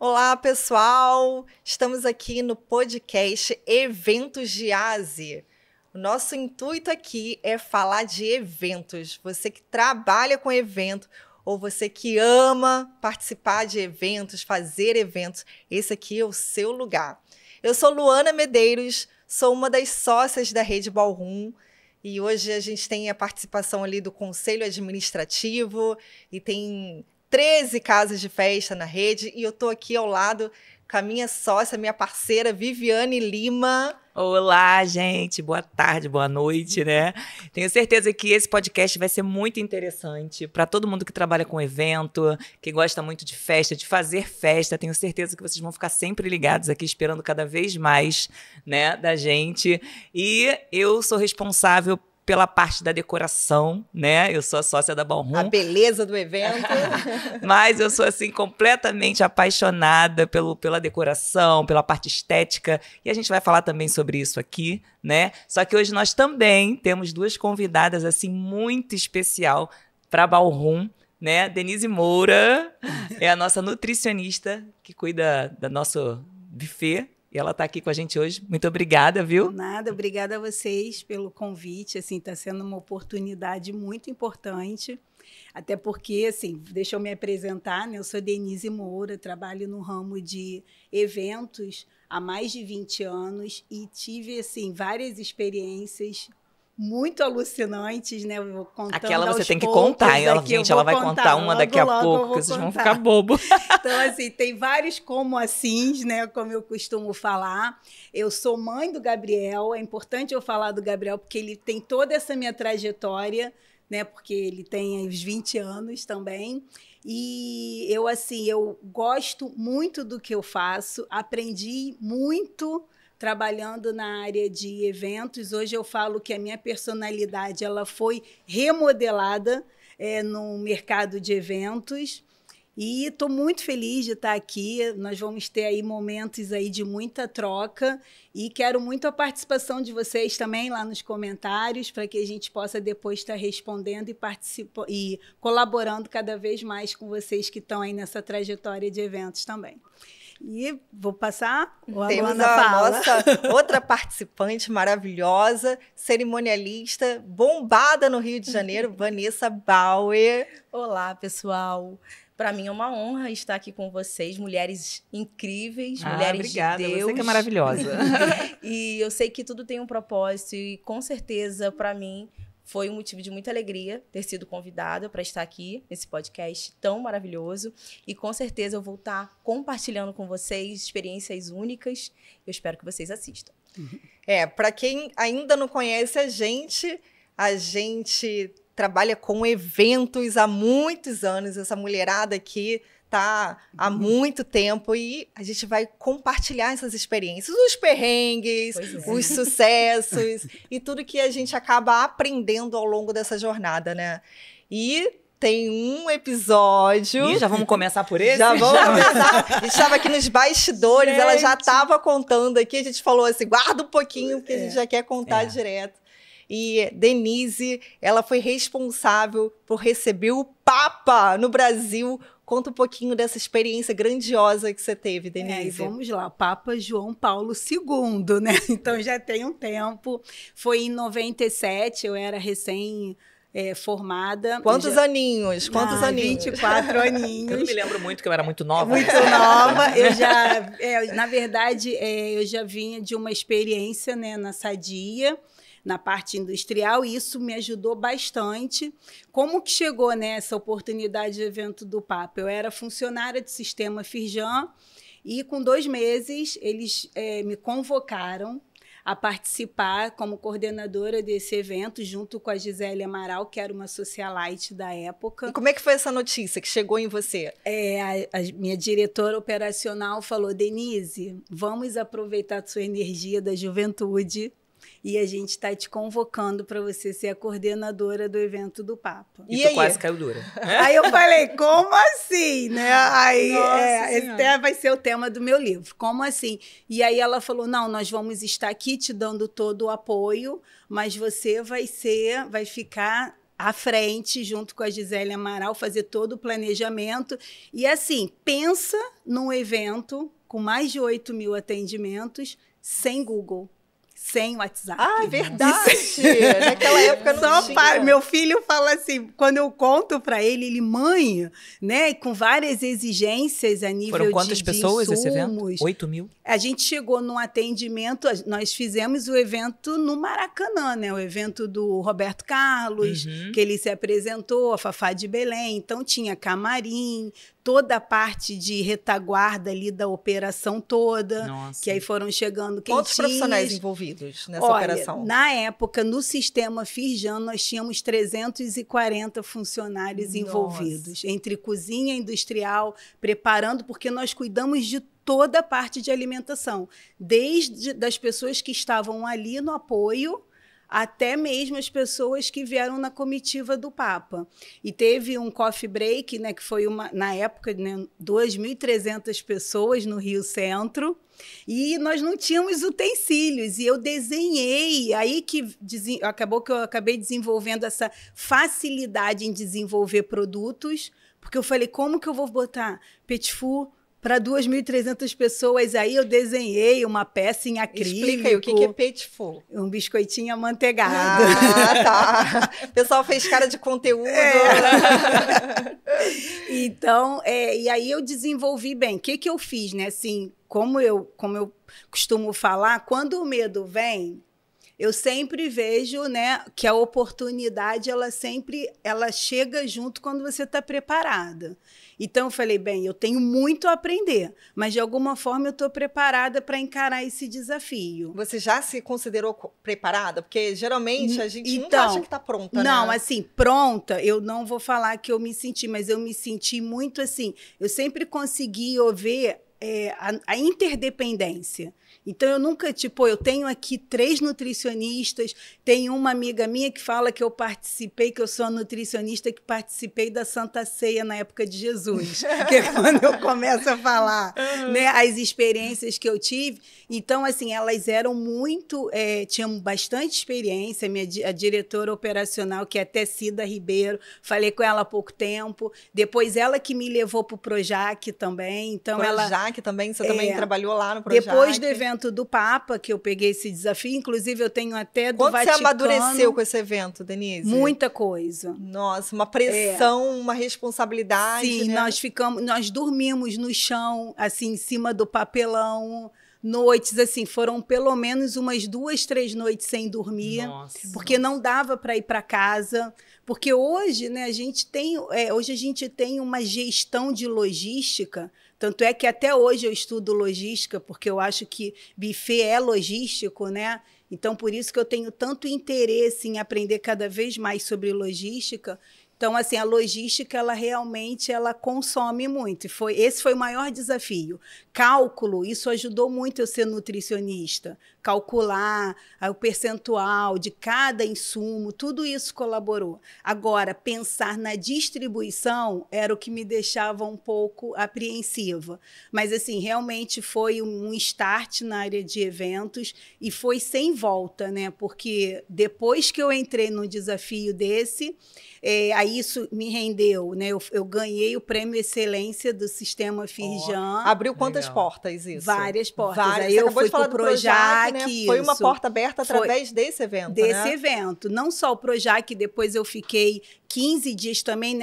Olá, pessoal! Estamos aqui no podcast Eventos de ASE. O nosso intuito aqui é falar de eventos. Você que trabalha com evento ou você que ama participar de eventos, fazer eventos, esse aqui é o seu lugar. Eu sou Luana Medeiros, sou uma das sócias da Rede Ballroom e hoje a gente tem a participação ali do Conselho Administrativo e tem 13 casas de festa na rede e eu estou aqui ao lado com a minha sócia, minha parceira Viviane Lima. Olá, gente. Boa tarde, boa noite, né? Tenho certeza que esse podcast vai ser muito interessante para todo mundo que trabalha com evento, que gosta muito de festa, de fazer festa. Tenho certeza que vocês vão ficar sempre ligados aqui, esperando cada vez mais, né, da gente. E eu sou responsável pela parte da decoração, né? Eu sou a sócia da Ballroom. A beleza do evento. Mas eu sou, assim, completamente apaixonada pela decoração, pela parte estética. E a gente vai falar também sobre isso aqui, né? Só que hoje nós também temos duas convidadas, assim, muito especial para a Ballroom, né? Denise Moura é a nossa nutricionista que cuida do nosso buffet. E ela está aqui com a gente hoje. Muito obrigada, viu? Nada, obrigada a vocês pelo convite. Assim, está sendo uma oportunidade muito importante. Até porque, assim, deixa eu me apresentar, né? Eu sou Denise Moura, trabalho no ramo de eventos há mais de 20 anos e tive, assim, várias experiências muito alucinantes, né? Eu vou contando Aquela você tem que poucos, contar, gente, ela vai contar uma daqui a pouco, que vocês vão ficar bobo. Então, assim, tem vários como assim, né? Como eu costumo falar. Eu sou mãe do Gabriel, é importante eu falar do Gabriel, porque ele tem toda essa minha trajetória, né? Porque ele tem os 20 anos também. E eu, assim, eu gosto muito do que eu faço, aprendi muito trabalhando na área de eventos. Hoje eu falo que a minha personalidade ela foi remodelada no mercado de eventos e estou muito feliz de estar aqui. Nós vamos ter aí momentos aí de muita troca e quero muito a participação de vocês também lá nos comentários para que a gente possa depois estar respondendo e colaborando cada vez mais com vocês que estão aí nessa trajetória de eventos também. E vou passar. Temos a nossa outra participante maravilhosa, cerimonialista, bombada no Rio de Janeiro, Vanessa Bauer. Olá, pessoal. Para mim é uma honra estar aqui com vocês, mulheres incríveis, mulheres obrigada, de Deus. Você que é maravilhosa. E eu sei que tudo tem um propósito e, com certeza, para mim, foi um motivo de muita alegria ter sido convidada para estar aqui nesse podcast tão maravilhoso. E com certeza eu vou estar compartilhando com vocês experiências únicas. Eu espero que vocês assistam. Para quem ainda não conhece a gente trabalha com eventos há muitos anos. Essa mulherada aqui tá há muito tempo e a gente vai compartilhar essas experiências, os perrengues, os sucessos e tudo que a gente acaba aprendendo ao longo dessa jornada, né? E tem um episódio... E já vamos começar por esse? Já vamos começar. A gente estava aqui nos bastidores, ela já estava contando aqui, a gente falou assim, guarda um pouquinho, porque a gente já quer contar direto. E Denise, ela foi responsável por receber o Papa no Brasil. Conta um pouquinho dessa experiência grandiosa que você teve, Denise. Vamos lá, Papa João Paulo II, né? Então já tem um tempo. Foi em 97, eu era recém-formada. Quantos aninhos? Quantos aninhos? 24 aninhos. Eu não me lembro muito, que eu era muito nova. Muito nova. Eu já, na verdade, eu já vinha de uma experiência, né, na Sadia, na parte industrial, e isso me ajudou bastante. Como que chegou nessa oportunidade de evento do Papa? Eu era funcionária do sistema Firjan e, com 2 meses, eles me convocaram a participar como coordenadora desse evento, junto com a Gisele Amaral, que era uma socialite da época. E como é que foi essa notícia que chegou em você? A minha diretora operacional falou, Denise, vamos aproveitar a sua energia da juventude e a gente está te convocando para você ser a coordenadora do evento do Papa. E tu quase caiu dura. Aí eu falei, como assim? Né? Aí, esse vai ser o tema do meu livro. Como assim? E aí ela falou, não, nós vamos estar aqui te dando todo o apoio, mas você vai ficar à frente, junto com a Gisele Amaral, fazer todo o planejamento. E assim, pensa num evento com mais de 8.000 atendimentos, sem Google, sem WhatsApp. Ah, verdade! Naquela época não Só tinha. para, meu filho fala assim, quando eu conto para ele mãe, né, com várias exigências a nível Foram quantas pessoas de esse evento? insumos. 8.000? A gente chegou num atendimento, nós fizemos o evento no Maracanã, né, o evento do Roberto Carlos, que ele se apresentou, a Fafá de Belém, então tinha camarim, toda a parte de retaguarda ali da operação toda, Nossa. que aí foram chegando Quantos quentinhos. profissionais envolvidos nessa Olha, operação? na época, no sistema Firjan, nós tínhamos 340 funcionários envolvidos, entre cozinha industrial, preparando, porque nós cuidamos de toda a parte de alimentação, desde das pessoas que estavam ali no apoio, até mesmo as pessoas que vieram na comitiva do Papa. E teve um coffee break, né, que foi na época, né, 2.300 pessoas no Rio Centro, e nós não tínhamos utensílios, e eu desenhei, aí que acabou que eu acabei desenvolvendo essa facilidade em desenvolver produtos, porque eu falei, como que eu vou botar Petit Four para 2.300 pessoas? Aí eu desenhei uma peça em acrílico. Explica aí, o que é Petit Four? Um biscoitinho amanteigado. Ah, tá. O pessoal fez cara de conteúdo. Então, e aí eu desenvolvi bem. O que eu fiz, né? Assim, como eu costumo falar, quando o medo vem, eu sempre vejo, né, que a oportunidade ela chega junto quando você está preparada. Então eu falei, bem, eu tenho muito a aprender, mas de alguma forma eu estou preparada para encarar esse desafio. Você já se considerou preparada? Porque geralmente a gente nunca Então, acha que está pronta, não, né? assim, pronta, eu não vou falar que eu me senti, mas eu me senti muito assim, eu sempre consegui ver a interdependência. Então, eu nunca, eu tenho aqui 3 nutricionistas, tem uma amiga minha que fala que que eu sou a nutricionista que participei da Santa Ceia na época de Jesus, que é quando eu começo a falar, né, as experiências que eu tive. Então, assim, elas eram muito, tinham bastante experiência, a diretora operacional, que é até Cida Ribeiro, falei com ela há pouco tempo, depois ela que me levou para o Projac também, então Projac também, você também trabalhou lá no Projac. Depois do evento do Papa, que eu peguei esse desafio, inclusive eu tenho até do Quanto Vaticano. Você amadureceu com esse evento, Denise? Muita coisa. Nossa, uma pressão, uma responsabilidade. Sim, né? nós dormimos no chão, assim, em cima do papelão, noites, assim, foram pelo menos umas 2, 3 noites sem dormir, porque não dava para ir para casa, porque hoje, né, a gente tem uma gestão de logística. Tanto é que até hoje eu estudo logística, porque eu acho que buffet é logístico, né? Então, por isso que eu tenho tanto interesse em aprender cada vez mais sobre logística. Então, assim, a logística, ela realmente consome muito. Esse foi o maior desafio. Cálculo, isso ajudou muito eu ser nutricionista. Calcular o percentual de cada insumo, tudo isso colaborou. Agora, pensar na distribuição era o que me deixava um pouco apreensiva. Mas, assim, realmente foi um start na área de eventos e foi sem volta, né? Porque depois que eu entrei num desafio desse, aí isso me rendeu, né? Eu ganhei o Prêmio Excelência do Sistema Firjan. Abriu quantas portas isso? Várias portas. Várias. Aí eu fui para o Projac, né? Foi uma porta aberta através desse evento, desse evento. Não só o Projac, depois eu fiquei 15 dias também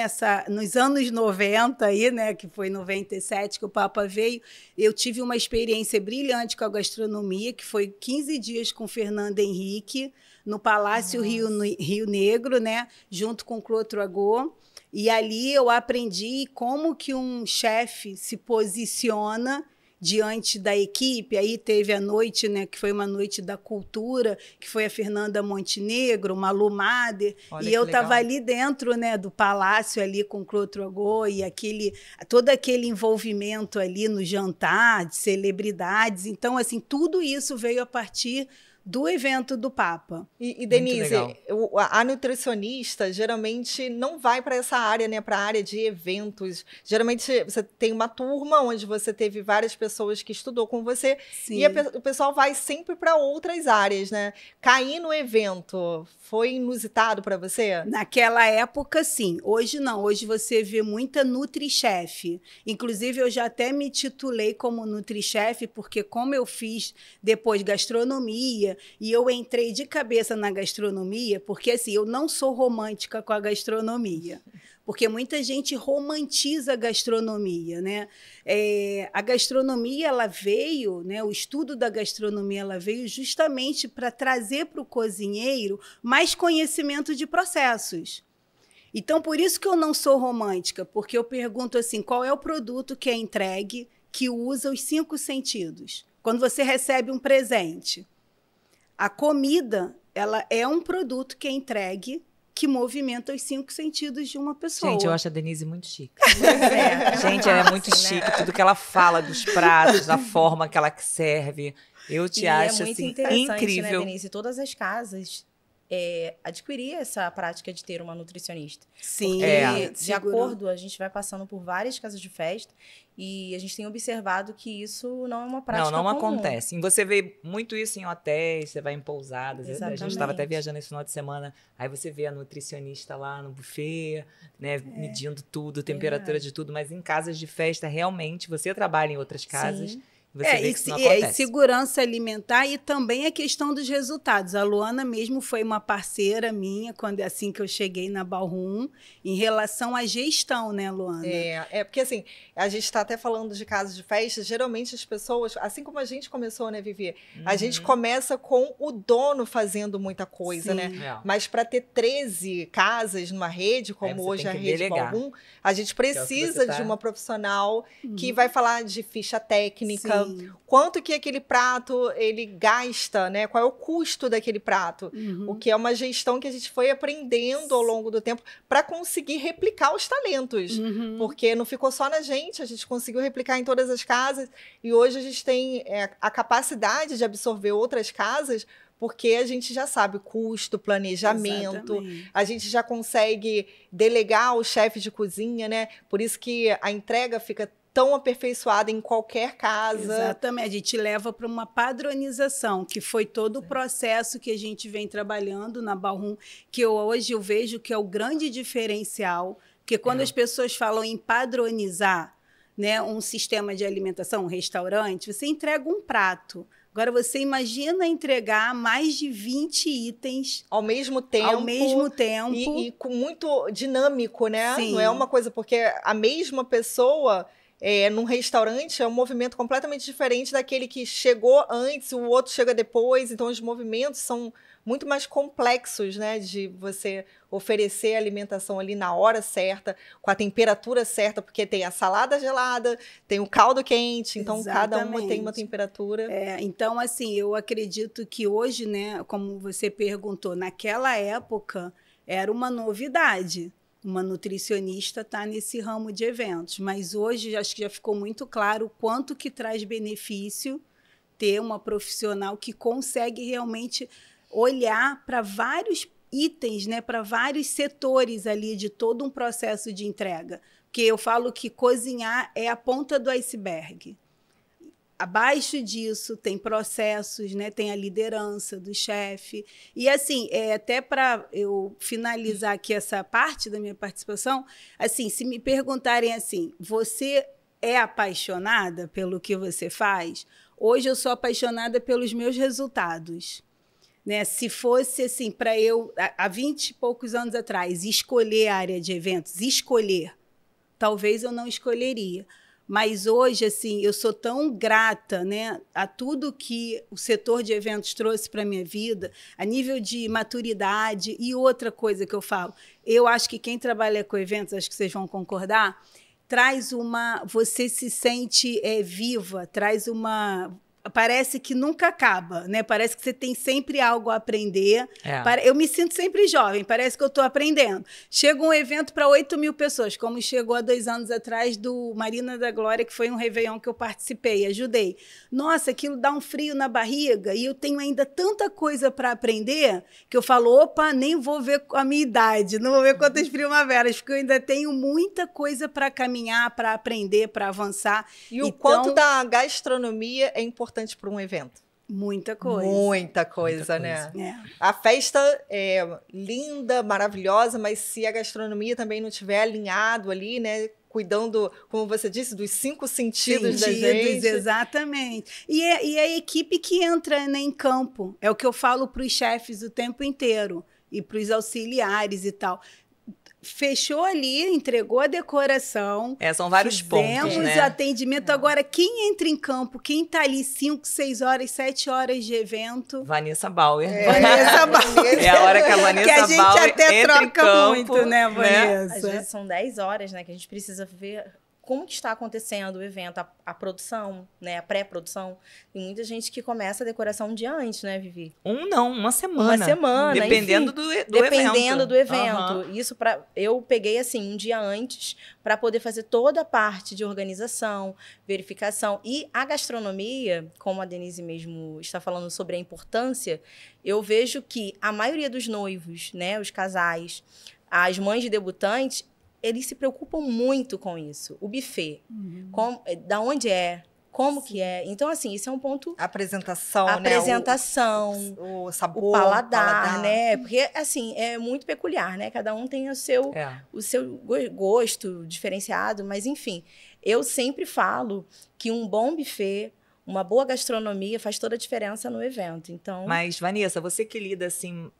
nos anos 90, aí, né? Que foi em 97 que o Papa veio. Eu tive uma experiência brilhante com a gastronomia, que foi 15 dias com Fernando Henrique, no Palácio Rio Negro, né, junto com Claude Troagot. E ali eu aprendi como que um chefe se posiciona diante da equipe. Aí teve a noite, né, que foi uma noite da cultura, que foi a Fernanda Montenegro, Malu Mader, e eu estava ali dentro, né, do palácio ali com o Claude Troagot e todo aquele envolvimento ali no jantar de celebridades. Então, assim, tudo isso veio a partir do evento do Papa. E Denise, legal. a nutricionista geralmente não vai para essa área, né? Para a área de eventos. Geralmente você tem uma turma onde você teve várias pessoas que estudou com você Sim. e o pessoal vai sempre para outras áreas, né? Cair no evento foi inusitado para você? Naquela época, sim. Hoje não. Hoje você vê muita NutriChef. Inclusive, eu já até me titulei como NutriChef, porque como eu fiz depois gastronomia, e eu entrei de cabeça na gastronomia, porque assim, eu não sou romântica com a gastronomia. Porque muita gente romantiza a gastronomia, né? A gastronomia, ela veio, né? O estudo da gastronomia, ela veio justamente para trazer para o cozinheiro mais conhecimento de processos. Então, por isso que eu não sou romântica, porque eu pergunto assim, qual é o produto que é entregue que usa os 5 sentidos? Quando você recebe um presente, a comida, ela é um produto que é entregue que movimenta os 5 sentidos de uma pessoa. Gente, eu acho a Denise muito chique. Pois é. Gente, ela é muito chique. Tudo que ela fala dos pratos, da forma que ela serve. Eu te acho, é muito assim, interessante, incrível. né, Denise? Todas as casas adquirir essa prática de ter uma nutricionista. Sim, Porque, de seguro. acordo, a gente vai passando por várias casas de festa e a gente tem observado que isso não é uma prática Não comum. acontece. E você vê muito isso em hotéis, você vai em pousadas. A gente Exatamente. estava até viajando esse final de semana, aí você vê a nutricionista lá no buffet, né, medindo tudo, temperatura de tudo, mas em casas de festa, realmente, você trabalha em outras casas, Sim. você vê E que isso não e acontece. segurança alimentar e também a questão dos resultados. A Luana mesmo foi uma parceira minha quando assim que eu cheguei na Ballroom, em relação à gestão, né, Luana? Porque assim, a gente está até falando de casos de festa, geralmente as pessoas, assim como a gente começou, né, Vivi? A gente começa com o dono fazendo muita coisa, Sim. né? Mas para ter 13 casas numa rede, como você hoje tem a que rede delegar. Ballroom, a gente precisa de uma profissional que vai falar de ficha técnica, Sim. quanto que aquele prato ele gasta, né? Qual é o custo daquele prato? O que é uma gestão que a gente foi aprendendo ao longo do tempo para conseguir replicar os talentos. Porque não ficou só na gente, a gente conseguiu replicar em todas as casas e hoje a gente tem a capacidade de absorver outras casas porque a gente já sabe custo, planejamento, Exatamente. a gente já consegue delegar o chefe de cozinha, né? Por isso que a entrega fica tão aperfeiçoada em qualquer casa. Exatamente, a gente leva para uma padronização, que foi todo o processo que a gente vem trabalhando na Ballroom, que hoje eu vejo que é o grande diferencial, porque quando as pessoas falam em padronizar, né, um sistema de alimentação, um restaurante, você entrega um prato. Agora, você imagina entregar mais de 20 itens ao mesmo tempo. E com muito dinâmico, né? Sim. Não é uma coisa, porque a mesma pessoa num restaurante é um movimento completamente diferente daquele que chegou antes, o outro chega depois. Então, os movimentos são muito mais complexos, né? De você oferecer a alimentação ali na hora certa, com a temperatura certa, porque tem a salada gelada, tem o caldo quente, então cada uma tem uma temperatura. Então, assim, eu acredito que hoje, né, como você perguntou, naquela época era uma novidade. Uma nutricionista está nesse ramo de eventos, mas hoje acho que já ficou muito claro o quanto que traz benefício ter uma profissional que consegue realmente olhar para vários itens, né, para vários setores ali de todo um processo de entrega. Porque eu falo que cozinhar é a ponta do iceberg. Abaixo disso tem processos, né? Tem a liderança do chefe. E assim, até para eu finalizar aqui essa parte da minha participação, assim, se me perguntarem assim, você é apaixonada pelo que você faz? Hoje eu sou apaixonada pelos meus resultados. Né? Se fosse assim, para eu, há 20 e poucos anos atrás, escolher a área de eventos, talvez eu não escolheria. Mas hoje, assim, eu sou tão grata, né, a tudo que o setor de eventos trouxe para a minha vida, a nível de maturidade. E outra coisa que eu falo, eu acho que quem trabalha com eventos, acho que vocês vão concordar, traz uma... Você se sente viva, traz uma... parece que nunca acaba, né? Parece que você tem sempre algo a aprender. É. Eu me sinto sempre jovem, parece que eu estou aprendendo. Chega um evento para 8.000 pessoas, como chegou há 2 anos atrás do Marina da Glória, que foi um Réveillon que eu participei, ajudei. Nossa, aquilo dá um frio na barriga e eu tenho ainda tanta coisa para aprender que eu falo, opa, nem vou ver a minha idade, não vou ver quantas primaveras, porque eu ainda tenho muita coisa para caminhar, para aprender, para avançar. E o quanto da gastronomia é importante para um evento? Muita coisa. Muita coisa, né? É. A festa é linda, maravilhosa, mas se a gastronomia também não estiver alinhado ali, né? Cuidando, como você disse, dos 5 sentidos da gente. Exatamente. E a equipe que entra, né, em campo. É o que eu falo para os chefes o tempo inteiro. E para os auxiliares e tal. Fechou ali, entregou a decoração. São vários pontos, Fizemos né? atendimento. Agora, quem entra em campo, quem está ali 5, 6 horas, 7 horas de evento... Vanessa Bauer. Vanessa Bauer. É a hora que a Vanessa que a gente Bauer até entra troca em campo, muito, né, Vanessa? Às vezes são 10 horas, né, que a gente precisa ver como que está acontecendo o evento, a produção, né, a pré-produção. Tem muita gente que começa a decoração um dia antes, né, Vivi? Uma semana. Uma semana, dependendo enfim, do evento. Dependendo do evento. Uhum. Isso eu peguei assim um dia antes para poder fazer toda a parte de organização, verificação e a gastronomia, como a Denise mesmo está falando sobre a importância, eu vejo que a maioria dos noivos, né, os casais, as mães de debutantes, eles se preocupam muito com isso. O buffet, da onde é, como que é. Então, assim, isso é um ponto... A apresentação, né? O sabor, o paladar, né? Porque, assim, é muito peculiar, né? Cada um tem o seu gosto diferenciado, mas, enfim. Eu sempre falo que um bom buffet, uma boa gastronomia faz toda a diferença no evento. Então... Mas, Vanessa, você que lida, assim...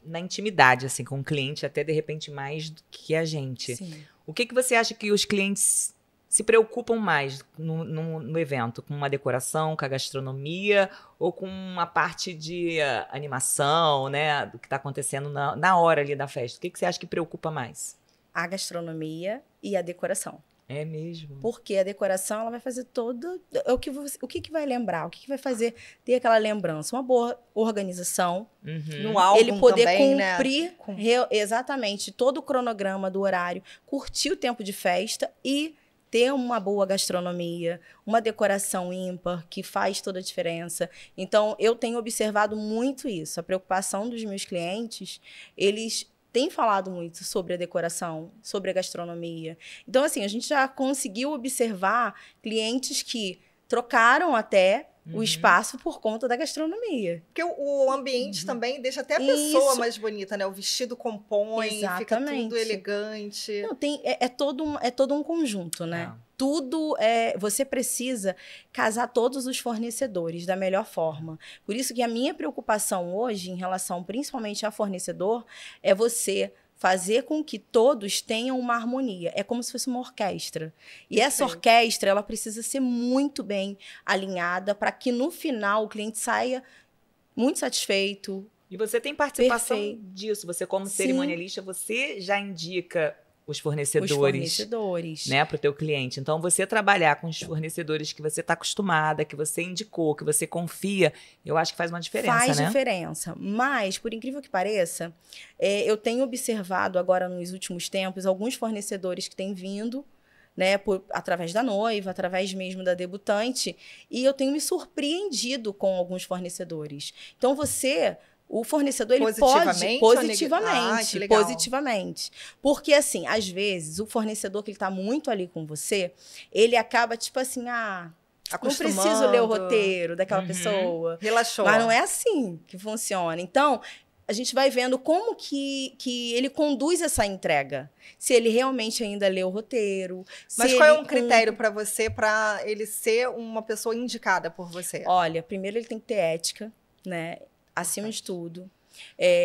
na intimidade, assim, com o cliente, até de repente mais do que a gente. Sim. O que você acha que os clientes se preocupam mais no evento? Com uma decoração, com a gastronomia ou com uma parte de animação, né? Do que está acontecendo na hora ali da festa? O que você acha que preocupa mais? A gastronomia e a decoração. É mesmo. Porque a decoração, ela vai fazer todo... O que vai lembrar? O que vai fazer ter aquela lembrança? Uma boa organização. No álbum ele poder também, cumprir né? Exatamente todo o cronograma do horário, curtir o tempo de festa e ter uma boa gastronomia, uma decoração ímpar, que faz toda a diferença. Então, eu tenho observado muito isso. A preocupação dos meus clientes, eles... tem falado muito sobre a decoração, sobre a gastronomia. Então, assim, a gente já conseguiu observar clientes que trocaram até o espaço por conta da gastronomia. Porque o ambiente também deixa até a pessoa mais bonita, né? O vestido compõe, fica tudo elegante. Não, é todo um conjunto, né? Tudo você precisa casar todos os fornecedores da melhor forma. Por isso que a minha preocupação hoje, em relação principalmente a fornecedor, é você fazer com que todos tenham uma harmonia. É como se fosse uma orquestra. E essa orquestra, ela precisa ser muito bem alinhada para que no final o cliente saia muito satisfeito. E você tem participação disso. Você, como cerimonialista, você já indica os fornecedores, né, para o teu cliente. Então, você trabalhar com os fornecedores que você está acostumada, que você indicou, que você confia, eu acho que faz uma diferença, Faz né? diferença. Mas, por incrível que pareça, eu tenho observado agora nos últimos tempos alguns fornecedores que têm vindo, né, através da noiva, através mesmo da debutante, e eu tenho me surpreendido com alguns fornecedores. Então, o fornecedor, ele pode positivamente. Porque, assim, às vezes, o fornecedor que ele tá muito ali com você, ele acaba, tipo assim, não preciso ler o roteiro daquela pessoa. Relaxou. Mas não é assim que funciona. Então, a gente vai vendo como que ele conduz essa entrega. Se ele realmente ainda lê o roteiro. Mas qual é um critério para você, para ele ser uma pessoa indicada por você? Olha, primeiro ele tem que ter ética, né? Acima de tudo.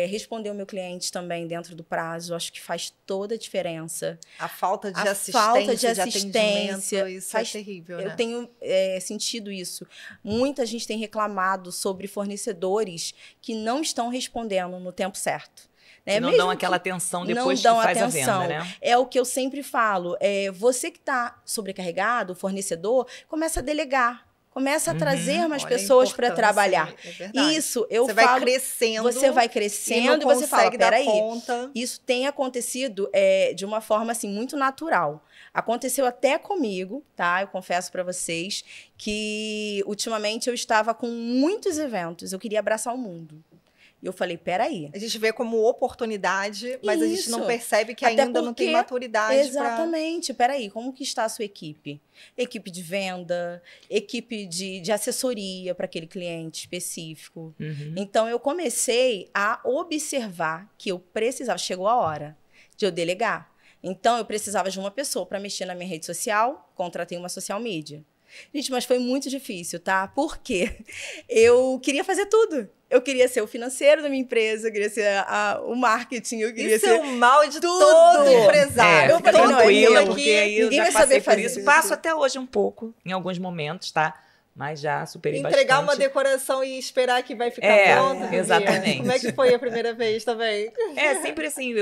Responder o meu cliente também dentro do prazo, acho que faz toda a diferença. A falta de assistência, isso é terrível, né? Eu tenho sentido isso. Muita gente tem reclamado sobre fornecedores que não estão respondendo no tempo certo. Que não dão aquela atenção depois que faz a venda, né? É o que eu sempre falo. Você que está sobrecarregado, o fornecedor, começa a delegar. Começa a trazer mais Olha a pessoas para importância, trabalhar. É verdade. Isso, eu você falo... vai crescendo. Você vai e crescendo não e você fala, consegue dar peraí, conta. isso tem acontecido de uma forma, assim, muito natural. Aconteceu até comigo, tá? Eu confesso para vocês que, ultimamente, eu estava com muitos eventos. Eu queria abraçar o mundo. E eu falei, peraí. A gente vê como oportunidade, mas a gente não Isso. percebe que Até ainda não tem porque- maturidade Exatamente. Peraí, como que está a sua equipe? Equipe de venda, equipe de assessoria para aquele cliente específico. Uhum. Então, eu comecei a observar que eu precisava, chegou a hora de eu delegar. Então, eu precisava de uma pessoa para mexer na minha rede social, contratei uma social media. Gente, mas foi muito difícil, tá? Porque eu queria fazer tudo. Eu queria ser o financeiro da minha empresa, eu queria ser o marketing, eu queria Isso ser... é o mal de tudo. todo empresário. Eu Fica falei, não, é tranquila, meu. porque aí eu Ninguém já vai passei saber por fazer isso. isso. Passo até hoje um pouco, em alguns momentos, tá? Mas já superei Entregar uma bastante. decoração e esperar que vai ficar É, pronto. Bia. exatamente. Como é que foi a primeira vez também? É, sempre assim,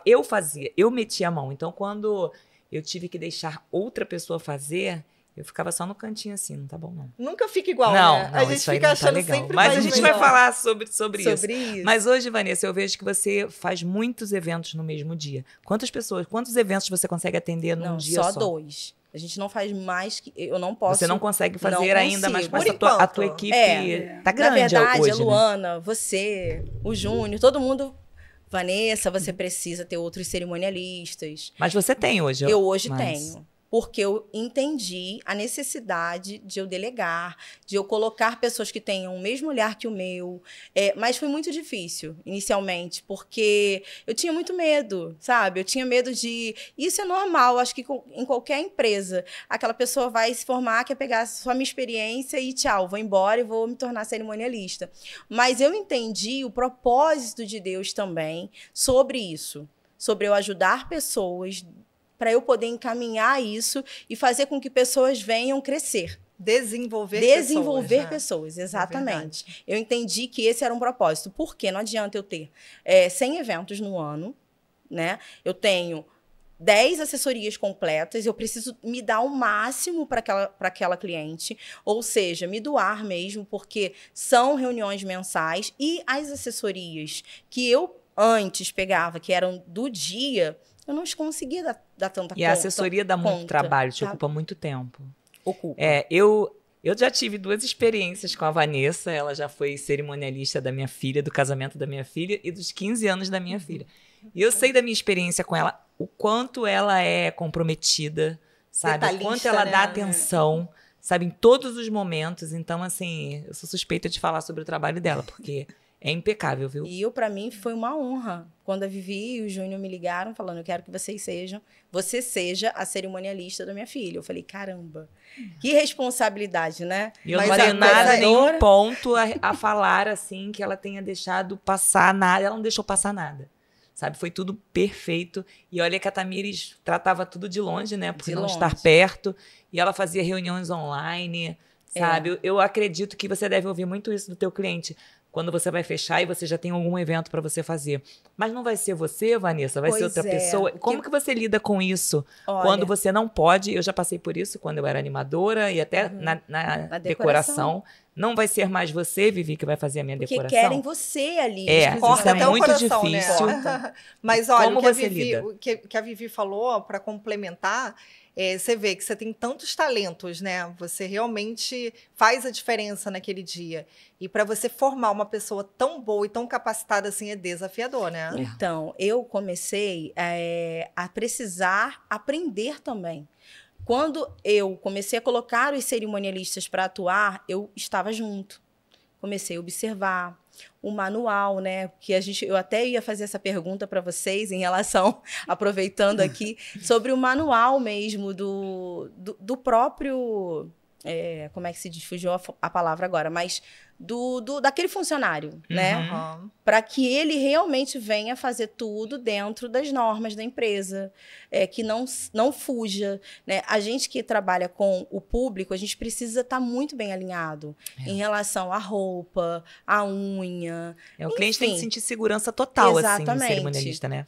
eu fazia, eu metia a mão. Então, quando eu tive que deixar outra pessoa fazer, eu ficava só no cantinho assim, não tá bom não. Nunca fica igual, Não, né? não, A gente isso aí fica não tá achando legal. sempre Mas a mais gente melhor. vai falar sobre isso. Sobre isso. Mas hoje, Vanessa, eu vejo que você faz muitos eventos no mesmo dia. Quantos eventos você consegue atender num Não, dia só só? 2. A gente não faz mais que... Eu não posso... Você não consegue fazer não ainda, mas consigo. com a tua Por equipe É. tá grande Na verdade, hoje, a né? Luana, você, o Júnior, todo mundo... Vanessa, você precisa ter outros cerimonialistas. Mas você tem hoje. Eu hoje mas- tenho. Porque eu entendi a necessidade de eu delegar, de eu colocar pessoas que tenham o mesmo olhar que o meu. Mas foi muito difícil, inicialmente, porque eu tinha muito medo, sabe? Eu tinha medo de... Isso é normal, acho que em qualquer empresa. Aquela pessoa vai se formar, quer pegar só a minha experiência e tchau, vou embora e vou me tornar cerimonialista. Mas eu entendi o propósito de Deus também sobre isso. Sobre eu ajudar pessoas... para eu poder encaminhar isso e fazer com que pessoas venham crescer. Desenvolver Pessoas, exatamente. verdade. Eu entendi que esse era um propósito. Porque não adianta eu ter 100 eventos no ano, né? Eu tenho 10 assessorias completas, eu preciso me dar o máximo para aquela cliente, ou seja, me doar mesmo, porque são reuniões mensais e as assessorias que eu antes pegava, que eram do dia, eu não conseguia dar tanta conta. E a assessoria dá muito conta, trabalho, te tá? ocupa muito tempo. Ocupa. Eu já tive 2 experiências com a Vanessa. Ela já foi cerimonialista da minha filha, do casamento da minha filha e dos 15 anos da minha filha. E eu sei da minha experiência com ela, o quanto ela é comprometida, sabe? O Detalhista, quanto ela né? dá atenção, sabe? Em todos os momentos. Então, assim, eu sou suspeita de falar sobre o trabalho dela, porque é impecável, viu? E para mim foi uma honra quando a Vivi e o Júnior me ligaram falando, eu quero que você seja a cerimonialista da minha filha. Eu falei, caramba, que responsabilidade, né? E eu Mas não a tenho nada, coisa- nenhum ponto a falar, assim, que ela tenha deixado passar nada. Ela não deixou passar nada, sabe? Foi tudo perfeito. E olha que a Tamires tratava tudo de longe, né? Por De não longe. estar perto. E ela fazia reuniões online, sabe? Eu acredito que você deve ouvir muito isso do teu cliente. Quando você vai fechar e você já tem algum evento para você fazer. Mas não vai ser você, Vanessa, vai ser Pois outra é. pessoa. O Como que você lida com isso? Olha, Quando você não pode, eu já passei por isso quando eu era animadora e até Uhum. na Na decoração. Não vai ser mais você, Vivi, que vai fazer a minha porque decoração. querem você ali. É, especificamente. Corta Isso é até muito o coração, difícil. né? Mas olha, Como o que, você lida? que a Vivi falou, para complementar, você vê que você tem tantos talentos, né? Você realmente faz a diferença naquele dia. E para você formar uma pessoa tão boa e tão capacitada assim é desafiador, né? Então, eu comecei a precisar aprender também. Quando eu comecei a colocar os cerimonialistas para atuar, eu estava junto. Comecei a observar o manual, né? Que eu até ia fazer essa pergunta para vocês em relação, aproveitando aqui, sobre o manual mesmo do próprio... como é que se diz? Fugiu a palavra agora, mas daquele funcionário, né? Aham. Para que ele realmente venha fazer tudo dentro das normas da empresa, que não fuja, né? A gente que trabalha com o público, a gente precisa estar muito bem alinhado em relação à roupa, à unha. O cliente tem que Enfim. sentir segurança total, assim, no Exatamente. cerimonialista, né?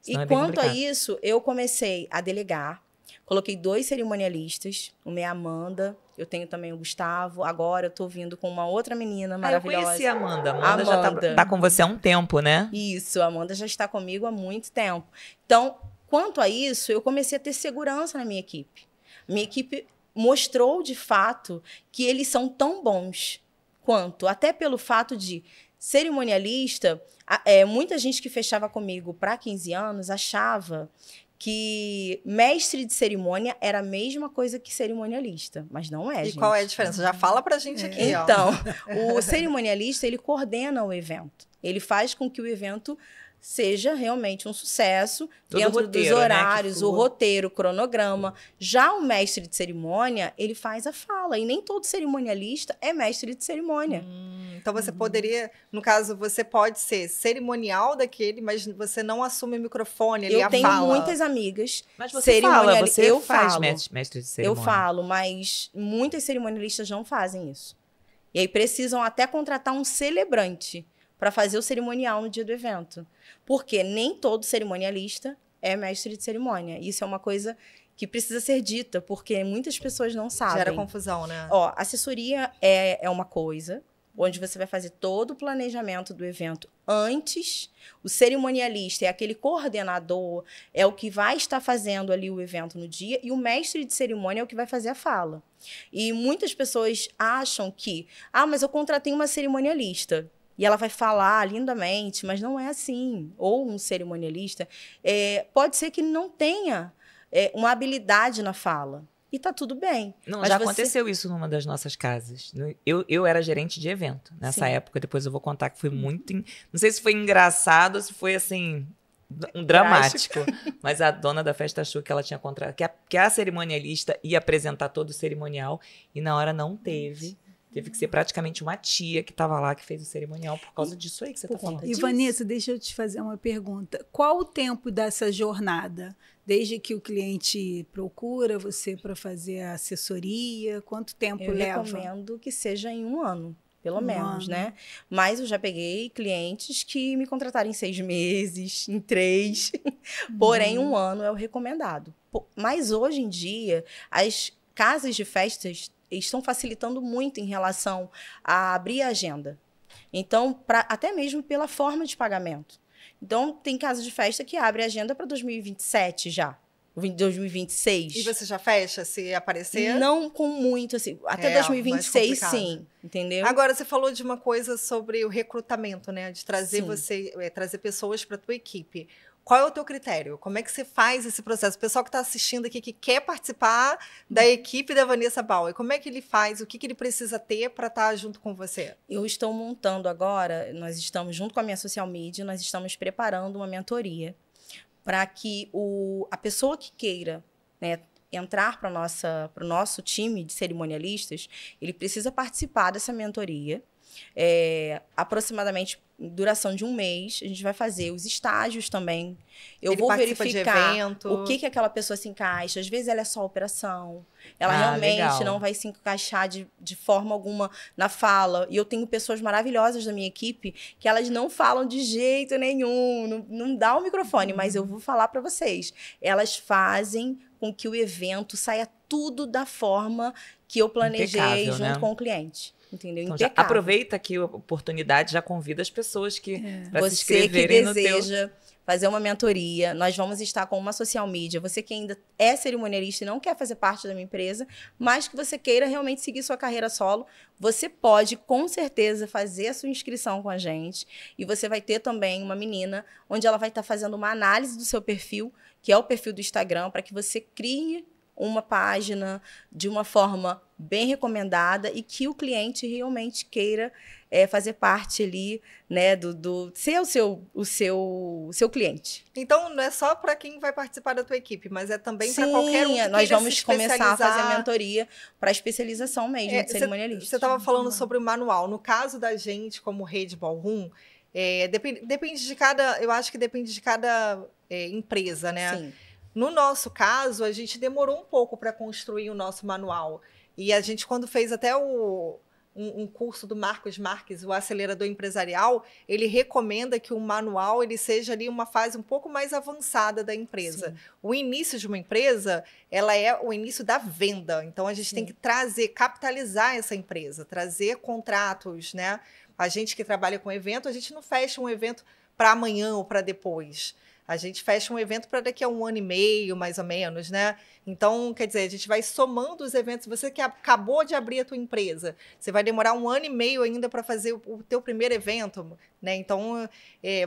Senão E é bem quanto a complicado. isso, eu comecei a delegar. Coloquei 2 cerimonialistas, uma é a Amanda Eu tenho também o Gustavo. Agora eu tô vindo com uma outra menina Eu maravilhosa. conheci a Amanda. Amanda já Amanda. tá com você há um tempo, né? Isso, a Amanda já está comigo há muito tempo. Então, quanto a isso, eu comecei a ter segurança na minha equipe. Minha equipe mostrou, de fato, que eles são tão bons quanto, até pelo fato de cerimonialista, muita gente que fechava comigo para 15 anos achava que mestre de cerimônia era a mesma coisa que cerimonialista, mas não é, E gente. qual é a diferença? Já fala pra gente aqui, ó. Então, o cerimonialista, ele coordena o evento. Ele faz com que o evento seja realmente um sucesso Todo dentro roteiro, dos né, horários, que o for. roteiro, o cronograma. Já o mestre de cerimônia, ele faz a fala. E nem todo cerimonialista é mestre de cerimônia. Então você poderia, no caso, você pode ser cerimonial daquele, mas você não assume o microfone, ele Eu a tenho fala. muitas amigas Mas você fala, você eu faz falo. mestre de Eu cerimônia. falo, mas muitas cerimonialistas não fazem isso. E aí precisam até contratar um celebrante para fazer o cerimonial no dia do evento. Porque nem todo cerimonialista é mestre de cerimônia. Isso é uma coisa que precisa ser dita, porque muitas pessoas não sabem. Gera confusão, né? Ó, assessoria é uma coisa, onde você vai fazer todo o planejamento do evento antes. O cerimonialista é aquele coordenador, é o que vai estar fazendo ali o evento no dia, e o mestre de cerimônia é o que vai fazer a fala. E muitas pessoas acham que, mas eu contratei uma cerimonialista, e ela vai falar lindamente, mas não é assim. Ou um cerimonialista, pode ser que não tenha uma habilidade na fala. E tá tudo bem. Não, Mas já você- aconteceu isso numa das nossas casas. Eu era gerente de evento nessa Sim. época. Depois eu vou contar que foi muito... Não sei se foi engraçado ou se foi, assim, um dramático. Mas a dona da festa achou que ela tinha contratado... Que a cerimonialista ia apresentar todo o cerimonial. E na hora não teve. Teve que ser praticamente uma tia que estava lá que fez o cerimonial por causa disso aí que você está falando. E Vanessa, deixa eu te fazer uma pergunta. Qual o tempo dessa jornada? Desde que o cliente procura você para fazer a assessoria, quanto tempo Eu leva? recomendo que seja em 1 ano, pelo menos, ano. né? Mas eu já peguei clientes que me contrataram em 6 meses, em 3. Porém, 1 ano é o recomendado. Mas hoje em dia, as casas de festas estão facilitando muito em relação a abrir a agenda. Então, até mesmo pela forma de pagamento. Então, tem casa de festa que abre a agenda para 2027 já, 2026. E você já fecha se aparecer? Não com muito, assim. Até mais 2026, complicado. sim. Entendeu? Agora, você falou de uma coisa sobre o recrutamento, né? De trazer Sim. trazer pessoas para a tua equipe. Qual é o teu critério? Como é que você faz esse processo? O pessoal que está assistindo aqui, que quer participar da equipe da Vanessa Bauer, como é que ele faz? O que ele precisa ter para estar junto com você? Eu estou montando agora, nós estamos, junto com a minha social media, nós estamos preparando uma mentoria para que a pessoa que queira, né, entrar para o nosso time de cerimonialistas, ele precisa participar dessa mentoria. Aproximadamente duração de 1 mês, a gente vai fazer os estágios também. Ele vou participa verificar de evento. o que aquela pessoa se encaixa. Às vezes ela é só operação, ela Ah, realmente legal. não vai se encaixar de forma alguma na fala. E eu tenho pessoas maravilhosas da minha equipe que elas não falam de jeito nenhum, não dá o microfone, mas eu vou falar para vocês. Elas fazem com que o evento saia tudo da forma que eu planejei Impecável, junto né? com o cliente. Entendeu? Então, já Impecável. aproveita aqui a oportunidade, já convida as pessoas para se Você que inscreverem no teu... deseja fazer uma mentoria, nós vamos estar com uma social media. Você que ainda é cerimonialista e não quer fazer parte da minha empresa, mas que você queira realmente seguir sua carreira solo, você pode, com certeza, fazer a sua inscrição com a gente. E você vai ter também uma menina, onde ela vai estar fazendo uma análise do seu perfil, que é o perfil do Instagram, para que você crie uma página de uma forma bem recomendada e que o cliente realmente queira fazer parte ali, né, ser o seu cliente. Então, não é só para quem vai participar da tua equipe, mas é também para Sim, qualquer um que nós queira vamos se começar a fazer especializar. mentoria para especialização mesmo de cerimonialista. Você estava falando sobre o manual. No caso da gente, como rede Ballroom, depende de cada... Eu acho que depende de cada empresa, né? Sim. No nosso caso, a gente demorou um pouco para construir o nosso manual. E a gente, quando fez até um curso do Marcos Marques, o Acelerador Empresarial, ele recomenda que o manual ele seja ali uma fase um pouco mais avançada da empresa. Sim. O início de uma empresa, ela é o início da venda. Então, a gente tem que capitalizar essa empresa, trazer contratos, né? A gente que trabalha com evento, a gente não fecha um evento para amanhã ou para depois. A gente fecha um evento para daqui a 1 ano e meio, mais ou menos, né? Então, quer dizer, a gente vai somando os eventos. Você que acabou de abrir a tua empresa, você vai demorar 1 ano e meio ainda para fazer o teu primeiro evento, né? Então,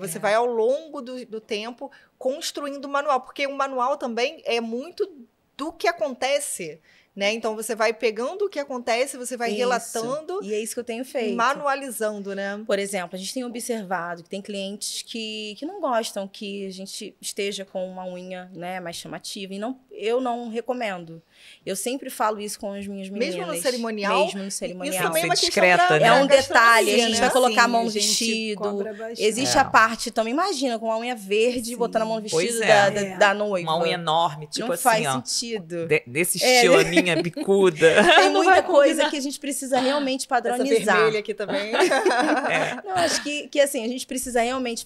você vai ao longo do tempo construindo o manual, porque o manual também é muito do que acontece, né? Então, você vai pegando o que acontece, você vai relatando. E é isso que eu tenho feito. Manualizando, né? Por exemplo, a gente tem observado que tem clientes que não gostam que a gente esteja com uma unha, né, mais chamativa. E eu não recomendo. Eu sempre falo isso com as minhas meninas. Mesmo no cerimonial? Mesmo no cerimonial. Isso também é uma discreta, questão né? É um detalhe, a gente né? vai colocar a mão no Sim, a gente vestido. cobra bastante. Existe a parte, então imagina, com a unha verde, botando a mão no Pois vestido é. da noiva. Uma unha enorme, tipo não assim, faz ó. sentido. Desse estilo, a minha bicuda. Tem Não muita vai coisa combinar. que a gente precisa realmente Essa padronizar. vermelha aqui também. Não, acho que assim, a gente precisa realmente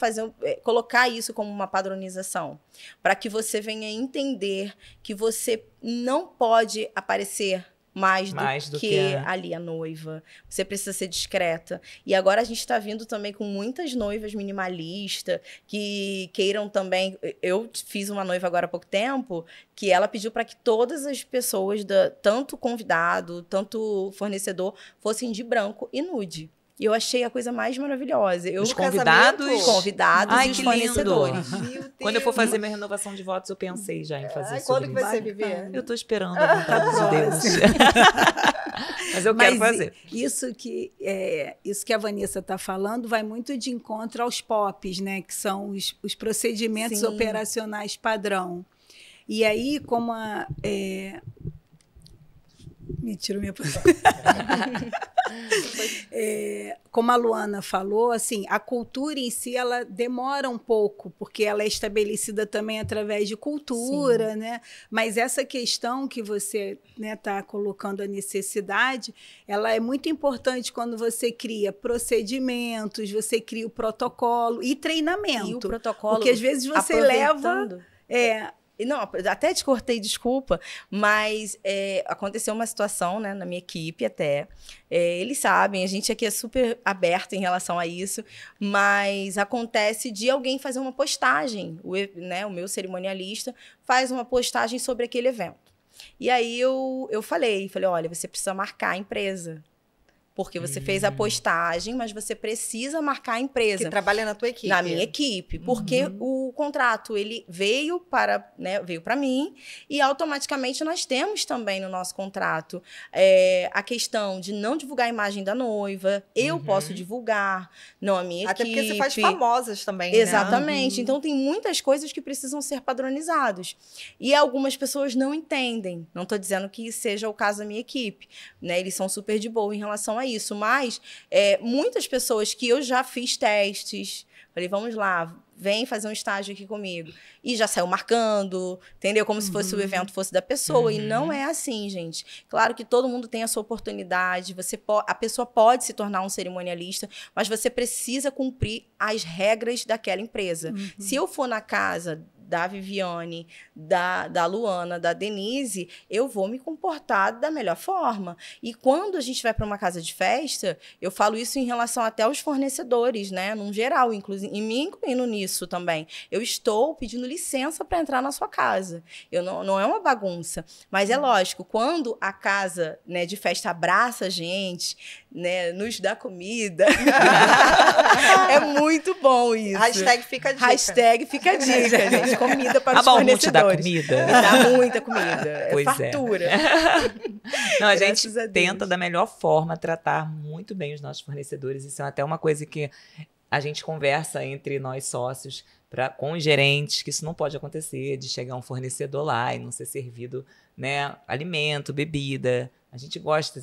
colocar isso como uma padronização, para que você venha entender que você não pode aparecer mais do que ali a noiva. Você precisa ser discreta. E agora a gente está vindo também com muitas noivas minimalistas que queiram também. Eu fiz uma noiva agora há pouco tempo que ela pediu para que todas as pessoas, tanto convidado, tanto fornecedor, fossem de branco e nude. E eu achei a coisa mais maravilhosa. Os convidados? Convidados Ai, e os que lindo. fornecedores. Quando eu for fazer minha renovação de votos, eu pensei já em fazer isso. Quando que vai ser, Vivi? Eu tô esperando a vontade de Deus. Mas eu quero fazer. Isso que a Vanessa está falando vai muito de encontro aos POPs, né? Que são os procedimentos Sim. operacionais padrão. E aí, como me tirou minha posição. Como a Luana falou, assim, a cultura em si ela demora um pouco, porque ela é estabelecida também através de cultura, né? Mas essa questão que você está colocando a necessidade, ela é muito importante quando você cria procedimentos, você cria o protocolo e treinamento. E o protocolo, porque às vezes você leva... Não, até te cortei, desculpa, mas aconteceu uma situação, né, na minha equipe até. Eles sabem, a gente aqui é super aberto em relação a isso, mas acontece de alguém fazer uma postagem, o meu cerimonialista faz uma postagem sobre aquele evento. E aí eu falei, olha, você precisa marcar a empresa. Porque você fez a postagem, mas você precisa marcar a empresa. Que trabalha na tua equipe. Na minha equipe. Porque o contrato, ele veio para mim e automaticamente nós temos também no nosso contrato a questão de não divulgar a imagem da noiva. Eu posso divulgar, não a minha Até equipe. porque você faz famosas também, Exatamente. né? Então, tem muitas coisas que precisam ser padronizados. E algumas pessoas não entendem. Não estou dizendo que seja o caso da minha equipe. Né? Eles são super de boa em relação a isso, mas muitas pessoas que eu já fiz testes, falei, vamos lá, vem fazer um estágio aqui comigo, e já saiu marcando, entendeu? Como se fosse o evento fosse da pessoa, e não é assim, gente. Claro que todo mundo tem a sua oportunidade, a pessoa pode se tornar um cerimonialista, mas você precisa cumprir as regras daquela empresa. Se eu for na casa da Viviane, da Luana, da Denise, eu vou me comportar da melhor forma. E quando a gente vai para uma casa de festa, eu falo isso em relação até aos fornecedores, né? Num geral, inclusive, e me incluindo nisso também. Eu estou pedindo licença para entrar na sua casa. Não é uma bagunça. Mas é lógico, quando a casa, né, de festa abraça a gente, né, nos dá comida, é muito bom isso. Hashtag fica a dica. Hashtag fica a dica, gente. Comida para os Balmum te dá fornecedores. comida? Me dá muita comida. Pois fartura. Não, a Graças gente a Deus. tenta da melhor forma tratar muito bem os nossos fornecedores. Isso é até uma coisa que a gente conversa entre nós sócios com os gerentes que isso não pode acontecer, de chegar um fornecedor lá e não ser servido, né, alimento, bebida. A gente gosta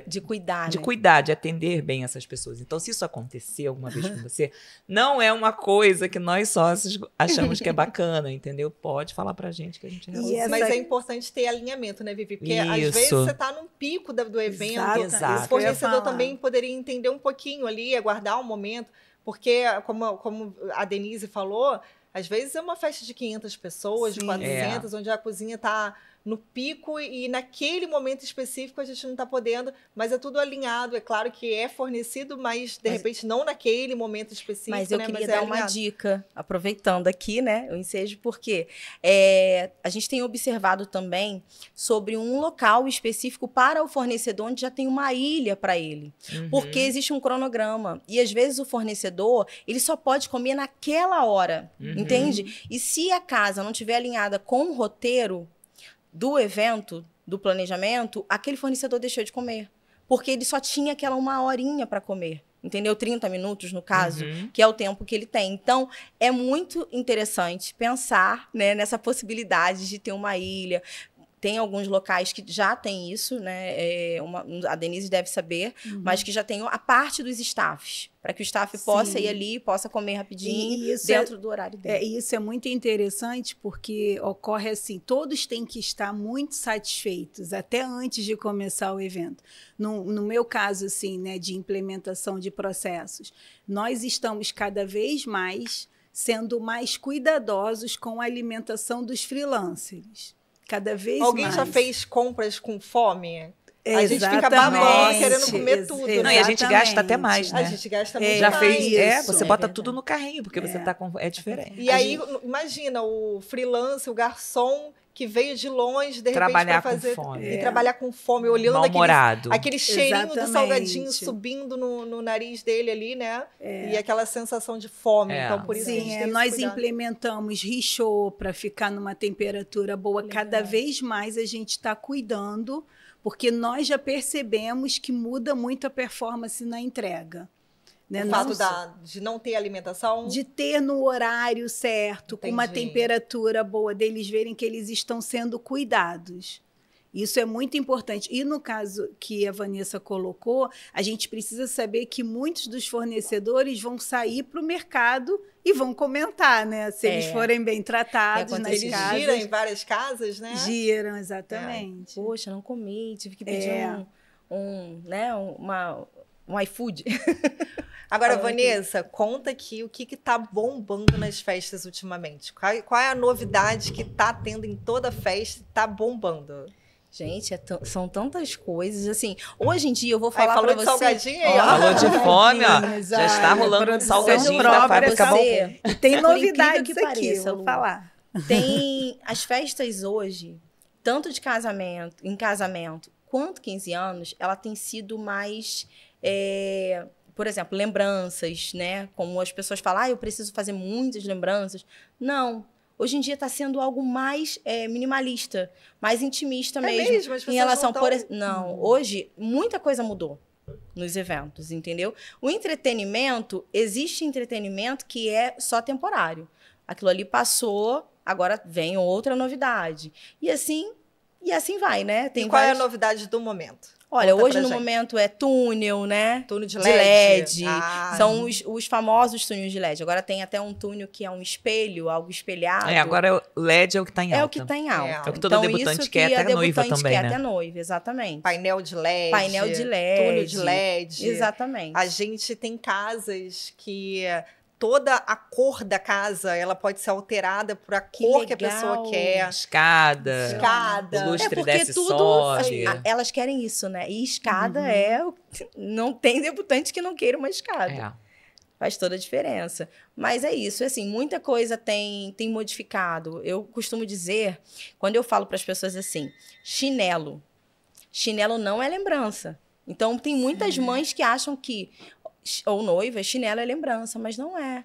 De cuidar, de né? cuidar, de atender bem essas pessoas. Então, se isso acontecer alguma vez com você, não é uma coisa que nós sócios achamos que é bacana, entendeu? Pode falar pra gente que a gente resolve. Mas é importante ter alinhamento, né, Vivi? Porque às vezes você tá num pico do evento, Exato. o fornecedor também poderia entender um pouquinho ali, aguardar um momento, porque, como a Denise falou, às vezes é uma festa de 500 pessoas, de 400, onde a cozinha tá no pico e naquele momento específico a gente não está podendo, mas é tudo alinhado. É claro que é fornecido, mas de repente não naquele momento específico. Mas eu né? queria mas dar uma dica, aproveitando aqui, né, o ensejo, porque a gente tem observado também sobre um local específico para o fornecedor, onde já tem uma ilha para ele. Porque existe um cronograma. E às vezes o fornecedor, ele só pode comer naquela hora, entende? E se a casa não estiver alinhada com o roteiro do evento, do planejamento, aquele fornecedor deixou de comer. Porque ele só tinha aquela 1 horinha para comer. Entendeu? 30 minutos, no caso, que é o tempo que ele tem. Então, é muito interessante pensar, né, nessa possibilidade de ter uma ilha. Tem alguns locais que já tem isso, né? A Denise deve saber, mas que já tem a parte dos staffs, para que o staff possa ir ali, possa comer rapidinho, dentro do horário dele. Isso é muito interessante, porque ocorre assim, todos têm que estar muito satisfeitos, até antes de começar o evento. No meu caso, assim, né, de implementação de processos, nós estamos cada vez mais sendo mais cuidadosos com a alimentação dos freelancers. Cada vez Alguém mais. já fez compras com fome? A gente Exatamente. fica babando, querendo comer tudo. Não, e a gente gasta até mais, né? A gente gasta muito Já mais. fez, você bota verdade. tudo no carrinho, porque você tá com... É diferente. E aí, imagina, o freelancer, o garçom que veio de longe, de repente, Trabalhar pra fazer... com fome. E trabalhar com fome, olhando Mal-humorado. aquele cheirinho do Exatamente. salgadinho subindo no nariz dele ali, né? E aquela sensação de fome. Então, por isso a gente Sim, tem esse nós cuidado. implementamos richoux para ficar numa temperatura boa. Cada vez mais a gente está cuidando, porque nós já percebemos que muda muito a performance na entrega. Né? O fato de não ter alimentação? De ter no horário certo, com uma temperatura boa, deles verem que eles estão sendo cuidados. Isso é muito importante. E no caso que a Vanessa colocou, a gente precisa saber que muitos dos fornecedores vão sair para o mercado e vão comentar, né? Se eles forem bem tratados nas eles casas. Eles giram em várias casas, né? Giram, exatamente. Poxa, não comi, tive que pedir um iFood. Agora, Vanessa, conta aqui o que tá bombando nas festas ultimamente. Qual é a novidade que tá tendo em toda festa e tá bombando? Gente, são tantas coisas, assim, hoje em dia eu vou falar falou pra de você... salgadinho aí, ó. Falou de fome, ó. Já está rolando um salgadinho da fábrica. E tem novidades que aqui, pareça, vou falar. Tem as festas hoje, tanto de em casamento, quanto 15 anos, ela tem sido mais... por exemplo, lembranças, né? Como as pessoas falam, eu preciso fazer muitas lembranças. Não. Hoje em dia está sendo algo mais minimalista, mais intimista mesmo. As em relação não, hoje muita coisa mudou nos eventos, entendeu? O entretenimento, existe entretenimento que é só temporário. Aquilo ali passou, agora vem outra novidade. E assim vai, né? Tem qual é a novidade do momento? Olha, hoje no momento é túnel, né? Túnel de LED. São os famosos túneis de LED. Agora tem até um túnel que é um espelho, algo espelhado. Agora o LED é o que está em alta. É o que está em alta. É o que todo debutante quer, até a noiva também, né? Até a noiva, exatamente. Painel de LED. Painel de LED. Túnel de LED. Exatamente. A gente tem casas que... Toda a cor da casa, ela pode ser alterada por a cor que a pessoa quer. Escada. O lustre desce e sobe. Elas querem isso, né? E escada não tem debutante que não queira uma escada. Faz toda a diferença. Mas é isso, assim, muita coisa tem modificado. Eu costumo dizer, quando eu falo para as pessoas assim, chinelo não é lembrança. Então, tem muitas mães que acham que ou noiva, chinelo é lembrança, mas não é.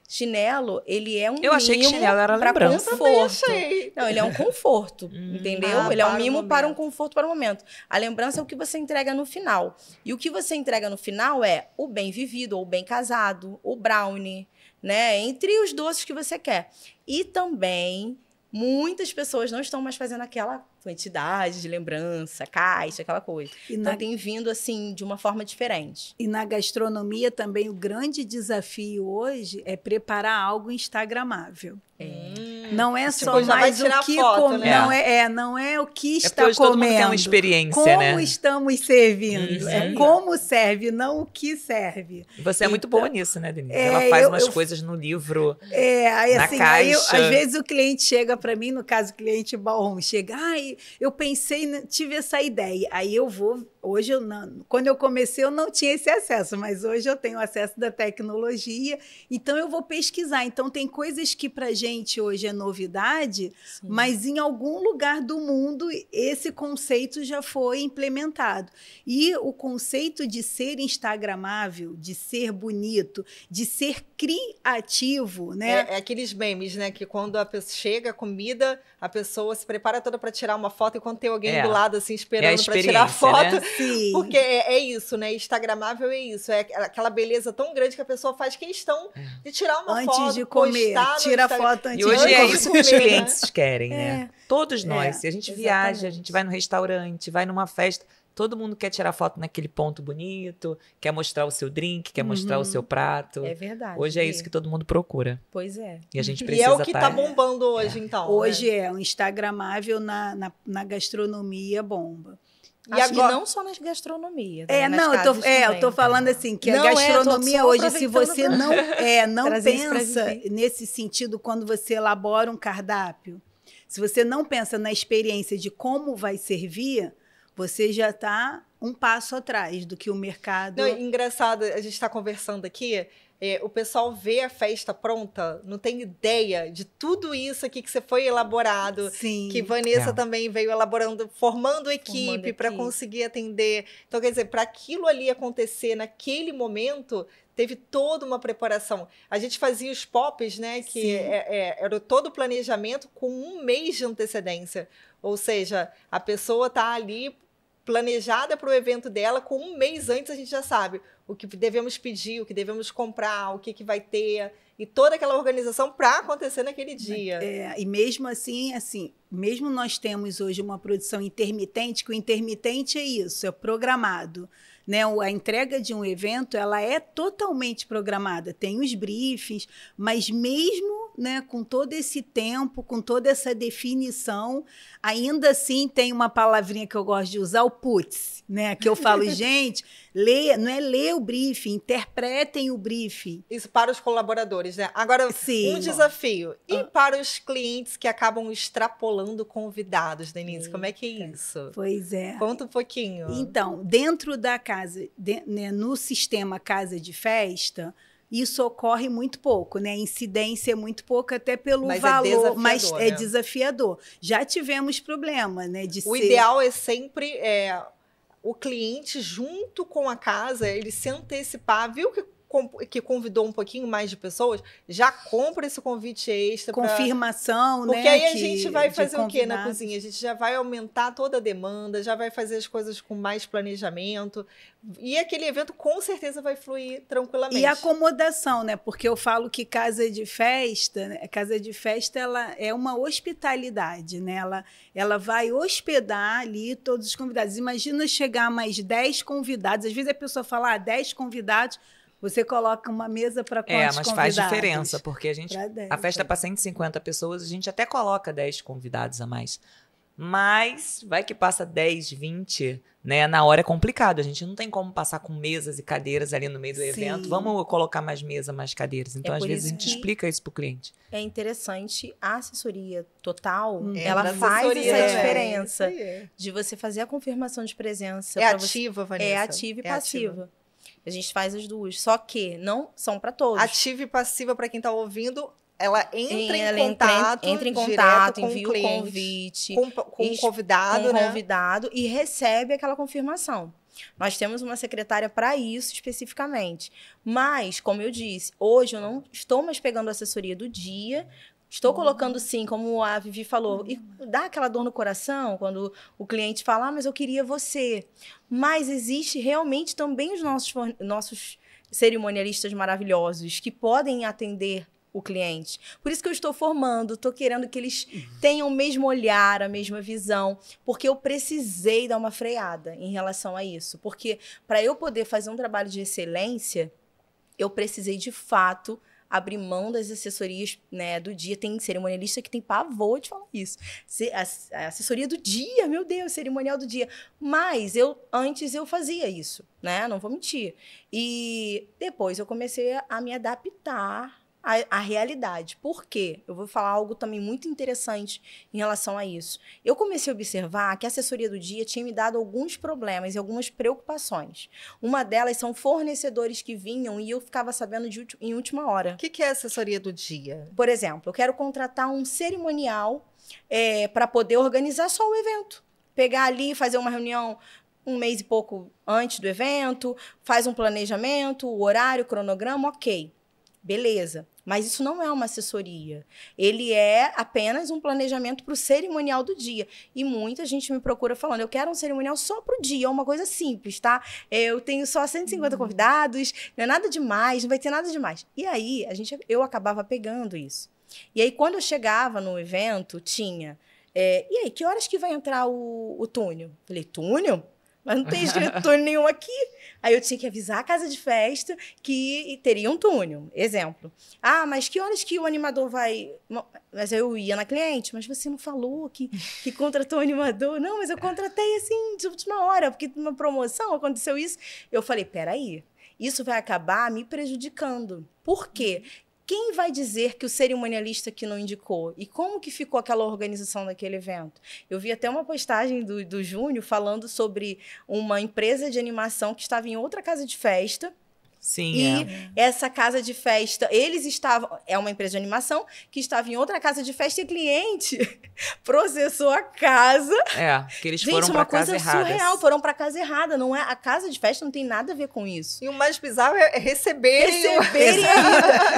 Chinelo, ele é um Eu achei que mimo chinelo era pra lembrança. conforto. Achei. Não, ele é um conforto, entendeu? Ele é um para o mimo para um momento. conforto para o momento. A lembrança é o que você entrega no final. E o que você entrega no final é o bem vivido, ou o bem casado, o brownie, né? Entre os doces que você quer. E também, muitas pessoas não estão mais fazendo aquela quantidade de lembrança, caixa, aquela coisa. E Então, na, tem vindo, assim, de uma forma diferente. e na gastronomia também o grande desafio hoje é preparar algo instagramável. Não é Tipo, só já vai mais tirar o que foto, come, né? não é o que É porque está hoje todo mundo comendo. quer uma experiência, como né? estamos servindo. É Uhum. como serve, não o que serve. Você é muito Então, boa nisso, né, Denise? é, Ela faz eu- umas eu- coisas no livro. Aí, Na assim, aí caixa. às vezes o cliente chega para mim, no caso o cliente ballroom, chega, eu pensei, tive essa ideia. Aí eu vou, hoje eu não, quando eu comecei eu não tinha esse acesso, mas hoje eu tenho acesso da tecnologia, então eu vou pesquisar. Então tem coisas que pra gente hoje é novidade, Sim. mas em algum lugar do mundo esse conceito já foi implementado. E o conceito de ser instagramável, de ser bonito, de ser criativo, né? É aqueles memes, né? Que quando a pessoa chega, a comida, a pessoa se prepara toda para tirar uma foto enquanto tem alguém do lado, assim, esperando para tirar a experiência, foto. né? Sim. Porque é isso, né? Instagramável é isso. É aquela beleza tão grande que a pessoa faz questão de tirar uma Antes foto, de comer, postar no tira a Instagram. foto antes E hoje de é comer. isso que os comer, né? clientes querem, né? Todos nós. Se a gente viaja, a exatamente. gente vai no restaurante, vai numa festa, todo mundo quer tirar foto naquele ponto bonito, quer mostrar o seu drink, quer mostrar o seu prato. É verdade. Hoje é isso que todo mundo procura. Pois é. E a gente E precisa é o que tá- tá bombando hoje, então. Hoje né? é um instagramável na gastronomia bomba. E Acho que agora- não só nas gastronomia. Né? Nas Não, casas eu também. tô falando assim, que Não, a gastronomia tô só hoje, se aproveitando você pra não trazer isso pra pensa viver. nesse sentido quando você elabora um cardápio, se você não pensa na experiência de como vai servir, você já está um passo atrás do que o mercado... Não, engraçado, a gente está conversando aqui, o pessoal vê a festa pronta, não tem ideia de tudo isso aqui que você foi elaborado, Sim. que Vanessa É. também veio elaborando, formando equipe para equipe. conseguir atender. Então, quer dizer, para aquilo ali acontecer naquele momento, teve toda uma preparação. A gente fazia os pops, né? Que Sim. era todo o planejamento com 1 mês de antecedência. Ou seja, a pessoa está ali planejada para o evento dela, com 1 mês antes a gente já sabe o que devemos pedir, o que devemos comprar, o que vai ter, e toda aquela organização para acontecer naquele dia. E mesmo assim, mesmo nós temos hoje uma produção intermitente, que o intermitente é isso, é programado. Né? A entrega de um evento ela é totalmente programada, tem os briefings, mas mesmo, né, com todo esse tempo, com toda essa definição, ainda assim tem uma palavrinha que eu gosto de usar, o puts, né? Que eu falo, gente, não é ler o briefing, interpretem o briefing. Isso para os colaboradores, né? Agora, Sim. um desafio. E para os clientes que acabam extrapolando convidados, Denise, como é que é isso? Pois é. Conta um pouquinho. Então, dentro da casa, né, no sistema casa de festa, isso ocorre muito pouco, né? A incidência é muito pouco, até pelo Mas é valor, desafiador, mas né? é desafiador. Já tivemos problema, né? O ideal é sempre o cliente, junto com a casa, ele se antecipar, viu que convidou um pouquinho mais de pessoas, já compra esse convite extra. Confirmação, né? Porque aí a gente vai fazer o quê na convidados. cozinha? A gente já vai aumentar toda a demanda, já vai fazer as coisas com mais planejamento. E aquele evento com certeza vai fluir tranquilamente. E acomodação, né? Porque eu falo que casa de festa ela é uma hospitalidade, né? Ela vai hospedar ali todos os convidados. Imagina chegar mais 10 convidados. Às vezes a pessoa fala, 10 convidados, você coloca uma mesa para quantos mas convidados? faz diferença, porque Pra 10, a festa é para 150 pessoas, a gente até coloca 10 convidados a mais. Mas vai que passa 10, 20, né? Na hora é complicado. A gente não tem como passar com mesas e cadeiras ali no meio do Sim. evento. Vamos colocar mais mesa, mais cadeiras. Então, às por vezes, a isso gente que explica isso pro cliente. É interessante, a assessoria total, É, ela pra faz assessoria essa também. diferença Isso aí. de você fazer a confirmação de presença. É pra você- ativa, Vanessa? É ativa e É passiva. A gente faz as duas. Só que não são para todos. Ativa e passiva, para quem está ouvindo, ela entra Ela em contato, entra em direto contato, com envia o cliente, convite com o convidado, com o né? convidado e recebe aquela confirmação. Nós temos uma secretária para isso especificamente. Mas, como eu disse, hoje eu não estou mais pegando a assessoria do dia. Estou colocando, sim, como a Vivi falou, e dá aquela dor no coração quando o cliente fala, mas eu queria você. Mas existe realmente também os nossos cerimonialistas maravilhosos que podem atender o cliente. Por isso que eu estou formando, estou querendo que eles tenham o mesmo olhar, a mesma visão, porque eu precisei dar uma freada em relação a isso. Porque para eu poder fazer um trabalho de excelência, eu precisei, de fato, abrir mão das assessorias, né, do dia. Tem cerimonialista que tem pavor de falar isso. A assessoria do dia, meu Deus, cerimonial do dia. Mas antes eu fazia isso, né? Não vou mentir. E depois eu comecei a me adaptar à realidade. Por quê? Eu vou falar algo também muito interessante em relação a isso. Eu comecei a observar que a assessoria do dia tinha me dado alguns problemas e algumas preocupações. Uma delas são fornecedores que vinham e eu ficava sabendo em última hora. O que é assessoria do dia? Por exemplo, eu quero contratar um cerimonial para poder organizar só o evento. Pegar ali, fazer uma reunião um mês e pouco antes do evento, faz um planejamento, o horário, o cronograma, ok. Beleza. Mas isso não é uma assessoria. Ele é apenas um planejamento para o cerimonial do dia. E muita gente me procura falando, eu quero um cerimonial só para o dia, é uma coisa simples, tá? Eu tenho só 150 convidados, não é nada demais, não vai ter nada demais. E aí, eu acabava pegando isso. E aí, quando eu chegava no evento, tinha... e aí, que horas que vai entrar o túnel? Falei, túnel? Mas não tem escrito túnel nenhum aqui. Aí eu tinha que avisar a casa de festa que teria um túnel. Exemplo. Ah, mas que horas que o animador vai... Mas eu ia na cliente, mas você não falou que contratou o animador. Não, mas eu contratei assim, de última hora, porque numa promoção aconteceu isso. Eu falei, peraí, isso vai acabar me prejudicando. Por quê? Quem vai dizer que o cerimonialista que não indicou? E como que ficou aquela organização daquele evento? Eu vi até uma postagem do Júnior falando sobre uma empresa de animação que estava em outra casa de festa. Sim, e essa casa de festa, eles estavam... É uma empresa de animação que estava em outra casa de festa e o cliente processou a casa. Que eles foram para casa errada. Gente, uma coisa surreal, foram para casa errada. Não é, a casa de festa não tem nada a ver com isso. E o mais bizarro é receberem ainda.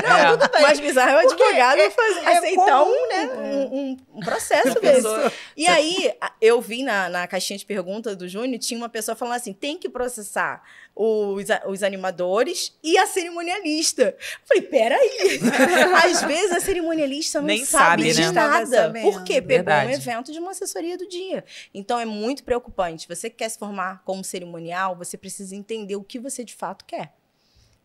Não, tudo bem. O mais bizarro é o advogado aceitar um processo desse. E aí, eu vi na caixinha de perguntas do Júnior, tinha uma pessoa falando assim, tem que processar os animadores e a cerimonialista. Eu falei, peraí. Às vezes a cerimonialista não sabe de nada. Por quê? Pegou um evento de uma assessoria do dia. Então é muito preocupante. Você que quer se formar como cerimonial, você precisa entender o que você de fato quer.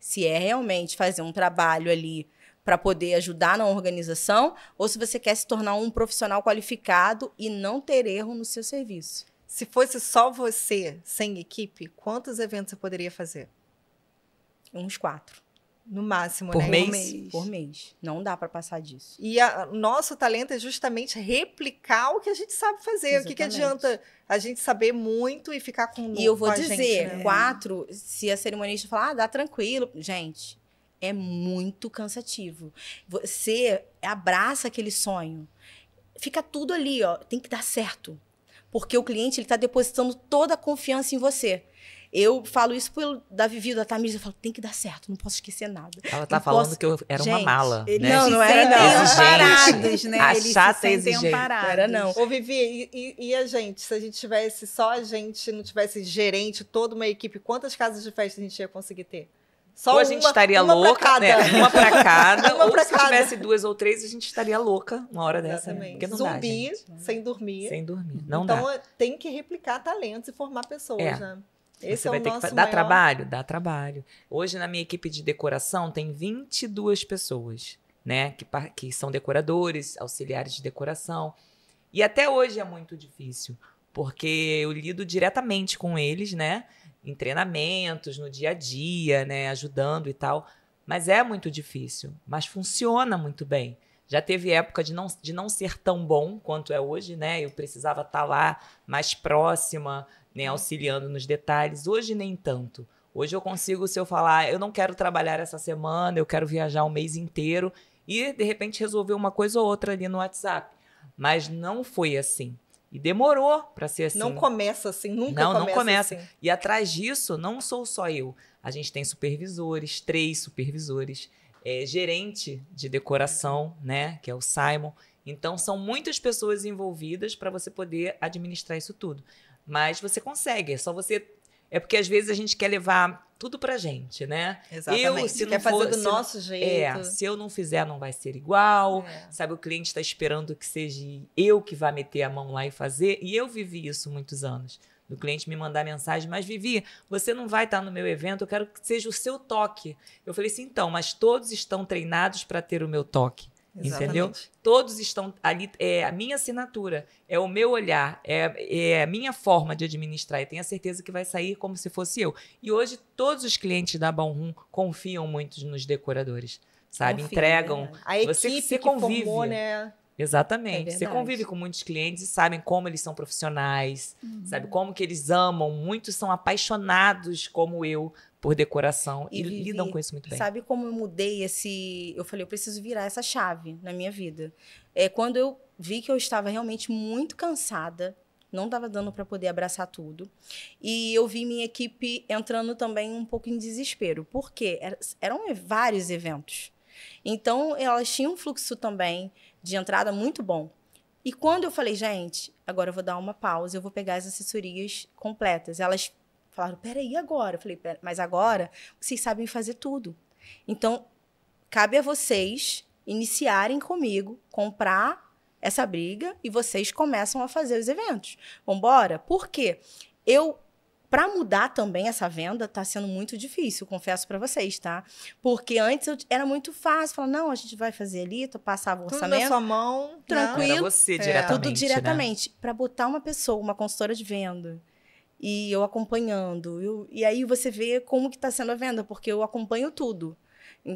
Se é realmente fazer um trabalho ali para poder ajudar na organização, ou se você quer se tornar um profissional qualificado e não ter erro no seu serviço. Se fosse só você, sem equipe, quantos eventos você poderia fazer? Uns 4. No máximo, por né? mês? Por mês. Não dá para passar disso. E nosso talento é justamente replicar o que a gente sabe fazer. Exatamente. O que adianta a gente saber muito e ficar com E eu vou dizer, gente, né? 4, se a cerimonialista falar, dá tranquilo. Gente, é muito cansativo. Você abraça aquele sonho. Fica tudo ali, ó. Tem que dar certo. Porque o cliente está depositando toda a confiança em você. Eu falo isso da Vivi, da Tamires, eu falo, tem que dar certo, não posso esquecer nada. Ela tá falando que eu era uma mala, né? Não era não. Amparados, né? A Eles chata se sentem exigente. amparados. Era não. Ô, Vivi, e a gente? Se a gente tivesse só a gente, não tivesse gerente, toda uma equipe, quantas casas de festa a gente ia conseguir ter? Só ou a gente estaria louca, né? Uma pra cada. Uma ou pra se cada. tivesse 2 ou 3, a gente estaria louca uma hora dessa. Exatamente. Porque não Zumbi, dá, gente. sem dormir. Sem dormir. Não dá. Então, tem que replicar talentos e formar pessoas, né? Esse Você vai ter que nosso dar trabalho? Dá trabalho. Hoje, na minha equipe de decoração, tem 22 pessoas, né? Que são decoradores, auxiliares de decoração. E até hoje é muito difícil, porque eu lido diretamente com eles, né? Em treinamentos, no dia a dia, né? Ajudando e tal. Mas é muito difícil. Mas funciona muito bem. Já teve época de não ser tão bom quanto é hoje, né? Eu precisava estar lá mais próxima, né? Auxiliando nos detalhes. Hoje, nem tanto. Hoje eu consigo, se eu falar, eu não quero trabalhar essa semana, eu quero viajar o mês inteiro e, de repente, resolver uma coisa ou outra ali no WhatsApp. Mas não foi assim. E demorou para ser assim. Não começa assim, nunca não começa. assim. E atrás disso, não sou só eu. A gente tem supervisores, 3 supervisores, gerente de decoração, né, que é o Simon. Então, são muitas pessoas envolvidas para você poder administrar isso tudo. Mas você consegue, é só você... É porque às vezes a gente quer levar tudo pra gente, né? Exatamente. Se quer não for, fazer do nosso jeito. Se eu não fizer, não vai ser igual. Sabe, o cliente está esperando que seja eu que vá meter a mão lá e fazer. E eu vivi isso muitos anos. Do cliente me mandar mensagem, mas Vivi, você não vai estar no meu evento, eu quero que seja o seu toque. Eu falei assim, então, mas todos estão treinados para ter o meu toque. Exatamente. Entendeu? Todos estão ali, é a minha assinatura, é o meu olhar, é a minha forma de administrar. E tenho a certeza que vai sair como se fosse eu. E hoje, todos os clientes da Ballroom confiam muito nos decoradores, sabe? Confia, Entregam. A equipe você que convive. formou, né? Exatamente. É Você verdade. convive com muitos clientes e sabem como eles são profissionais, sabe? Como que eles amam. Muitos são apaixonados, como eu, por decoração e Vivi, lidam com isso muito bem. Sabe como eu mudei esse... Eu falei, eu preciso virar essa chave na minha vida. Quando eu vi que eu estava realmente muito cansada, não estava dando para poder abraçar tudo. E eu vi minha equipe entrando também um pouco em desespero. Por quê? Eram vários eventos. Então, elas tinham um fluxo também de entrada muito bom. E quando eu falei, gente, agora eu vou dar uma pausa, eu vou pegar as assessorias completas. Elas falaram, peraí, agora? Eu falei, mas agora vocês sabem fazer tudo. Então, cabe a vocês iniciarem comigo, comprar essa briga e vocês começam a fazer os eventos. Vambora? Por quê? Para mudar também essa venda, tá sendo muito difícil, confesso para vocês, tá? Porque antes era muito fácil, falar, não, a gente vai fazer ali, passava o Tudo orçamento. na sua mão. Tranquilo. Era você diretamente, Tudo diretamente. né? Para botar uma pessoa, uma consultora de venda, e eu acompanhando. E aí você vê como que tá sendo a venda, porque eu acompanho tudo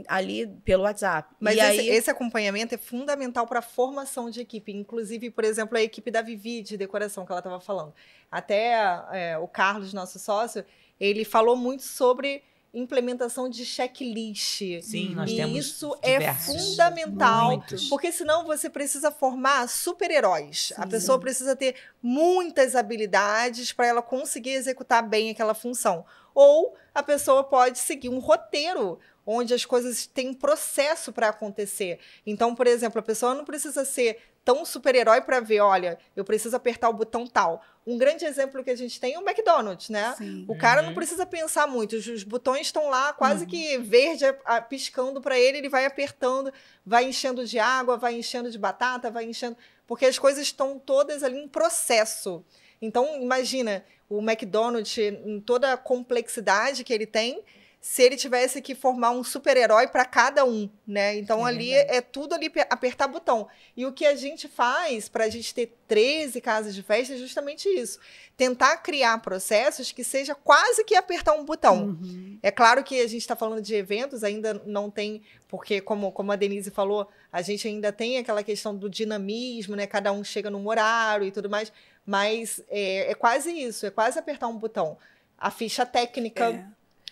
ali pelo WhatsApp. Mas e esse acompanhamento é fundamental para a formação de equipe. Inclusive, por exemplo, a equipe da Vivi de decoração que ela estava falando. Até o Carlos, nosso sócio, ele falou muito sobre implementação de checklist. Sim, nós e temos isso diversos. é fundamental, Muitos. porque senão você precisa formar super-heróis. A pessoa precisa ter muitas habilidades para ela conseguir executar bem aquela função. Ou a pessoa pode seguir um roteiro onde as coisas têm um processo para acontecer. Então, por exemplo, a pessoa não precisa ser tão super-herói para ver, olha, eu preciso apertar o botão tal. Um grande exemplo que a gente tem é o McDonald's, né? Sim. O cara não precisa pensar muito, os botões estão lá quase que verde, piscando para ele, ele vai apertando, vai enchendo de água, vai enchendo de batata, vai enchendo... Porque as coisas estão todas ali em processo. Então, imagina, o McDonald's, em toda a complexidade que ele tem, se ele tivesse que formar um super-herói para cada um, né? Então, ali é tudo ali apertar botão. E o que a gente faz para a gente ter 13 casas de festa é justamente isso. Tentar criar processos que seja quase que apertar um botão. É claro que a gente está falando de eventos, ainda não tem, porque como a Denise falou, a gente ainda tem aquela questão do dinamismo, né? Cada um chega num horário e tudo mais, mas é quase isso, é quase apertar um botão. A ficha técnica...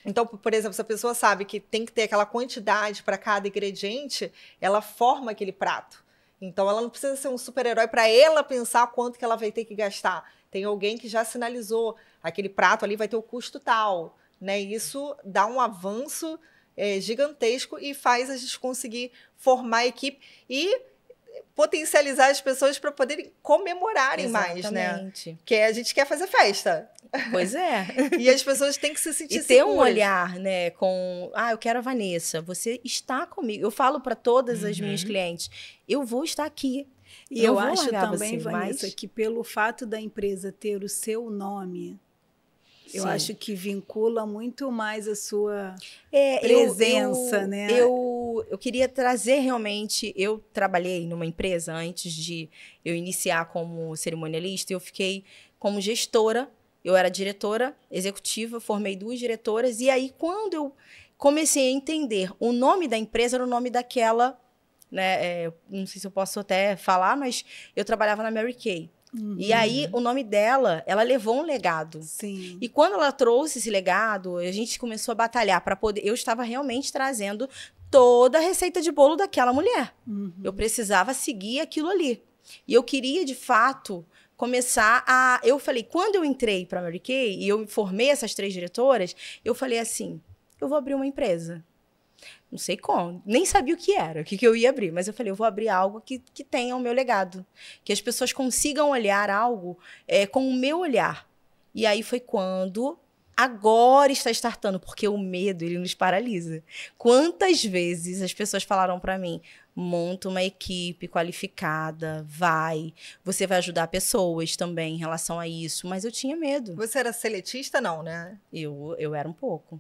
Então, por exemplo, se a pessoa sabe que tem que ter aquela quantidade para cada ingrediente, ela forma aquele prato. Então, ela não precisa ser um super-herói para ela pensar quanto que ela vai ter que gastar. Tem alguém que já sinalizou, aquele prato ali vai ter o custo tal, né? Isso dá um avanço gigantesco e faz a gente conseguir formar a equipe e potencializar as pessoas para poderem comemorarem mais, né? Porque a gente quer fazer festa. Pois é. E as pessoas têm que se sentir seguras. E ter um seguras. olhar, né, com... eu quero a Vanessa, você está comigo. Eu falo para todas as minhas clientes, eu vou estar aqui. E eu acho também, Vanessa, que pelo fato da empresa ter o seu nome... Eu acho que vincula muito mais a sua presença, né? Eu queria trazer realmente... Eu trabalhei numa empresa antes de eu iniciar como cerimonialista. Eu fiquei como gestora. Eu era diretora executiva, formei 2 diretoras. E aí, quando eu comecei a entender, o nome da empresa era o nome daquela... né? Não sei se eu posso até falar, mas eu trabalhava na Mary Kay. E aí, o nome dela, ela levou um legado. Sim. E quando ela trouxe esse legado, a gente começou a batalhar para poder... Eu estava realmente trazendo toda a receita de bolo daquela mulher. Eu precisava seguir aquilo ali. E eu queria, de fato, começar a... Eu falei, quando eu entrei para a Mary Kay e eu formei essas 3 diretoras, eu falei assim, eu vou abrir uma empresa. Não sei como, nem sabia o que era, o que eu ia abrir, mas eu falei, eu vou abrir algo que tenha o meu legado, que as pessoas consigam olhar algo com o meu olhar. E aí foi quando agora está startando, porque o medo, ele nos paralisa. Quantas vezes as pessoas falaram para mim, monta uma equipe qualificada, você vai ajudar pessoas também em relação a isso, mas eu tinha medo. Você era seletista, não, né? Eu era um pouco.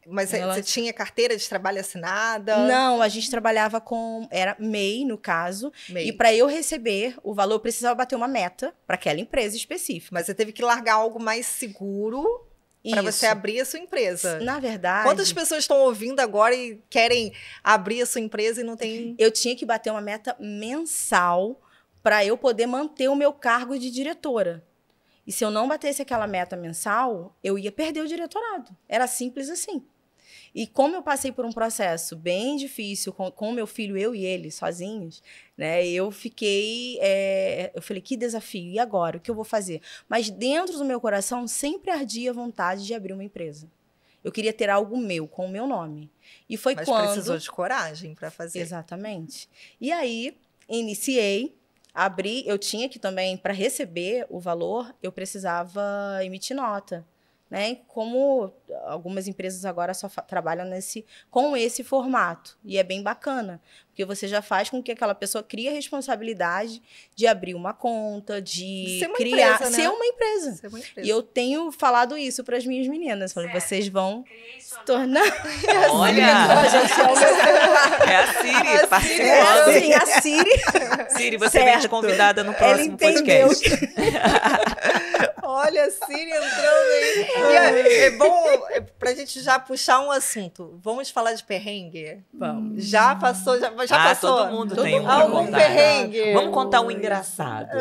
Mas você tinha carteira de trabalho assinada? Não, a gente trabalhava era MEI, no caso. MEI. E para eu receber o valor, eu precisava bater uma meta para aquela empresa específica. Mas você teve que largar algo mais seguro para você abrir a sua empresa. Na verdade... Quantas pessoas estão ouvindo agora e querem abrir a sua empresa e não tem... Eu tinha que bater uma meta mensal para eu poder manter o meu cargo de diretora. E se eu não batesse aquela meta mensal, eu ia perder o diretorado. Era simples assim. E como eu passei por um processo bem difícil com meu filho, eu e ele, sozinhos, né? Eu falei, que desafio, e agora? O que eu vou fazer? Mas dentro do meu coração sempre ardia a vontade de abrir uma empresa. Eu queria ter algo meu, com o meu nome. E foi Mas quando... precisou de coragem para fazer. Exatamente. E aí, iniciei, abri, eu tinha que também, para receber o valor, eu precisava emitir nota. Né? Como algumas empresas agora só trabalham com esse formato. E é bem bacana, porque você já faz com que aquela pessoa crie a responsabilidade de abrir uma conta, de ser uma criar... empresa, né? Ser uma empresa. Ser uma empresa. E eu tenho falado isso para as minhas meninas. Falei, vocês vão se tornar... Olha! É a Siri, participando. Sim, a Siri. Siri, você vem de convidada no próximo entendeu. podcast. Olha, a Siri entrando aí. E é bom, pra gente já puxar um assunto. Vamos falar de perrengue? Vamos. Já passou, já passou. Todo mundo tem um pra Algum contar. perrengue? Vamos contar um engraçado.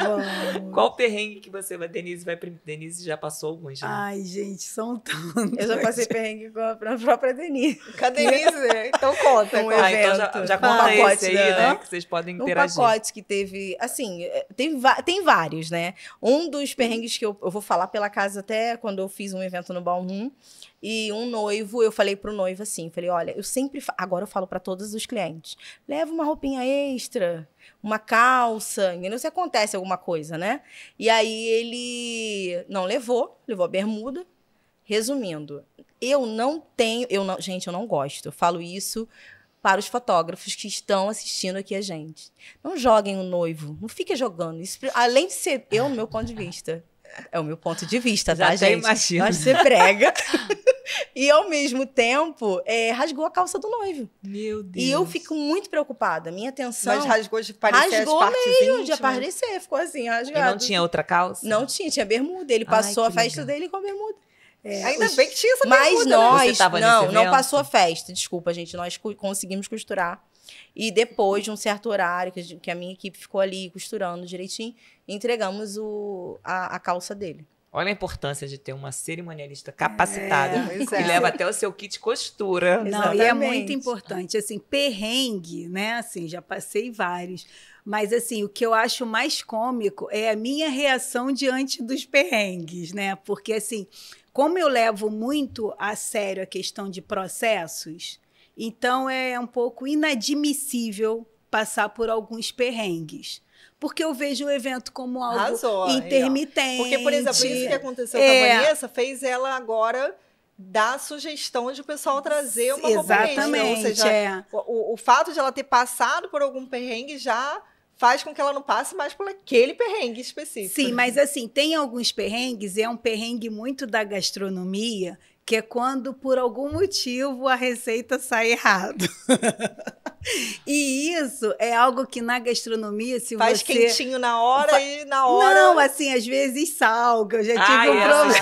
Vamos. Qual perrengue que você vai, Denise, vai primeiro? Denise já passou alguns, né? Ai, gente, são tantos. Eu já passei perrengue com a própria Denise. Cadê isso? Então conta. Um conta. Então evento. já conta Pacote, esse aí, né? né? Que vocês podem Um interagir. pacote que teve, assim, tem vários, né? Um dos perrengues que eu vou falar pela casa até quando eu fiz um evento no Ballroom, e um noivo, eu falei pro noivo assim, falei, olha, eu sempre, agora eu falo para todos os clientes, leva uma roupinha extra, uma calça, entendeu? Se acontece alguma coisa, né? E aí ele não levou a bermuda. Resumindo, gente, eu não gosto, eu falo isso para os fotógrafos que estão assistindo aqui a gente. Não joguem o noivo, não fiquem jogando. Isso, além de ser no meu ponto de vista. É o meu ponto de vista, Já tá, até gente? imagino. Nós você prega. E, ao mesmo tempo, rasgou a calça do noivo. Meu Deus. E eu fico muito preocupada. Minha atenção... Mas rasgou de parecer as partes mesmo, de íntimas? aparecer. Ficou assim, rasgado. E não tinha outra calça? Não tinha bermuda. Ele passou Ai, a que festa legal. dele com bermuda. Ainda bem que tinha essa Mas bermuda, nós, Você tava nesse não evento? passou a festa, desculpa, gente, nós conseguimos costurar. E depois de um certo horário, que a minha equipe ficou ali costurando direitinho, entregamos a calça dele. Olha a importância de ter uma cerimonialista capacitada pois que é. leva até o seu kit costura. Não, e é Exatamente. muito importante, assim, perrengue, né, assim, já passei vários, mas, assim, o que eu acho mais cômico é a minha reação diante dos perrengues, né, porque, assim, como eu levo muito a sério a questão de processos, então é um pouco inadmissível passar por alguns perrengues. Porque eu vejo o evento como algo Arrasou, intermitente. Porque, por exemplo, isso que aconteceu com a Vanessa fez ela agora dar a sugestão de o pessoal trazer uma roupa extra. Exatamente, Ou seja, o fato de ela ter passado por algum perrengue já faz com que ela não passe mais por aquele perrengue específico. Sim, mas assim, tem alguns perrengues, e é um perrengue muito da gastronomia, que é quando, por algum motivo, a receita sai errado. E isso é algo que na gastronomia, se faz você... quentinho na hora e na hora... Não, assim, às vezes salga. Eu já tive um problema.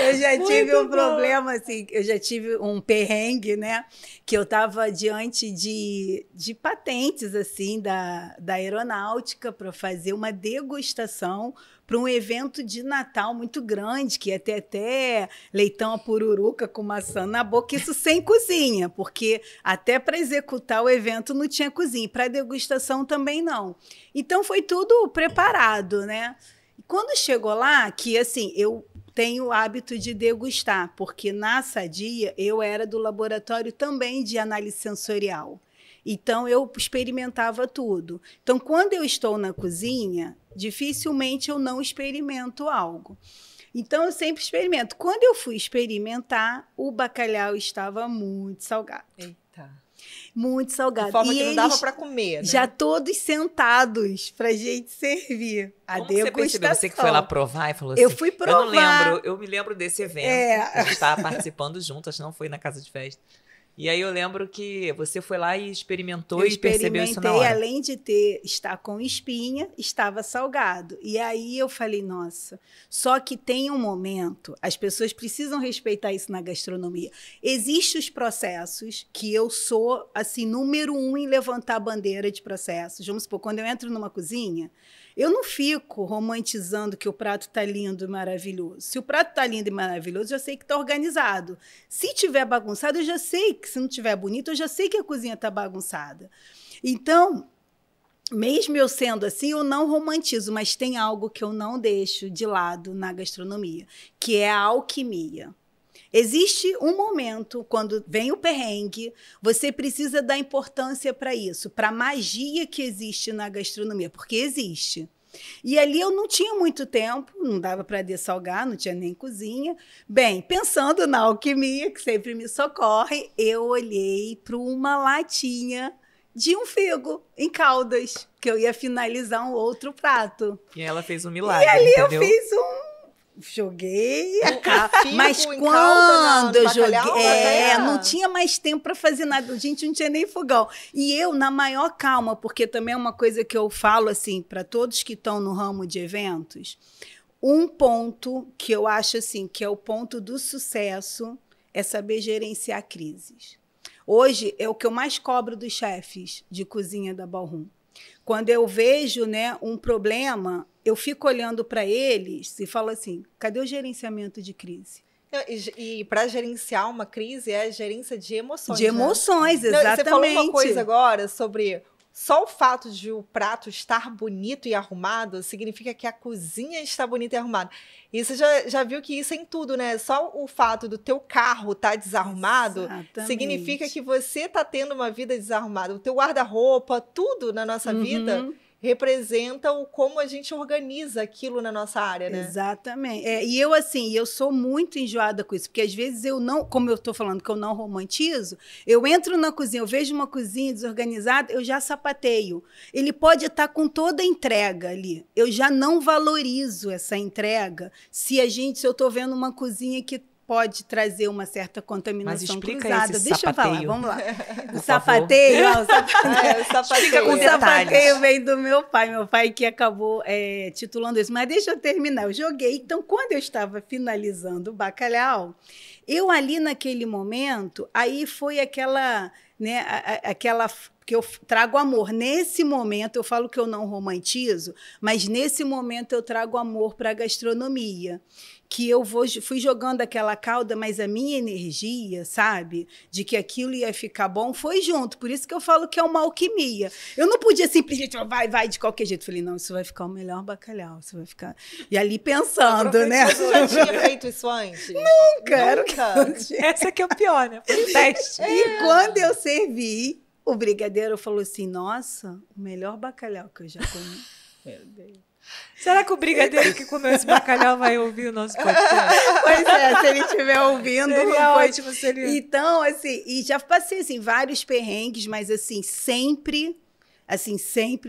Eu já tive um problema, assim, eu já tive um perrengue, né? Que eu estava diante de patentes, assim, da aeronáutica para fazer uma degustação para um evento de Natal muito grande, que ia ter até leitão a pururuca com maçã na boca, isso sem cozinha, porque até para executar o evento não tinha cozinha, para degustação também não. Então foi tudo preparado, né? E quando chegou lá, que assim, eu tenho o hábito de degustar, porque na Sadia eu era do laboratório também de análise sensorial. Então eu experimentava tudo. Então quando eu estou na cozinha, dificilmente eu não experimento algo. Então, eu sempre experimento. Quando eu fui experimentar, o bacalhau estava muito salgado. Eita. Muito salgado. De forma e que não eles dava para comer, né? já todos sentados para gente servir. A Como que você percebeu? degustação. Você que foi lá provar e falou assim... Eu fui provar. Eu não lembro, eu me lembro desse evento. É. A gente estava participando juntas, não foi na casa de festa. E aí eu lembro que você foi lá e experimentou Eu e percebeu isso na experimentei, hora. além de estar com espinha, estava salgado. E aí eu falei, nossa, só que tem um momento, as pessoas precisam respeitar isso na gastronomia. Existem os processos que eu sou, assim, número 1 em levantar a bandeira de processos. Vamos supor, quando eu entro numa cozinha, eu não fico romantizando que o prato está lindo e maravilhoso. Se o prato está lindo e maravilhoso, eu já sei que está organizado. Se tiver bagunçado, eu já sei que, se não tiver bonito, eu já sei que a cozinha está bagunçada. Então, mesmo eu sendo assim, eu não romantizo, mas tem algo que eu não deixo de lado na gastronomia, que é a alquimia. Existe um momento, quando vem o perrengue, você precisa dar importância para isso, para a magia que existe na gastronomia, porque existe. E ali eu não tinha muito tempo, não dava para dessalgar, não tinha nem cozinha. Bem, pensando na alquimia, que sempre me socorre, eu olhei para uma latinha de um figo em caldas, que eu ia finalizar um outro prato. E ela fez um milagre, E ali entendeu? eu fiz joguei a figo mas em quando calda eu no joguei, bacalhau, não tinha mais tempo para fazer nada, gente, não tinha nem fogão. E eu na maior calma, porque também é uma coisa que eu falo assim para todos que estão no ramo de eventos, um ponto que eu acho assim, que é o ponto do sucesso, é saber gerenciar crises. Hoje é o que eu mais cobro dos chefes de cozinha da Ballroom. Quando eu vejo, né, um problema, eu fico olhando para eles e falo assim, cadê o gerenciamento de crise? E para gerenciar uma crise é a gerência de emoções. De emoções, né? exatamente. Você falou uma coisa agora sobre só o fato de o prato estar bonito e arrumado significa que a cozinha está bonita e arrumada. E você já viu que isso é em tudo, né? Só o fato do teu carro estar desarrumado Exatamente. significa que você está tendo uma vida desarrumada. O teu guarda-roupa, tudo na nossa vida representa o como a gente organiza aquilo na nossa área, né? Exatamente. E eu, assim, eu sou muito enjoada com isso, porque às vezes eu não, como eu estou falando que eu não romantizo, eu entro na cozinha, eu vejo uma cozinha desorganizada, eu já sapateio. Ele pode estar com toda a entrega ali. Eu já não valorizo essa entrega se eu estou vendo uma cozinha que pode trazer uma certa contaminação cruzada. Deixa sapateio. eu falar, vamos lá. O sapateio, o sapateio. O sapateio vem do meu pai que acabou titulando isso. Mas deixa eu terminar, eu joguei. Então, quando eu estava finalizando o bacalhau, eu ali naquele momento, aí foi aquela, né, aquela que eu trago amor. Nesse momento, eu falo que eu não romantizo, mas nesse momento eu trago amor para a gastronomia. Que eu fui jogando aquela calda, mas a minha energia, sabe, de que aquilo ia ficar bom, foi junto. Por isso que eu falo que é uma alquimia. Eu não podia simplesmente, vai, de qualquer jeito. Falei, não, isso vai ficar o melhor bacalhau, isso vai ficar... E ali pensando, né? Você já tinha feito isso antes? Nunca. Essa que é o pior, né? Foi um teste. E quando eu servi, o brigadeiro falou assim, nossa, o melhor bacalhau que eu já comi. Meu Deus. Será que o brigadeiro que comeu esse bacalhau vai ouvir o nosso podcast? Pois é, se ele estiver ouvindo... Seria ótimo se ele... Então, assim, e já passei, assim, vários perrengues, mas, assim, sempre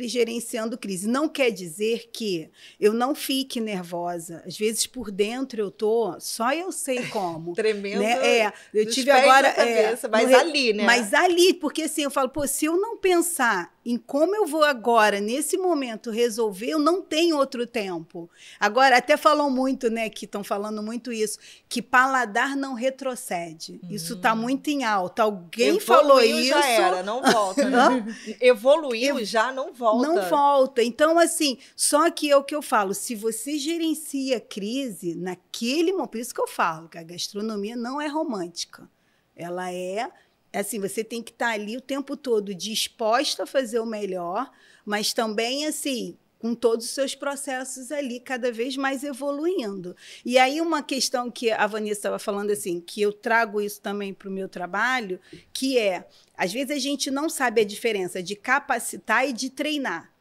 gerenciando crise. Não quer dizer que eu não fique nervosa. Às vezes, por dentro, eu só eu sei como. Tremendo. Né? Eu tive agora... Cabeça, mas ali, né? Mas ali, porque assim, eu falo, se eu não pensar em como eu vou agora, nesse momento, resolver, eu não tenho outro tempo. Agora, até falam muito, né, que estão falando muito isso, que paladar não retrocede. Isso está muito em alta. Alguém falou isso... já era, não volta. Né? Evoluiu, já não volta. Não volta. Então, assim, só que é o que eu falo, se você gerencia crise naquele momento, por isso que eu falo, que a gastronomia não é romântica. Ela é Assim, você tem que estar ali o tempo todo disposta a fazer o melhor, mas também, assim, com todos os seus processos ali, cada vez mais evoluindo. E aí uma questão que a Vanessa estava falando, assim, que eu trago isso também para o meu trabalho, que é, às vezes a gente não sabe a diferença de capacitar e de treinar.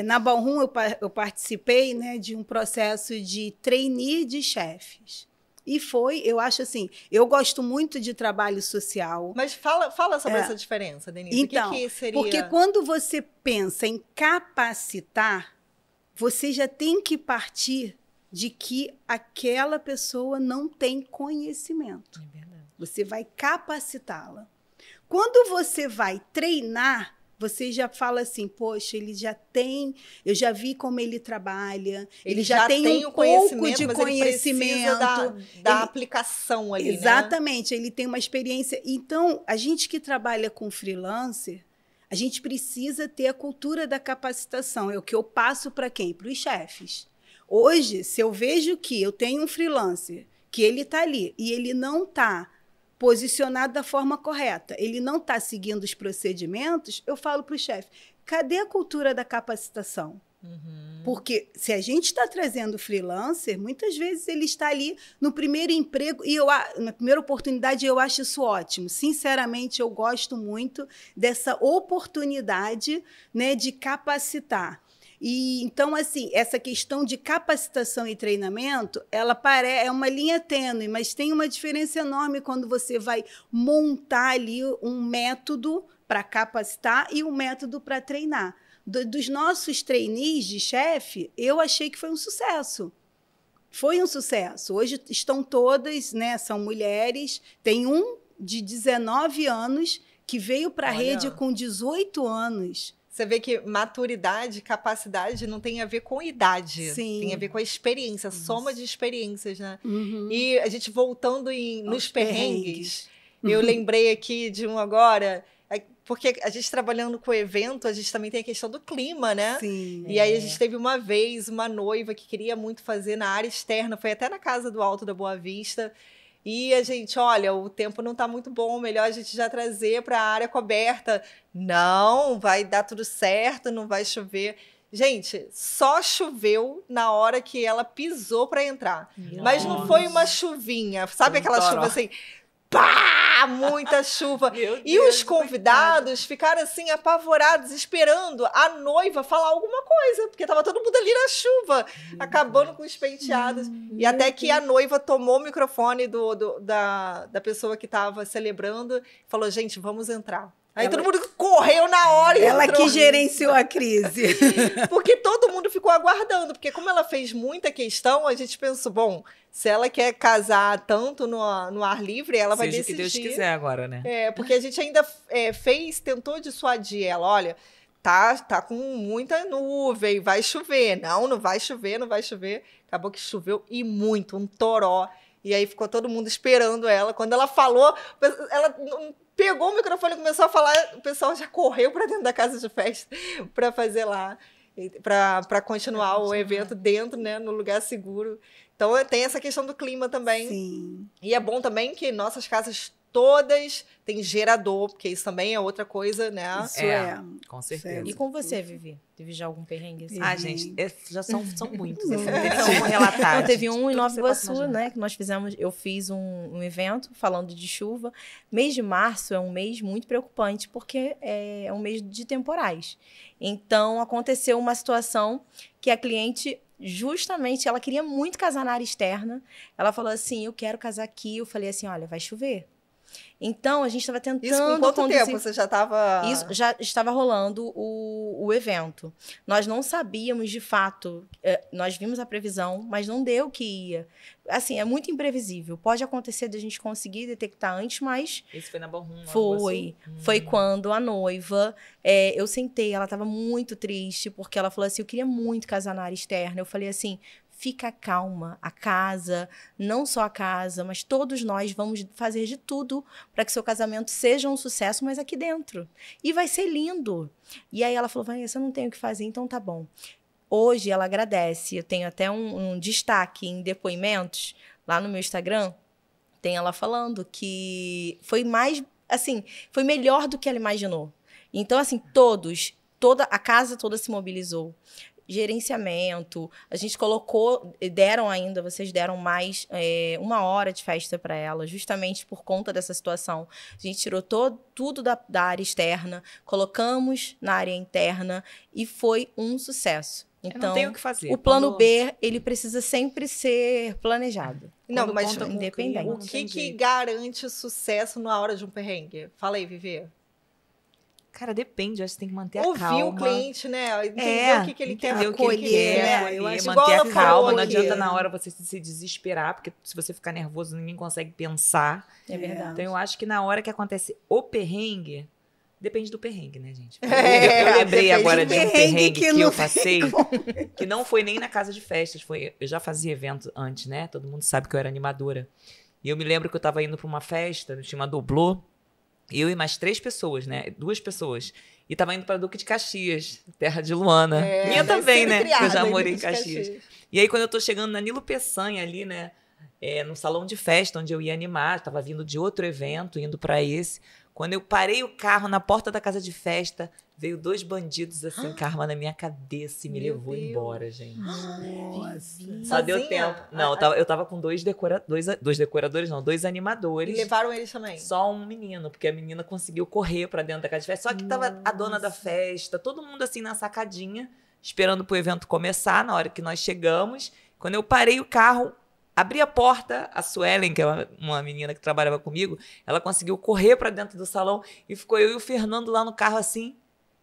Na Ballroom eu participei, né, de um processo de trainee de chefes. E eu acho assim, eu gosto muito de trabalho social. Mas fala sobre essa diferença, Denise. Então, o que seria... porque quando você pensa em capacitar, você já tem que partir de que aquela pessoa não tem conhecimento. É verdade. Você vai capacitá-la. Quando você vai treinar, você já fala assim, poxa, ele já tem, eu já vi como ele trabalha, ele já tem um pouco de conhecimento. Da aplicação ali, exatamente, né? Ele tem uma experiência. Então, a gente que trabalha com freelancer, a gente precisa ter a cultura da capacitação. É o que eu passo para quem? Para os chefes. Hoje, se eu vejo que eu tenho um freelancer, que ele está ali e ele não está posicionado da forma correta, ele não está seguindo os procedimentos, eu falo para o chefe, cadê a cultura da capacitação? Porque se a gente está trazendo freelancer, muitas vezes ele está ali no primeiro emprego, e na primeira oportunidade eu acho isso ótimo. Sinceramente, eu gosto muito dessa oportunidade, né, de capacitar. E, então, assim, essa questão de capacitação e treinamento, ela é uma linha tênue, mas tem uma diferença enorme quando você vai montar ali um método para capacitar e um método para treinar. Dos nossos trainees de chefe, eu achei que foi um sucesso. Foi um sucesso. Hoje estão todas, né, são mulheres. Tem um de 19 anos que veio para a rede com 18 anos. Você vê que maturidade, capacidade não tem a ver com idade. Sim. Tem a ver com a experiência, soma de experiências, né? E a gente voltando nos perrengues, eu lembrei aqui de um agora, porque a gente trabalhando com evento, a gente também tem a questão do clima, né? Sim. E aí a gente teve uma vez uma noiva que queria muito fazer na área externa, foi até na casa do Alto da Boa Vista. E a gente, olha, o tempo não está muito bom, melhor a gente já trazer para a área coberta. Não, vai dar tudo certo, não vai chover. Gente, só choveu na hora que ela pisou para entrar. Mas não foi uma chuvinha, sabe aquela chuva assim, pá, muita chuva. E os convidados ficaram assim apavorados, esperando a noiva falar alguma coisa, porque estava todo mundo ali na chuva, acabando com os penteados. E até que a noiva tomou o microfone da pessoa que estava celebrando e falou, gente, vamos entrar. Aí todo mundo correu na hora e ela entrou. Que gerenciou a crise. Porque todo mundo ficou aguardando. Porque como ela fez muita questão, a gente pensou, bom, se ela quer casar tanto no ar livre, ela vai decidir. Seja o que Deus quiser agora, né? Porque a gente ainda tentou dissuadir ela. Olha, tá com muita nuvem, vai chover. Não vai chover, não vai chover. Acabou que choveu e muito, um toró. E aí ficou todo mundo esperando ela. Quando ela falou, ela pegou o microfone e começou a falar, o pessoal já correu para dentro da casa de festa para fazer lá, para continuar o evento dentro, né, no lugar seguro. Então tem essa questão do clima também. Sim. E é bom também que nossas casas todas têm gerador, porque isso também é outra coisa, né? Isso com certeza. E com você, Vivi? Teve já algum perrengue assim? Gente, já são muitos. Assim, teve como relatar. Não, teve um em Nova Iguaçu, né? Que nós fizemos. Eu fiz um evento falando de chuva. Mês de março é um mês muito preocupante, porque é um mês de temporais. Então, aconteceu uma situação que a cliente, justamente, ela queria muito casar na área externa. Ela falou assim: eu quero casar aqui. Eu falei assim: olha, vai chover. Então, a gente estava tentando... Isso com quanto tempo você já estava... Isso já estava rolando o evento. Nós não sabíamos, de fato, nós vimos a previsão, mas não deu que ia. Assim, é muito imprevisível. Pode acontecer de a gente conseguir detectar antes, mas... Isso foi na Ballroom? Foi quando a noiva... eu sentei, ela estava muito triste, porque ela falou assim, eu queria muito casar na área externa. Eu falei assim... Fica calma, a casa, não só a casa, mas todos nós vamos fazer de tudo para que seu casamento seja um sucesso, mas aqui dentro. E vai ser lindo. E aí ela falou, Vanessa, eu não tenho o que fazer, então tá bom. Hoje ela agradece, eu tenho até um destaque em depoimentos lá no meu Instagram, tem ela falando que foi mais... assim, foi melhor do que ela imaginou. Então, assim, toda a casa toda se mobilizou. Gerenciamento, a gente colocou, vocês deram mais 1 hora de festa para ela, justamente por conta dessa situação. A gente tirou tudo da área externa, colocamos na área interna e foi um sucesso. Então, não tem o que fazer. O plano B, ele precisa sempre ser planejado. Não, mas independente. o que garante sucesso na hora de um perrengue? Fala aí, Vivi. Cara, depende, acho que você tem que manter a Ouvir calma. o cliente, né? Entender o que ele quer, o que ele quer, né? Eu acho manter a calma. Não aqui. adianta na hora você se desesperar, porque se você ficar nervoso, ninguém consegue pensar. É verdade. Então, eu acho que na hora que acontece o perrengue, depende do perrengue, né, gente? Eu lembrei agora de um perrengue que eu passei, que não foi nem na casa de festas, eu já fazia evento antes, né? Todo mundo sabe que eu era animadora. E eu me lembro que eu tava indo pra uma festa, tinha uma doblô, eu e mais 3 pessoas, né? 2 pessoas. E tava indo pra Duque de Caxias, terra de Luana. Minha também, né? Que eu já morei em Caxias. E aí, quando eu tô chegando na Nilo Peçanha ali, né? No salão de festa, onde eu ia animar, tava vindo de outro evento, indo pra esse. Quando eu parei o carro na porta da casa de festa, veio 2 bandidos assim, com a arma na minha cabeça e me levou embora, gente. Nossa. Só deu tempo. Não, eu tava com 2 decoradores, não, 2 animadores. E levaram eles também? Só um menino, porque a menina conseguiu correr pra dentro da casa de festa. Só que tava a dona da festa, todo mundo assim na sacadinha, esperando pro evento começar, na hora que nós chegamos. Quando eu parei o carro, abri a porta, a Suelen, que é uma menina que trabalhava comigo, ela conseguiu correr pra dentro do salão e ficou eu e o Fernando lá no carro assim.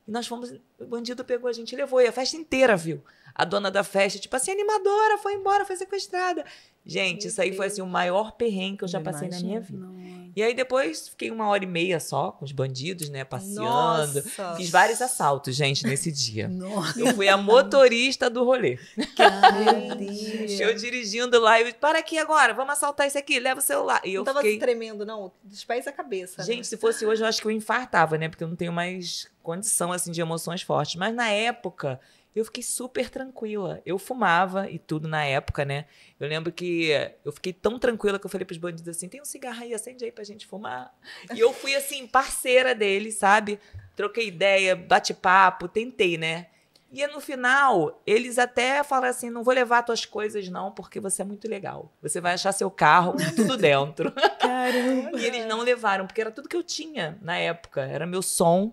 E nós fomos, o bandido pegou a gente e levou, e a festa inteira viu. A dona da festa, tipo assim, animadora, foi embora, foi sequestrada. Gente, isso aí foi assim o maior perrengue que eu já passei na minha vida. E aí depois fiquei 1h30 só com os bandidos, né, passeando. Nossa. Fiz vários assaltos, gente, nesse dia. Nossa. Eu fui a motorista do rolê. Meu Deus. Eu dirigindo lá, e para aqui agora, vamos assaltar esse aqui, leva o celular. E eu Não tava fiquei... tremendo, não? Dos pés à cabeça. Gente, né? se fosse hoje, eu acho que eu infartava, né? Porque eu não tenho mais condição, assim, de emoções fortes. Mas na época, eu fiquei super tranquila. Eu fumava e tudo na época, né? Eu lembro que eu fiquei tão tranquila que eu falei pros bandidos assim, tem um cigarro aí, acende aí pra gente fumar. E eu fui, assim, parceira deles, sabe? Troquei ideia, bate papo, tentei, né? E no final, eles até falaram assim, não vou levar tuas coisas não, porque você é muito legal. Você vai achar seu carro com tudo dentro. Caramba. E eles não levaram, porque era tudo que eu tinha na época. Era meu som,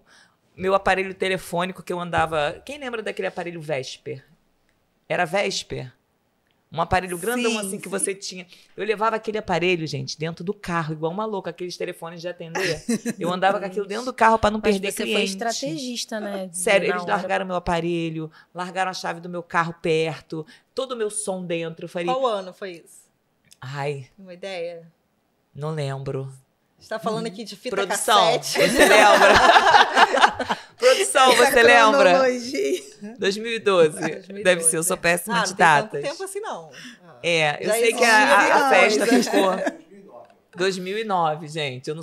meu aparelho telefônico que eu andava... Quem lembra daquele aparelho Vesper? Era Vesper? Um aparelho grandão assim que você tinha. Eu levava aquele aparelho, gente, dentro do carro, igual uma louca, aqueles telefones de atender. Eu andava com aquilo dentro do carro para não perder você cliente. Foi estrategista, né? Sério, eles largaram meu aparelho, largaram a chave do meu carro perto, todo o meu som dentro. Eu falei, Qual ano foi isso? ai, Uma ideia? não lembro. Você tá falando aqui de fita Produção, cassete. você lembra? Produção, você lembra? Cronologia. 2012. Deve ser, eu sou péssima de não tem tanto datas. tempo assim, não. Eu Já sei que existia a festa antes. ficou... 2009, gente. Eu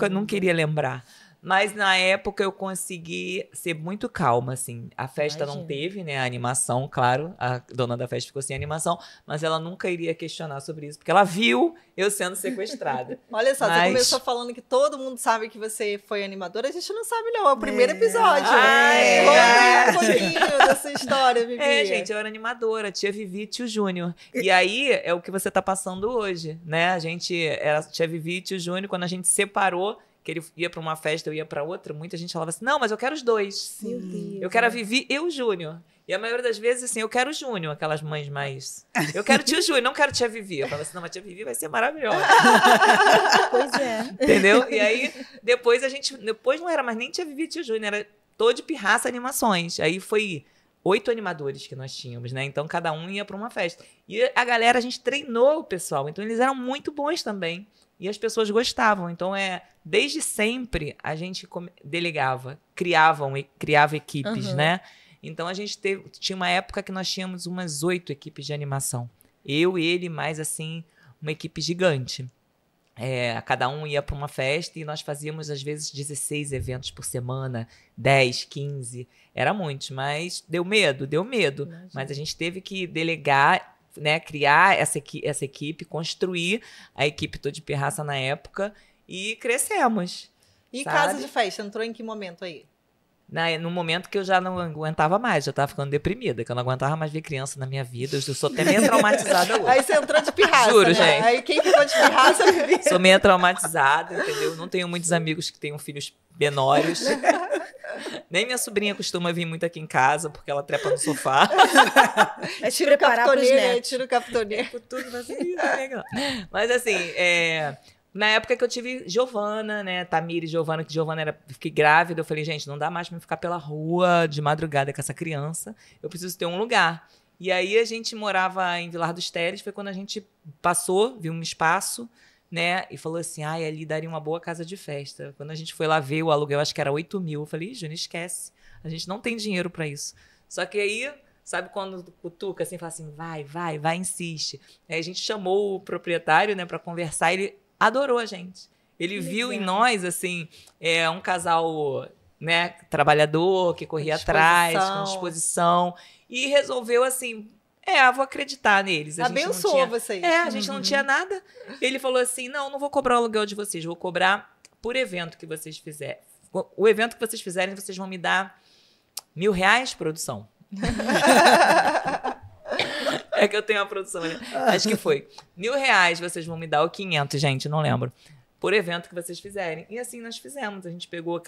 não queria lembrar. Mas na época eu consegui ser muito calma, assim. A festa não teve, né? A animação, claro. A dona da festa ficou sem animação. Mas ela nunca iria questionar sobre isso. Porque ela viu eu sendo sequestrada. Olha só, você começou falando que todo mundo sabe que você foi animadora. A gente não sabe, não. É o primeiro episódio. Conta um pouquinho dessa história, Vivi. Gente, eu era animadora. Tia Vivi e tio Júnior. E aí, é o que você tá passando hoje, né? A gente era tia Vivi e tio Júnior. Quando a gente separou, que ele ia pra uma festa, eu ia pra outra, muita gente falava assim, não, mas eu quero os dois. Meu Deus. Eu quero a Vivi e o Júnior. E a maioria das vezes, assim, eu quero o Júnior, aquelas mães mais... Eu quero tio Júnior, não quero tia Vivi. Eu falava assim, não, mas tia Vivi vai ser maravilhosa. Pois é. Entendeu? E aí, depois não era mais nem tia Vivi e tio Júnior, era todo de Pirraça Animações. Aí foi 8 animadores que nós tínhamos, né? Então, cada um ia pra uma festa. E a galera, a gente treinou o pessoal, então eles eram muito bons também. E as pessoas gostavam. Então, desde sempre, a gente delegava, criava equipes, né? Então, a gente tinha uma época que nós tínhamos umas 8 equipes de animação. Eu, ele, mais assim, uma equipe gigante. Cada um ia para uma festa e nós fazíamos, às vezes, 16 eventos por semana, 10, 15. Era muitos, mas deu medo. Imagina. Mas a gente teve que delegar, né, criar essa equipe, construir a equipe toda de Pirraça na época e crescemos. E sabe? casa de festa, entrou em que momento aí? No momento que eu já não aguentava mais, já tava ficando deprimida, que eu não aguentava mais ver criança na minha vida. Eu sou até meio traumatizada hoje. Aí você entrou de pirraça, Juro, né? gente. Aí quem ficou de pirraça... Sou meio traumatizada, entendeu? Não tenho muitos amigos que tenham filhos menores. Nem minha sobrinha costuma vir muito aqui em casa, porque ela trepa no sofá. É se Tira o preparar pros capitoneiro, netos. tira o capitoneiro. Por tudo, mas Mas assim, na época que eu tive Giovana, né? Tamira e Giovana, que Giovana fiquei grávida, eu falei, gente, não dá mais pra me ficar pela rua de madrugada com essa criança. Eu preciso ter um lugar. E aí a gente morava em Vilar dos Teles, foi quando a gente passou, viu um espaço, né? E falou assim, ai, ali daria uma boa casa de festa. Quando a gente foi lá ver o aluguel, acho que era 8 mil. Eu falei, Júnior, esquece. A gente não tem dinheiro pra isso. Só que aí, sabe quando cutuca assim, fala assim, vai, insiste. Aí a gente chamou o proprietário, né, pra conversar, ele adorou a gente. Ele viu em nós, assim, um casal, né, trabalhador, que corria atrás, com disposição, e resolveu, assim, vou acreditar neles. Abençoou vocês. A gente não tinha nada. Ele falou assim, não vou cobrar o aluguel de vocês, vou cobrar por evento que vocês fizerem. O evento que vocês fizerem, vocês vão me dar R$1.000, produção. É que eu tenho uma produção, né? Acho que foi. R$1.000 vocês vão me dar, ou 500, gente, não lembro. Por evento que vocês fizerem. E assim nós fizemos. A gente pegou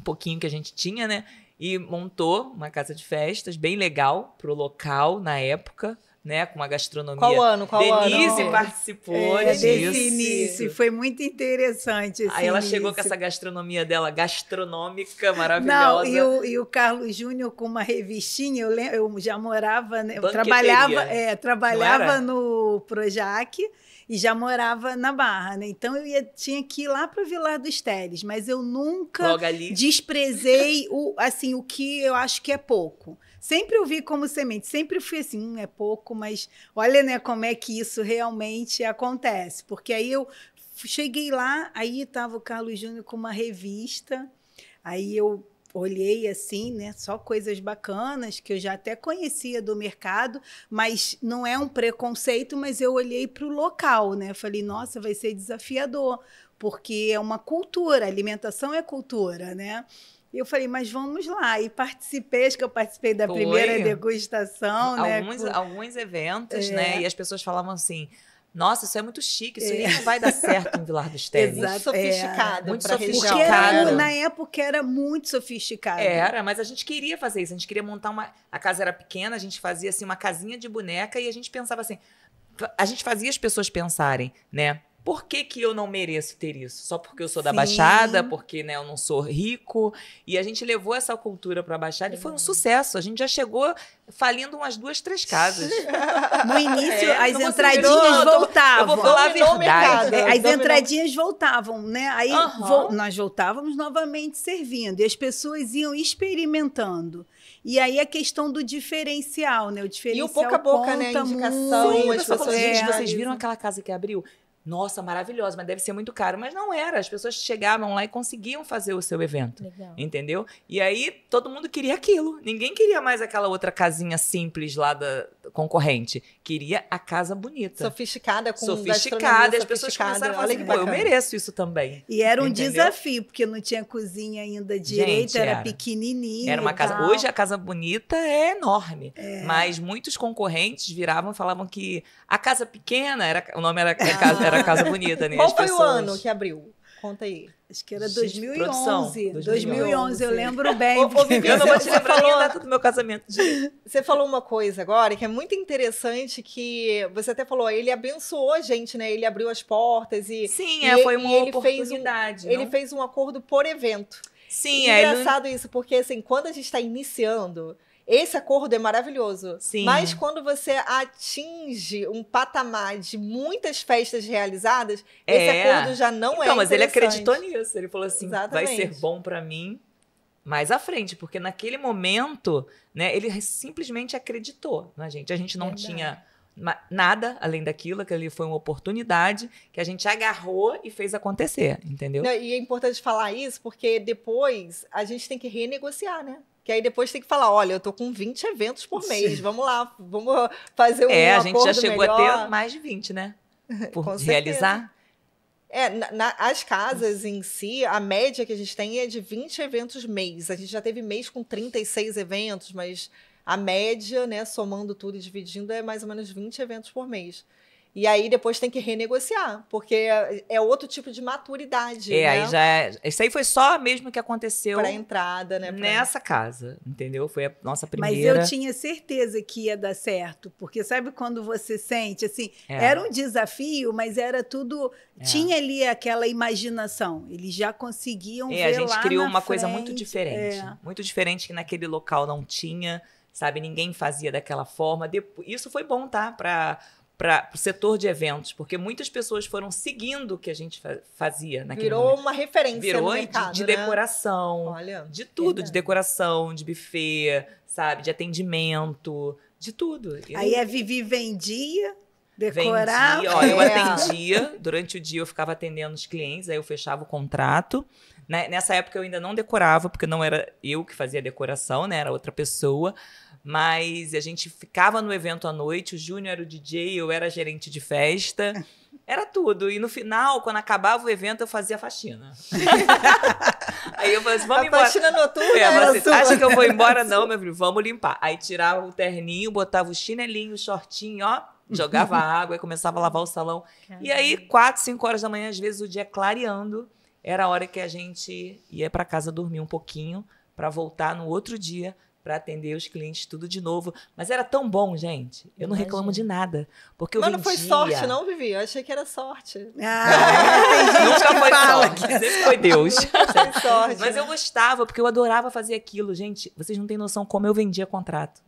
pouquinho que a gente tinha, né? E montou uma casa de festas bem legal pro local na época, né? Com uma gastronomia. Qual ano? Denise participou Desse disso. início. Foi muito interessante esse Aí ela início. chegou com essa gastronomia dela gastronômica, maravilhosa. Não, e o Carlos Júnior com uma revistinha, eu já morava, né, eu Banqueteria. trabalhava no Projac e já morava na Barra, né? Então eu tinha que ir lá para o Vilar dos Teles, mas eu nunca Logo ali. desprezei o que eu acho que é pouco. Sempre eu vi como semente, sempre fui assim, é pouco, mas olha, né, como é que isso realmente acontece. Porque aí eu cheguei lá, aí estava o Carlos Júnior com uma revista, aí eu olhei assim, né, só coisas bacanas que eu já até conhecia do mercado, mas não é um preconceito, mas eu olhei para o local, né, falei, nossa, vai ser desafiador, porque é uma cultura, alimentação é cultura, né. E eu falei, mas vamos lá. E participei, acho que eu participei da primeira degustação, né? Alguns eventos, né? E as pessoas falavam assim, nossa, isso é muito chique, isso nem vai dar certo em Vilar dos Teles. Exato, sofisticado. Muito pra sofisticado. região. Porque na época era muito sofisticado. Era, mas a gente queria fazer isso. A gente queria montar a casa era pequena, a gente fazia assim uma casinha de boneca e a gente pensava assim, a gente fazia as pessoas pensarem, né? Por que eu não mereço ter isso? Só porque eu sou da Baixada, porque, né, eu não sou rico. E a gente levou essa cultura para a Baixada e foi um sucesso. A gente já chegou falindo umas 2, 3 casas. No início, as entradinhas voltavam. Eu vou falar a verdade. As entradinhas voltavam, né? Aí nós voltávamos novamente servindo. E as pessoas iam experimentando. E aí a questão do diferencial, né? O diferencial e o boca a boca, né? A indicação. Sim, as pessoas gente, vocês viram aquela casa que abriu? Nossa, maravilhosa, mas deve ser muito caro. Mas não era. As pessoas chegavam lá e conseguiam fazer o seu evento. Legal. Entendeu? E aí, todo mundo queria aquilo. Ninguém queria mais aquela outra casinha simples lá da concorrente. Queria a casa bonita. Sofisticada, com sofisticada. E as pessoas começaram a falar assim, pô, eu mereço isso também. E era um desafio, porque não tinha cozinha ainda direito, Gente, era pequenininha. Era uma casa. Hoje a Casa Bonita é enorme. Mas muitos concorrentes viravam e falavam que a casa pequena, o nome era Casa Bonita, né? Qual foi o ano que abriu? Conta aí. Acho que era Gente, 2011. produção, 2011, eu lembro bem. Eu não vou te lembrar nem a data do meu casamento. Você falou uma coisa agora que é muito interessante, que você até falou, ele abençoou a gente, né? Ele abriu as portas e... Sim, foi uma oportunidade. Ele fez um acordo por evento. Sim, engraçado isso, porque assim, quando a gente está iniciando... Esse acordo é maravilhoso. Sim. Mas quando você atinge um patamar de muitas festas realizadas, esse acordo já não é interessante. Mas ele acreditou nisso. Ele falou assim, Exatamente. vai ser bom para mim mais à frente. Porque naquele momento, né, ele simplesmente acreditou na gente. A gente não tinha nada além daquilo, aquilo foi uma oportunidade que a gente agarrou e fez acontecer, entendeu? E é importante falar isso porque depois a gente tem que renegociar, né? Que aí depois tem que falar, olha, eu tô com 20 eventos por mês, vamos lá, vamos fazer um acordo melhor. A gente já chegou a ter mais de 20, né? Por realizar. As casas em si, a média que a gente tem é de 20 eventos mês. A gente já teve mês com 36 eventos, mas a média, né, somando tudo e dividindo, é mais ou menos 20 eventos por mês. E aí depois tem que renegociar, porque é outro tipo de maturidade. Né? Aí já isso aí foi só mesmo que aconteceu para entrada, né? Nessa casa, entendeu? Foi a nossa Mas primeira. eu tinha certeza que ia dar certo, porque sabe quando você sente assim, era um desafio, mas era tudo, tinha ali aquela imaginação. Eles já conseguiam ver lá a gente criou uma frente, coisa muito diferente que naquele local não tinha, sabe? Ninguém fazia daquela forma. Isso foi bom, tá? Para o setor de eventos, porque muitas pessoas foram seguindo o que a gente fazia naquele momento. Virou uma referência no mercado, de decoração, Olha, de tudo, de decoração, de buffet, sabe, de atendimento, de tudo. Aí a Vivi vendia, decorava. Eu atendia, durante o dia eu ficava atendendo os clientes, aí eu fechava o contrato. Nessa época eu ainda não decorava, porque não era eu que fazia a decoração, né, era outra pessoa. Mas a gente ficava no evento à noite, o Júnior era o DJ, eu era gerente de festa, era tudo. E no final, quando acabava o evento, eu fazia faxina. Aí eu falei assim, vamos embora. Faxina noturna. Você acha que eu vou embora? Não, meu filho, vamos limpar. Aí tirava o terninho, botava o chinelinho, o shortinho, ó, jogava água e começava a lavar o salão. Caramba. E aí, 4, 5 horas da manhã, às vezes o dia clareando, era a hora que a gente ia para casa dormir um pouquinho, para voltar no outro dia, para atender os clientes tudo de novo. Mas era tão bom, gente. Eu não reclamo de nada. Porque Mas não foi sorte, não, Vivi? Eu achei que era sorte. Nunca foi sorte. Sempre foi Deus. Foi sorte. Mas eu gostava, porque eu adorava fazer aquilo. Gente, vocês não têm noção como eu vendia contrato.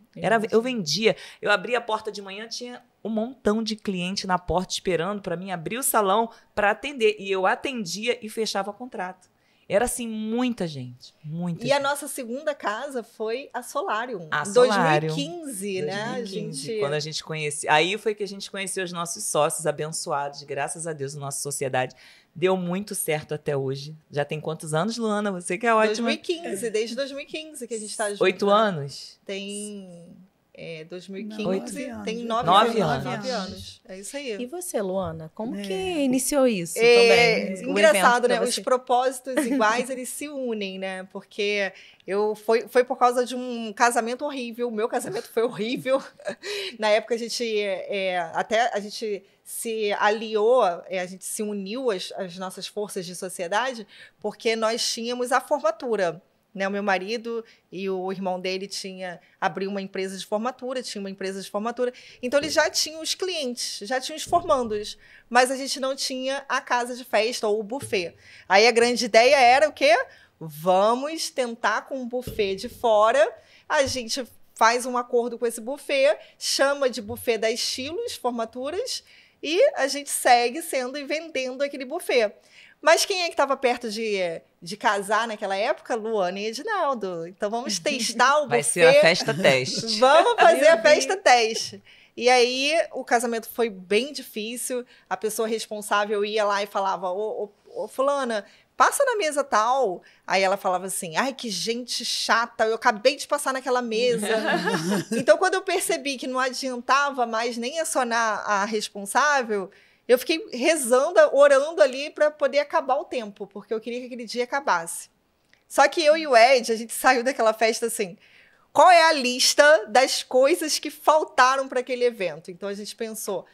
Eu vendia. Eu abria a porta de manhã, tinha um montão de cliente na porta esperando para mim abrir o salão para atender. E eu atendia e fechava contrato. Era, assim, muita gente. E a nossa segunda casa foi a Solarium. A Solarium. 2015, né? 2015, quando a gente conhecia. Aí foi que a gente conheceu os nossos sócios abençoados. Graças a Deus, a nossa sociedade deu muito certo até hoje. Já tem quantos anos, Luana? Você que é ótima. 2015, desde 2015 que a gente está junto. 8 anos? Tem... 2015, não, tem 9 anos. É isso aí. E você, Luana, como que iniciou isso também? Engraçado, né? Os propósitos iguais, eles se unem, né? Porque foi por causa de um casamento horrível. O meu casamento foi horrível. Na época, a gente se aliou, a gente se uniu às nossas forças de sociedade, porque nós tínhamos a formatura. Né, o meu marido e o irmão dele abriu uma empresa de formatura, então eles já tinham os clientes, já tinham os formandos, mas a gente não tinha a casa de festa ou o buffet. Aí a grande ideia era o quê? Vamos tentar com um buffet de fora, a gente faz um acordo com esse buffet, chama de buffet da Estilos Formaturas e a gente segue sendo e vendendo aquele buffet. Mas quem é que estava perto de casar naquela época? Luana e Edinaldo. Então vamos testar o buffet. Vai ser a festa teste. Vamos fazer a festa teste. E aí o casamento foi bem difícil. A pessoa responsável ia lá e falava: ô fulana, passa na mesa tal. Aí ela falava assim: ai, que gente chata, eu acabei de passar naquela mesa. Então, quando eu percebi que não adiantava mais nem acionar a responsável, eu fiquei rezando, orando ali para poder acabar o tempo, porque eu queria que aquele dia acabasse. Só que eu e o Ed, a gente saiu daquela festa assim, qual é a lista das coisas que faltaram para aquele evento? Então a gente pensou,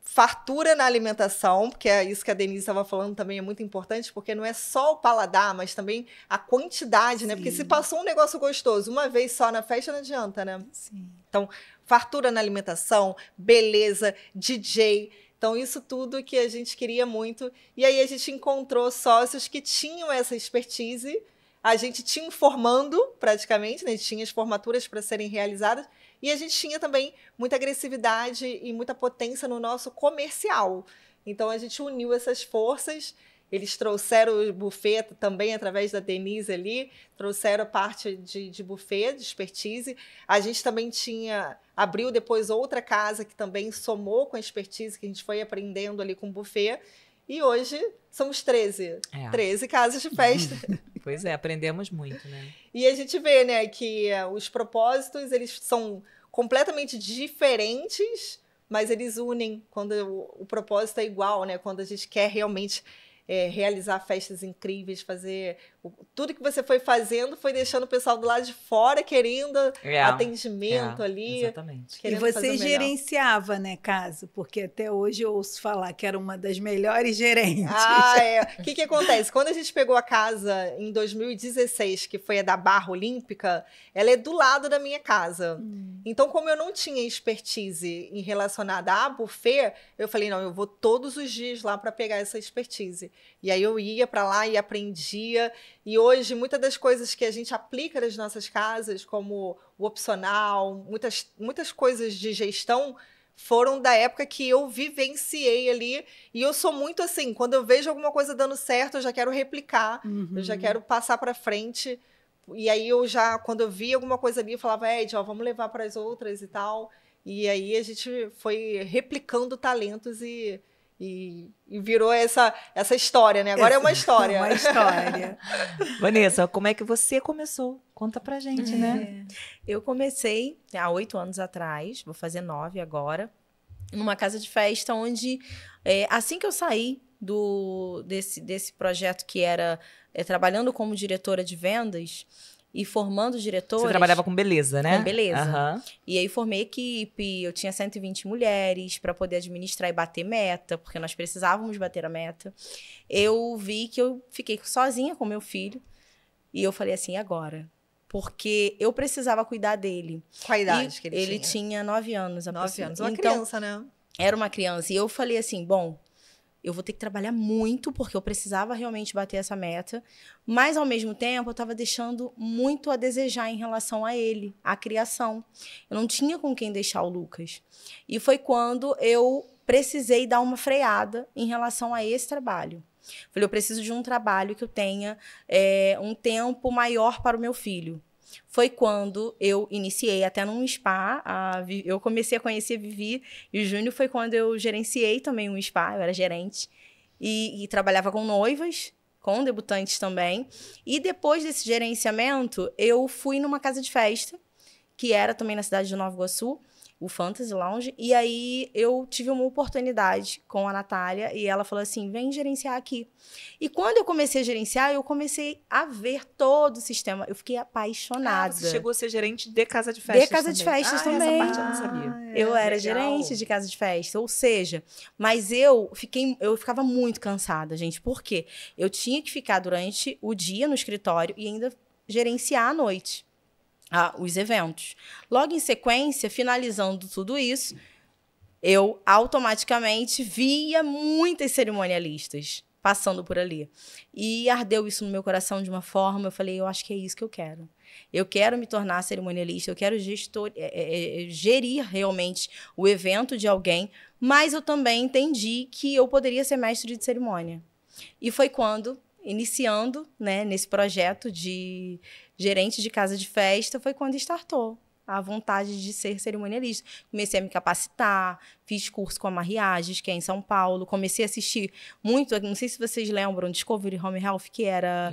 fartura na alimentação, porque é isso que a Denise estava falando também, é muito importante, porque não é só o paladar, mas também a quantidade, Sim. né? Porque se passou um negócio gostoso uma vez só na festa, não adianta, né? Sim. Então, fartura na alimentação, beleza, DJ... Então, isso tudo que a gente queria muito. E aí, a gente encontrou sócios que tinham essa expertise. A gente tinha um formando, praticamente, né? A gente tinha as formaturas para serem realizadas. E a gente tinha também muita agressividade e muita potência no nosso comercial. Então, a gente uniu essas forças. Eles trouxeram o buffet também através da Denise ali, trouxeram a parte de buffet, de expertise. A gente também abriu depois outra casa que também somou com a expertise que a gente foi aprendendo ali com o buffet. E hoje somos 13. 13 casas de festa. Pois é, aprendemos muito, né? E a gente vê, né, que os propósitos, eles são completamente diferentes, mas eles unem quando o propósito é igual, né? Quando a gente quer realmente realizar festas incríveis, fazer... Tudo que você foi fazendo foi deixando o pessoal do lado de fora querendo atendimento ali. Exatamente. E você gerenciava, né, casa? Porque até hoje eu ouço falar que era uma das melhores gerentes. O que acontece? Quando a gente pegou a casa em 2016, que foi a da Barra Olímpica, ela é do lado da minha casa. Então, como eu não tinha expertise em relacionada a buffet, eu falei, não, eu vou todos os dias lá para pegar essa expertise. E aí eu ia para lá e aprendia. E hoje, muitas das coisas que a gente aplica nas nossas casas, como o opcional, muitas coisas de gestão, foram da época que eu vivenciei ali. E eu sou muito assim, quando eu vejo alguma coisa dando certo, eu já quero replicar, eu já quero passar para frente. E aí quando eu via alguma coisa ali, eu falava, Ed, vamos levar para as outras e tal. E aí a gente foi replicando talentos e virou essa história, né? Agora é uma história. Uma história. Vanessa, como é que você começou? Conta pra gente, né? Eu comecei há 8 anos atrás, vou fazer 9 agora, numa casa de festa onde, assim que eu saí desse projeto que era trabalhando como diretora de vendas e formando diretores... Você trabalhava com beleza, né? Com beleza. Uhum. E aí formei equipe, eu tinha 120 mulheres para poder administrar e bater meta, porque nós precisávamos bater a meta. Eu vi que eu fiquei sozinha com meu filho e eu falei assim, agora? Porque eu precisava cuidar dele. Qual a idade que ele tinha? Ele tinha 9 anos. 9 anos, uma então, criança, né? Era uma criança. E eu falei assim, bom, eu vou ter que trabalhar muito, porque eu precisava realmente bater essa meta. Mas, ao mesmo tempo, eu estava deixando muito a desejar em relação a ele, à criação. Eu não tinha com quem deixar o Lucas. E foi quando eu precisei dar uma freada em relação a esse trabalho. Falei, eu preciso de um trabalho que eu tenha um tempo maior para o meu filho. Foi quando eu iniciei até num spa, eu comecei a conhecer a Vivi, e o Júnior foi quando eu gerenciei também um spa, eu era gerente, e trabalhava com noivas, com debutantes também. E depois desse gerenciamento, eu fui numa casa de festa, que era também na cidade de Nova Iguaçu, o Fantasy Lounge, e aí eu tive uma oportunidade com a Natália, e ela falou assim, vem gerenciar aqui. E quando eu comecei a gerenciar, eu comecei a ver todo o sistema, eu fiquei apaixonada. Você chegou a ser gerente de casa de festas de casa de festas também. Essa parte eu não sabia. Eu era gerente de casa de festa, ou seja, mas eu ficava muito cansada, gente, por quê? Eu tinha que ficar durante o dia no escritório e ainda gerenciar à noite. Os eventos. Logo em sequência, finalizando tudo isso, eu automaticamente via muitas cerimonialistas passando por ali. E ardeu isso no meu coração de uma forma, eu falei, eu acho que é isso que eu quero. Eu quero me tornar cerimonialista, eu quero gerir realmente o evento de alguém, mas eu também entendi que eu poderia ser mestre de cerimônia. E foi quando, iniciando, né, nesse projeto de gerente de casa de festa, foi quando startou a vontade de ser cerimonialista. Comecei a me capacitar, fiz curso com a Mariages, que é em São Paulo, comecei a assistir muito, não sei se vocês lembram, Discovery Home Health, que era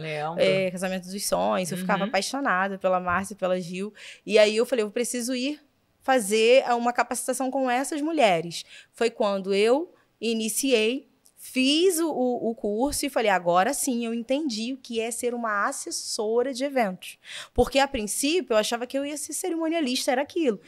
Casamento dos Sonhos, eu ficava apaixonada pela Márcia e pela Gil, e aí eu falei, eu preciso ir fazer uma capacitação com essas mulheres. Foi quando eu iniciei, fiz o curso e falei, agora sim, eu entendi o que é ser uma assessora de eventos. Porque, a princípio, eu achava que eu ia ser cerimonialista, era aquilo.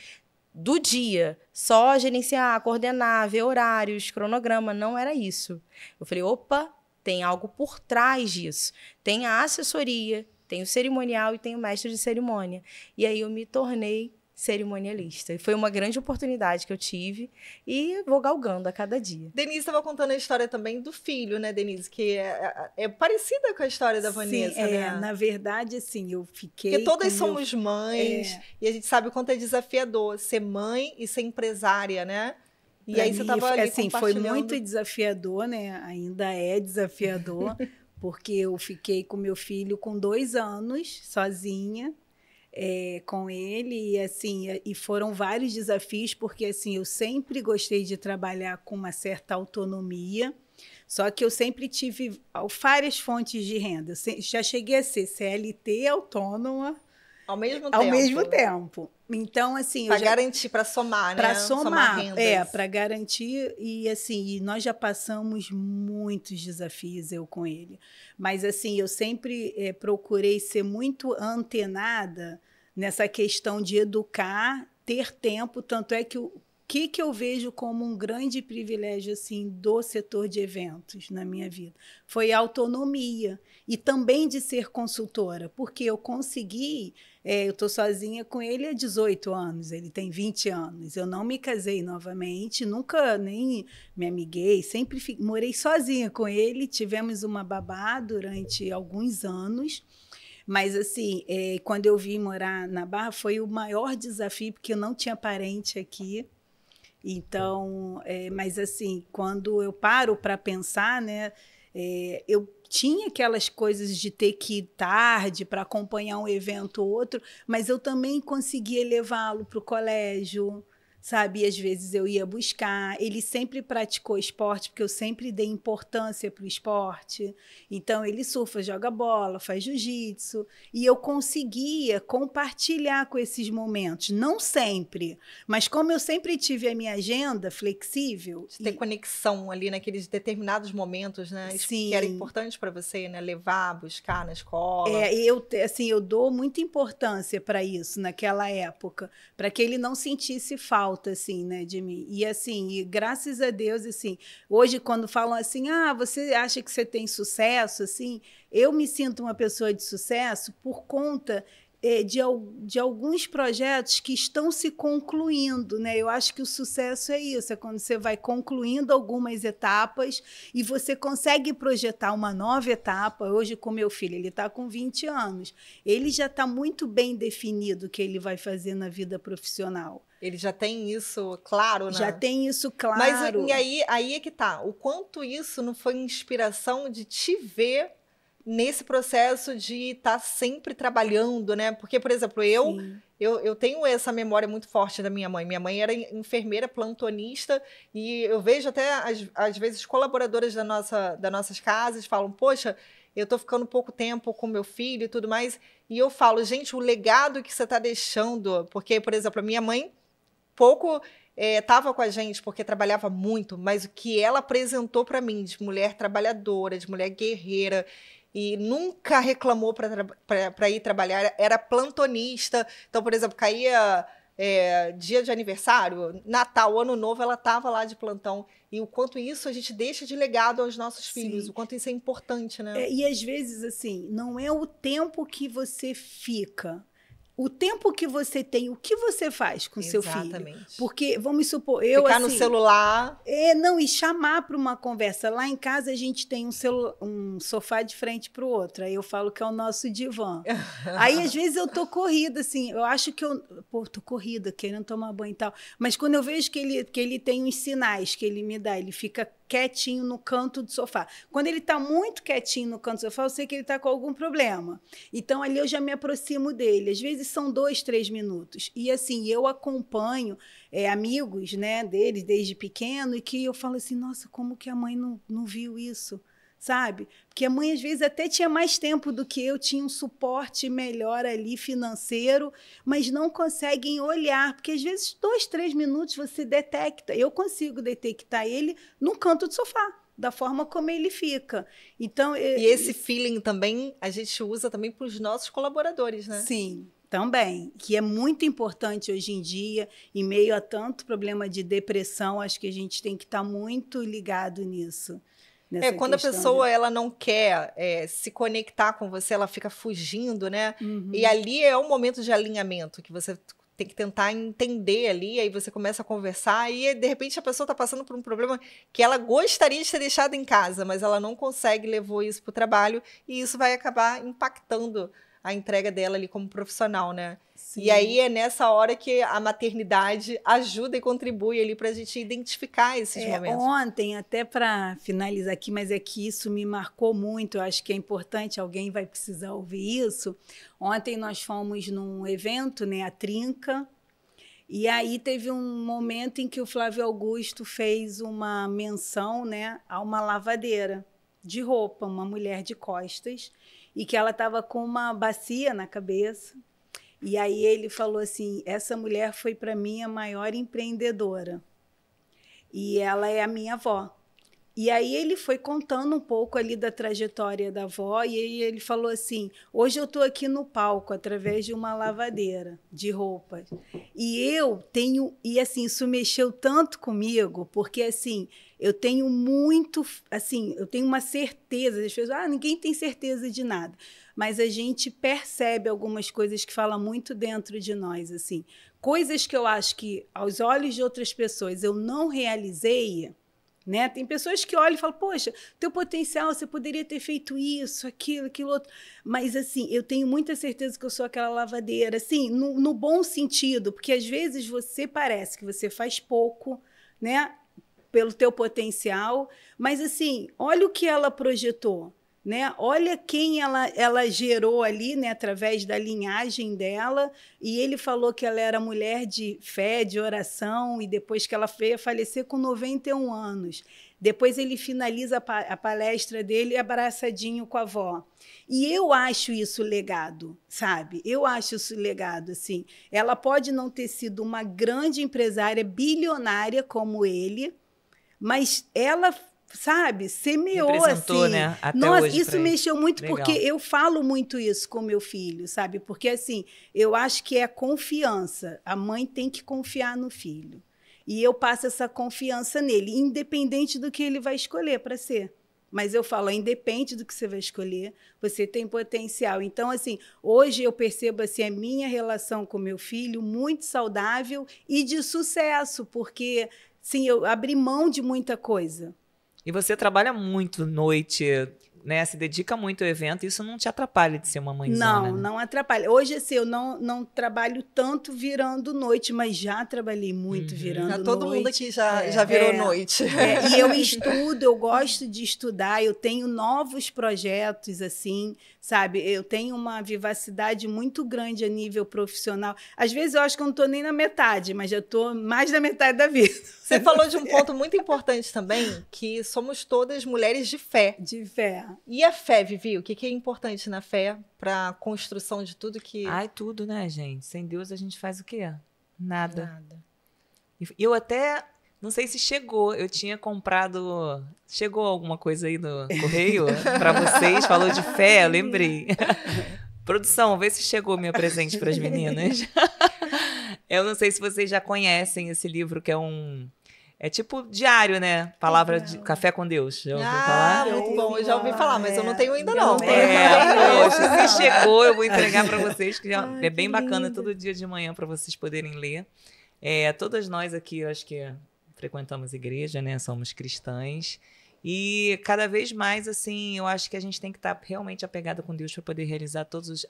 Do dia, só gerenciar, coordenar, ver horários, cronograma, não era isso. Eu falei, opa, tem algo por trás disso. Tem a assessoria, tem o cerimonial e tem o mestre de cerimônia. E aí eu me tornei cerimonialista. Foi uma grande oportunidade que eu tive e vou galgando a cada dia. Denise estava contando a história também do filho, né, Denise? Que é parecida com a história da Vanessa, né? Na verdade, assim, eu fiquei... Porque todas somos mães e a gente sabe o quanto é desafiador ser mãe e ser empresária, né? E pra aí você estava ali assim, foi compartilhando. muito desafiador, né? Ainda é desafiador, porque eu fiquei com meu filho com 2 anos, sozinha, com ele, e assim, e foram vários desafios, porque assim, eu sempre gostei de trabalhar com uma certa autonomia, só que eu sempre tive várias fontes de renda. Já cheguei a ser CLT autônoma, Ao mesmo Ao tempo. mesmo tempo. Então, assim... Para garantir, para somar, né? Para somar rendas. para garantir. E, assim, nós já passamos muitos desafios, eu com ele. Mas, assim, eu sempre procurei ser muito antenada nessa questão de educar, ter tempo. Tanto é que o que eu vejo como um grande privilégio assim do setor de eventos na minha vida foi a autonomia e também de ser consultora, porque eu consegui, eu estou sozinha com ele há 18 anos, ele tem 20 anos, eu não me casei novamente, nunca nem me amiguei, sempre morei sozinha com ele, tivemos uma babá durante alguns anos. Mas, assim, quando eu vim morar na Barra, foi o maior desafio, porque eu não tinha parente aqui. Então, mas assim, quando eu paro para pensar, né, eu tinha aquelas coisas de ter que ir tarde para acompanhar um evento ou outro, mas eu também conseguia levá-lo para o colégio, sabe? E às vezes eu ia buscar. Ele sempre praticou esporte, porque eu sempre dei importância para o esporte. Então, ele surfa, joga bola, faz jiu-jitsu. E eu conseguia compartilhar com esses momentos. Não sempre, mas como eu sempre tive a minha agenda flexível... De ter conexão ali naqueles determinados momentos, né? Sim. Que era importante para você, né? Levar, buscar na escola. Eu dou muita importância para isso naquela época, para que ele não sentisse falta, assim, né, de mim. E, assim, e graças a Deus, assim, hoje, quando falam assim, você acha que você tem sucesso, assim, eu me sinto uma pessoa de sucesso por conta de alguns projetos que estão se concluindo, né? Eu acho que o sucesso é isso, é quando você vai concluindo algumas etapas e você consegue projetar uma nova etapa. Hoje, com meu filho, ele está com 20 anos, ele já está muito bem definido o que ele vai fazer na vida profissional. Ele já tem isso claro, né? Já tem isso claro. Mas e aí é que tá. O quanto isso não foi inspiração de te ver nesse processo de estar sempre trabalhando, né? Porque, por exemplo, eu tenho essa memória muito forte da minha mãe. Minha mãe era enfermeira, plantonista, e eu vejo até, às vezes, colaboradoras das nossas casas falam, poxa, eu tô ficando pouco tempo com meu filho e tudo mais. E eu falo, gente, o legado que você está deixando... Porque, por exemplo, a minha mãe pouco estava com a gente porque trabalhava muito, mas o que ela apresentou para mim de mulher trabalhadora, de mulher guerreira, e nunca reclamou para ir trabalhar, era plantonista. Então, por exemplo, caía dia de aniversário, Natal, Ano Novo, ela estava lá de plantão. E o quanto isso a gente deixa de legado aos nossos filhos, o quanto isso é importante, né? E às vezes, assim, não é o tempo que você fica, o tempo que você tem, o que você faz com seu filho. Exatamente. Porque, vamos supor, ficar assim, no celular. Não, e chamar para uma conversa. Lá em casa a gente tem um sofá de frente para o outro. Aí eu falo que é o nosso divã. Aí, às vezes, eu tô corrida, assim, eu acho que tô corrida, querendo tomar banho e tal. Mas quando eu vejo que ele tem uns sinais que ele me dá, ele fica quietinho no canto do sofá. Quando ele está muito quietinho no canto do sofá, eu sei que ele está com algum problema. Então, ali eu já me aproximo dele. Às vezes são 2, 3 minutos. E, assim, eu acompanho amigos, né, deles desde pequeno, e que eu falo assim, nossa, como que a mãe não viu isso? Sabe? Porque a mãe, às vezes, até tinha mais tempo do que eu, tinha um suporte melhor ali financeiro, mas não conseguem olhar, porque às vezes 2, 3 minutos você detecta. Eu consigo detectar ele no canto do sofá, da forma como ele fica. Então, e esse feeling também a gente usa também para os nossos colaboradores, né? Sim. Também, que é muito importante hoje em dia, em meio a tanto problema de depressão, acho que a gente tem que estar muito ligado nisso. Quando a pessoa ela não quer se conectar com você, ela fica fugindo, né? Uhum. E ali é um momento de alinhamento, que você tem que tentar entender ali, aí você começa a conversar e, de repente, a pessoa está passando por um problema que ela gostaria de ter deixado em casa, mas ela não consegue, levou isso para o trabalho, e isso vai acabar impactando a entrega dela ali como profissional, né? Sim. E aí é nessa hora que a maternidade ajuda e contribui ali para a gente identificar esses momentos. Ontem, até para finalizar aqui, mas é que isso me marcou muito, eu acho que é importante, alguém vai precisar ouvir isso. Ontem nós fomos num evento, né, a Trinca, e aí teve um momento em que o Flávio Augusto fez uma menção, né, a uma lavadeira de roupa, uma mulher de costas, e que ela estava com uma bacia na cabeça. E aí ele falou assim, essa mulher foi para mim a maior empreendedora. E ela é a minha avó. E aí ele foi contando um pouco ali da trajetória da avó, e aí ele falou assim, hoje eu estou aqui no palco através de uma lavadeira de roupas. E eu tenho, e assim, isso mexeu tanto comigo, porque assim, eu tenho muito, assim, eu tenho uma certeza, as pessoas, ninguém tem certeza de nada, mas a gente percebe algumas coisas que falam muito dentro de nós, assim, coisas que eu acho que aos olhos de outras pessoas eu não realizei, né? Tem pessoas que olham e falam, poxa, teu potencial, você poderia ter feito isso, aquilo outro. Mas, assim, eu tenho muita certeza que eu sou aquela lavadeira, assim, no bom sentido, porque às vezes você parece que você faz pouco, né? Pelo teu potencial, mas, assim, olha o que ela projetou, né? Olha quem ela gerou ali, né? Através da linhagem dela, e ele falou que ela era mulher de fé, de oração, e depois que ela veio a falecer com 91 anos. Depois ele finaliza a palestra dele abraçadinho com a avó. E eu acho isso legado, sabe? Eu acho isso legado, assim. Ela pode não ter sido uma grande empresária, bilionária como ele, mas ela, sabe, semeou assim. Né? Até nossa, hoje isso mexeu muito. Legal. Porque eu falo muito isso com meu filho, sabe? Porque assim, eu acho que é confiança. A mãe tem que confiar no filho. E eu passo essa confiança nele, independente do que ele vai escolher para ser. Mas eu falo, independente do que você vai escolher, você tem potencial. Então, assim, hoje eu percebo assim, a minha relação com meu filho muito saudável e de sucesso, porque sim, eu abri mão de muita coisa. E você trabalha muito noite, né? Se dedica muito ao evento, isso não te atrapalha de ser uma mãezona? Não, não atrapalha. Hoje, assim, eu não trabalho tanto virando noite, mas já trabalhei muito virando noite. Todo mundo aqui já virou noite. E eu estudo, eu gosto de estudar, eu tenho novos projetos, assim, sabe? Eu tenho uma vivacidade muito grande a nível profissional. Às vezes eu acho que eu não estou nem na metade, mas já estou mais da metade da vida. Você falou de um ponto muito importante também, que somos todas mulheres de fé. De fé. E a fé, Vivi? O que é importante na fé para a construção de tudo que... Ai, tudo, né, gente? Sem Deus a gente faz o quê? Nada. Eu até... Não sei se chegou. Eu tinha comprado... Chegou alguma coisa aí no correio para vocês? Falou de fé, eu lembrei. Produção, vê se chegou meu presente para as meninas. Eu não sei se vocês já conhecem esse livro, que é tipo diário, né? Palavra de Café com Deus. Já ouviu falar? Muito bom. Eu já ouvi falar, mas eu não tenho ainda, não. Poxa, se chegou, eu vou entregar para vocês, que é bem bacana todo dia de manhã para vocês poderem ler. Todas nós aqui, eu acho que frequentamos igreja, né? Somos cristãs. E cada vez mais, assim, eu acho que a gente tem que estar realmente apegada com Deus para poder realizar todos os...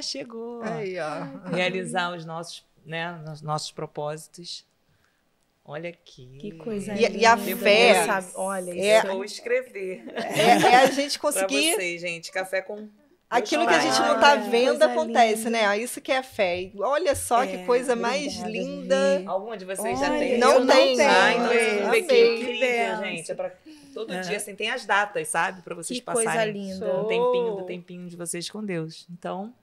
chegou! Aí, ó. Realizar os nossos propósitos. Olha aqui. Que coisa E a fé... Sabe? Olha, isso. Vou escrever. A gente conseguir... Pra vocês, gente. Café com... Aquilo que a gente não está vendo acontece, né? Isso que é a fé. Olha só que coisa mais linda. Alguma de vocês já tem? Não tem. Então vocês vê que incrível, gente. É pra todo dia, assim, tem as datas, sabe? Para vocês passarem coisa linda. Um tempinho de vocês com Deus. Então,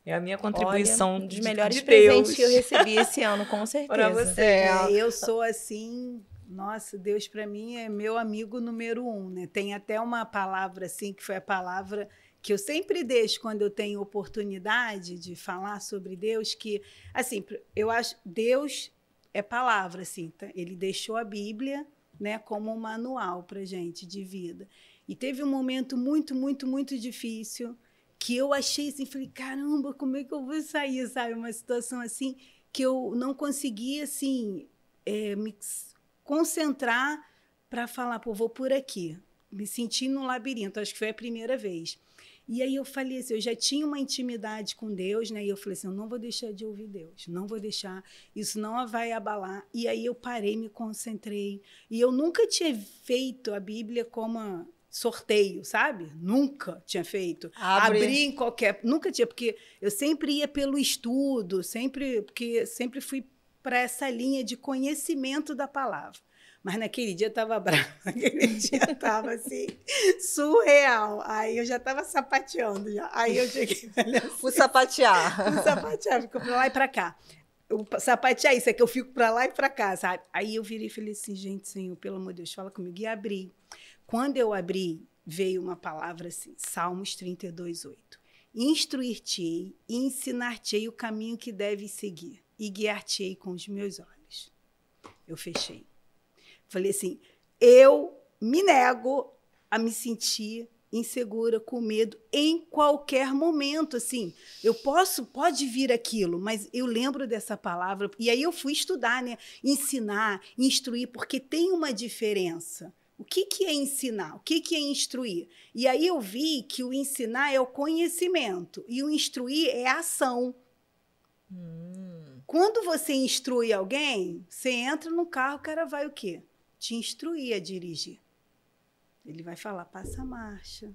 é a minha contribuição. Um dos melhores de presentes Deus que eu recebi esse ano, com certeza. para você. Eu sou assim... Nossa, Deus para mim é meu amigo número 1, né? Tem até uma palavra assim, que foi a palavra que eu sempre deixo quando eu tenho oportunidade de falar sobre Deus, que, assim, eu acho Deus é palavra, assim, tá? Ele deixou a Bíblia, né, como um manual para gente de vida. E teve um momento muito, muito, muito difícil que eu achei assim, falei, caramba, como é que eu vou sair, sabe? Uma situação assim que eu não conseguia, assim, me concentrar para falar, pô, vou por aqui. Me senti num labirinto, acho que foi a primeira vez. E aí eu falei assim, eu já tinha uma intimidade com Deus, né? E eu falei assim, eu não vou deixar de ouvir Deus, não vou deixar, isso não vai abalar. E aí eu parei, me concentrei. E eu nunca tinha feito a Bíblia como sorteio, sabe? Nunca tinha feito. Abrir em qualquer... Nunca tinha, porque eu sempre ia pelo estudo, porque sempre fui para essa linha de conhecimento da palavra. Mas naquele dia eu estava brava. Naquele dia eu estava assim, surreal. Aí eu já estava sapateando. Já. Aí eu cheguei... O sapatear. O sapatear, ficou para lá e para cá. O sapatear, isso é que eu fico para lá e para cá, sabe? Aí eu virei e falei assim, gente, Senhor, pelo amor de Deus, fala comigo. E abri. Quando eu abri, veio uma palavra assim, Salmos 32:8. Instruir-te-ei e ensinar-te-ei o caminho que deves seguir e guiar-te-ei com os meus olhos. Eu fechei. Falei assim, eu me nego a me sentir insegura, com medo, em qualquer momento, assim. Pode vir aquilo, mas eu lembro dessa palavra. E aí eu fui estudar, né? Ensinar, instruir, porque tem uma diferença. O que é ensinar? O que é instruir? E aí eu vi que o ensinar é o conhecimento e o instruir é a ação. Quando você instrui alguém, você entra no carro, o cara vai o quê? Te instruir a dirigir. Ele vai falar, passa a marcha,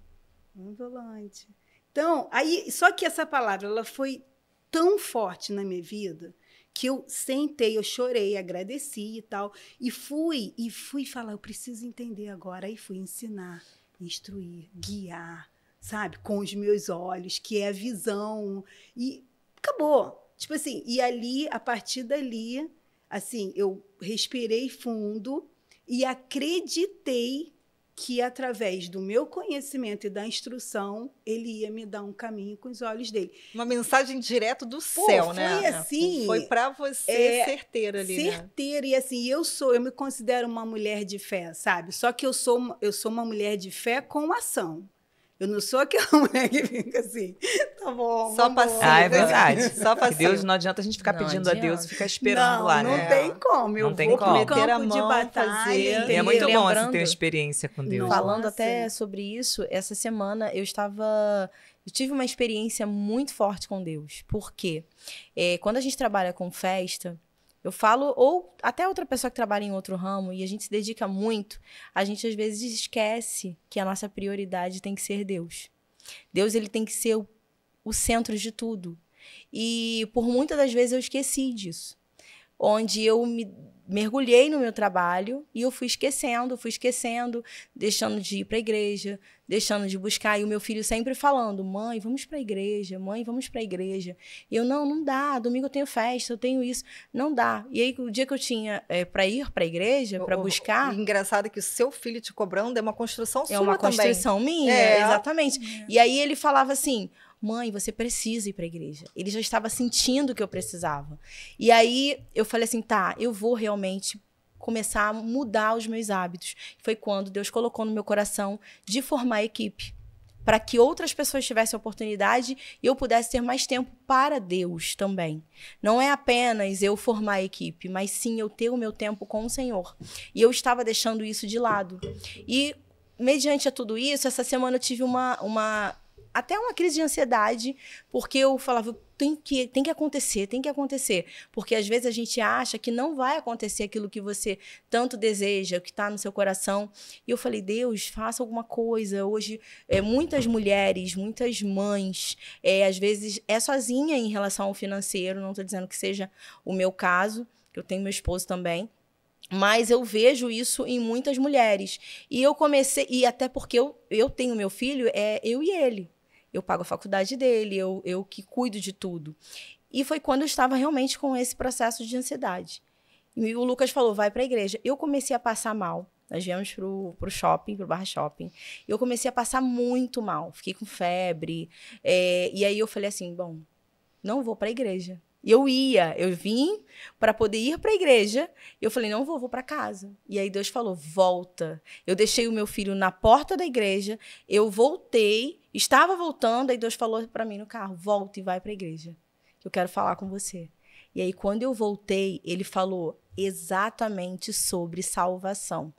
no volante. Então, aí, só que essa palavra ela foi tão forte na minha vida que eu sentei, eu chorei, agradeci e tal, e fui falar, eu preciso entender agora. Aí fui ensinar, instruir, guiar, sabe? Com os meus olhos, que é a visão. E acabou. Tipo assim, e ali, a partir dali, assim, eu respirei fundo e acreditei que, através do meu conhecimento e da instrução, ele ia me dar um caminho com os olhos dele. Uma mensagem direto do céu, né? Foi assim... Foi para você certeira ali, certeira, né? E assim, eu me considero uma mulher de fé, sabe? Só que eu sou uma mulher de fé com ação. Eu não sou aquela mulher que fica assim, tá bom, só passiva. É verdade. Só passiva. Deus, não adianta a gente ficar pedindo a Deus e ficar esperando lá, né? Não tem como. Eu vou pro meter a campo de mão, batalha. E é muito bom você ter experiência com Deus. Falando Nossa. até sobre isso, essa semana eu tive uma experiência muito forte com Deus. Por quê? Quando a gente trabalha com festa, eu falo, ou até outra pessoa que trabalha em outro ramo, e a gente se dedica muito, a gente às vezes esquece que a nossa prioridade tem que ser Deus. Deus, ele tem que ser o centro de tudo. E por muitas das vezes eu esqueci disso. Onde eu me mergulhei no meu trabalho e eu fui esquecendo, deixando de ir para a igreja, deixando de buscar. E o meu filho sempre falando, mãe, vamos para a igreja, mãe, vamos para a igreja. E eu, não dá, domingo eu tenho festa, eu tenho isso. Não dá. E aí, o dia que eu tinha para ir para a igreja, para buscar... Engraçado é que o seu filho te cobrando é uma construção sua também. É uma construção minha, exatamente. E aí ele falava assim... Mãe, você precisa ir para a igreja. Ele já estava sentindo que eu precisava. E aí eu falei assim, tá, eu vou realmente começar a mudar os meus hábitos. Foi quando Deus colocou no meu coração de formar equipe, para que outras pessoas tivessem a oportunidade e eu pudesse ter mais tempo para Deus também. Não é apenas eu formar a equipe, mas sim eu ter o meu tempo com o Senhor. E eu estava deixando isso de lado. E, mediante a tudo isso, essa semana eu tive até uma crise de ansiedade, porque eu falava, tem que acontecer. Porque às vezes a gente acha que não vai acontecer aquilo que você tanto deseja, que está no seu coração. E eu falei, Deus, faça alguma coisa. Hoje, muitas mulheres, muitas mães, às vezes sozinha em relação ao financeiro, não estou dizendo que seja o meu caso, que eu tenho meu esposo também, mas eu vejo isso em muitas mulheres. E eu comecei, e até porque eu tenho meu filho, eu e ele. Eu pago a faculdade dele, eu que cuido de tudo. E foi quando eu estava realmente com esse processo de ansiedade. E o Lucas falou, vai para a igreja. Eu comecei a passar mal. Nós viemos pro shopping, pro Barra Shopping. Eu comecei a passar muito mal. Fiquei com febre. E aí eu falei assim, bom, não vou para a igreja. Eu vim para poder ir para a igreja. E eu falei, não vou para casa. E aí Deus falou, volta. Eu deixei o meu filho na porta da igreja. Eu voltei, estava voltando. Aí Deus falou para mim no carro, volta e vai para a igreja. Eu quero falar com você. E aí quando eu voltei, ele falou exatamente sobre salvação.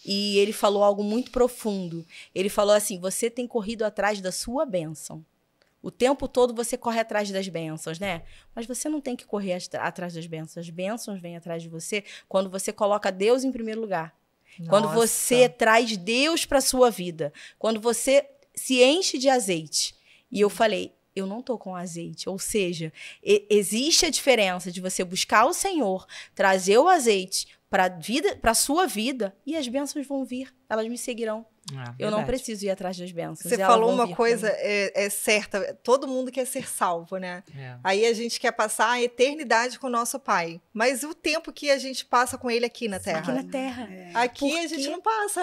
E ele falou algo muito profundo. Ele falou assim, você tem corrido atrás da sua bênção. O tempo todo você corre atrás das bênçãos, né? Mas você não tem que correr atrás das bênçãos. As bênçãos vêm atrás de você quando você coloca Deus em primeiro lugar. Nossa. Quando você traz Deus para a sua vida. Quando você se enche de azeite. E eu falei, eu não estou com azeite. Ou seja, existe a diferença de você buscar o Senhor, trazer o azeite para sua vida, e as bênçãos vão vir, elas me seguirão. Eu não Verdade. preciso ir atrás das bênçãos. Você elas falou vão uma vir coisa, pra mim. é certa, todo mundo quer ser salvo, né? É. Aí a gente quer passar a eternidade com o nosso pai. Mas o tempo que a gente passa com ele aqui na Terra? Aqui na Terra. Aqui a Por gente quê? não passa,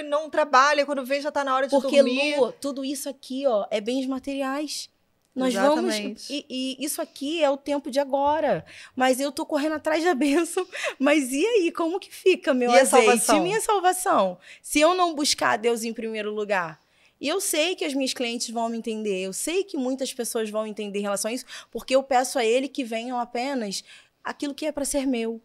não trabalha, quando vê já tá na hora de Porque, dormir. Lu, tudo isso aqui, ó, é bens materiais. Nós Exatamente. vamos. E isso aqui é o tempo de agora. Mas eu tô correndo atrás da bênção. Mas e aí? Como que fica, meu E a azeite? salvação? Minha salvação? Se eu não buscar Deus em primeiro lugar. E eu sei que as minhas clientes vão me entender. Eu sei que muitas pessoas vão entender em relação a isso. Porque eu peço a ele que venham apenas aquilo que é para ser meu.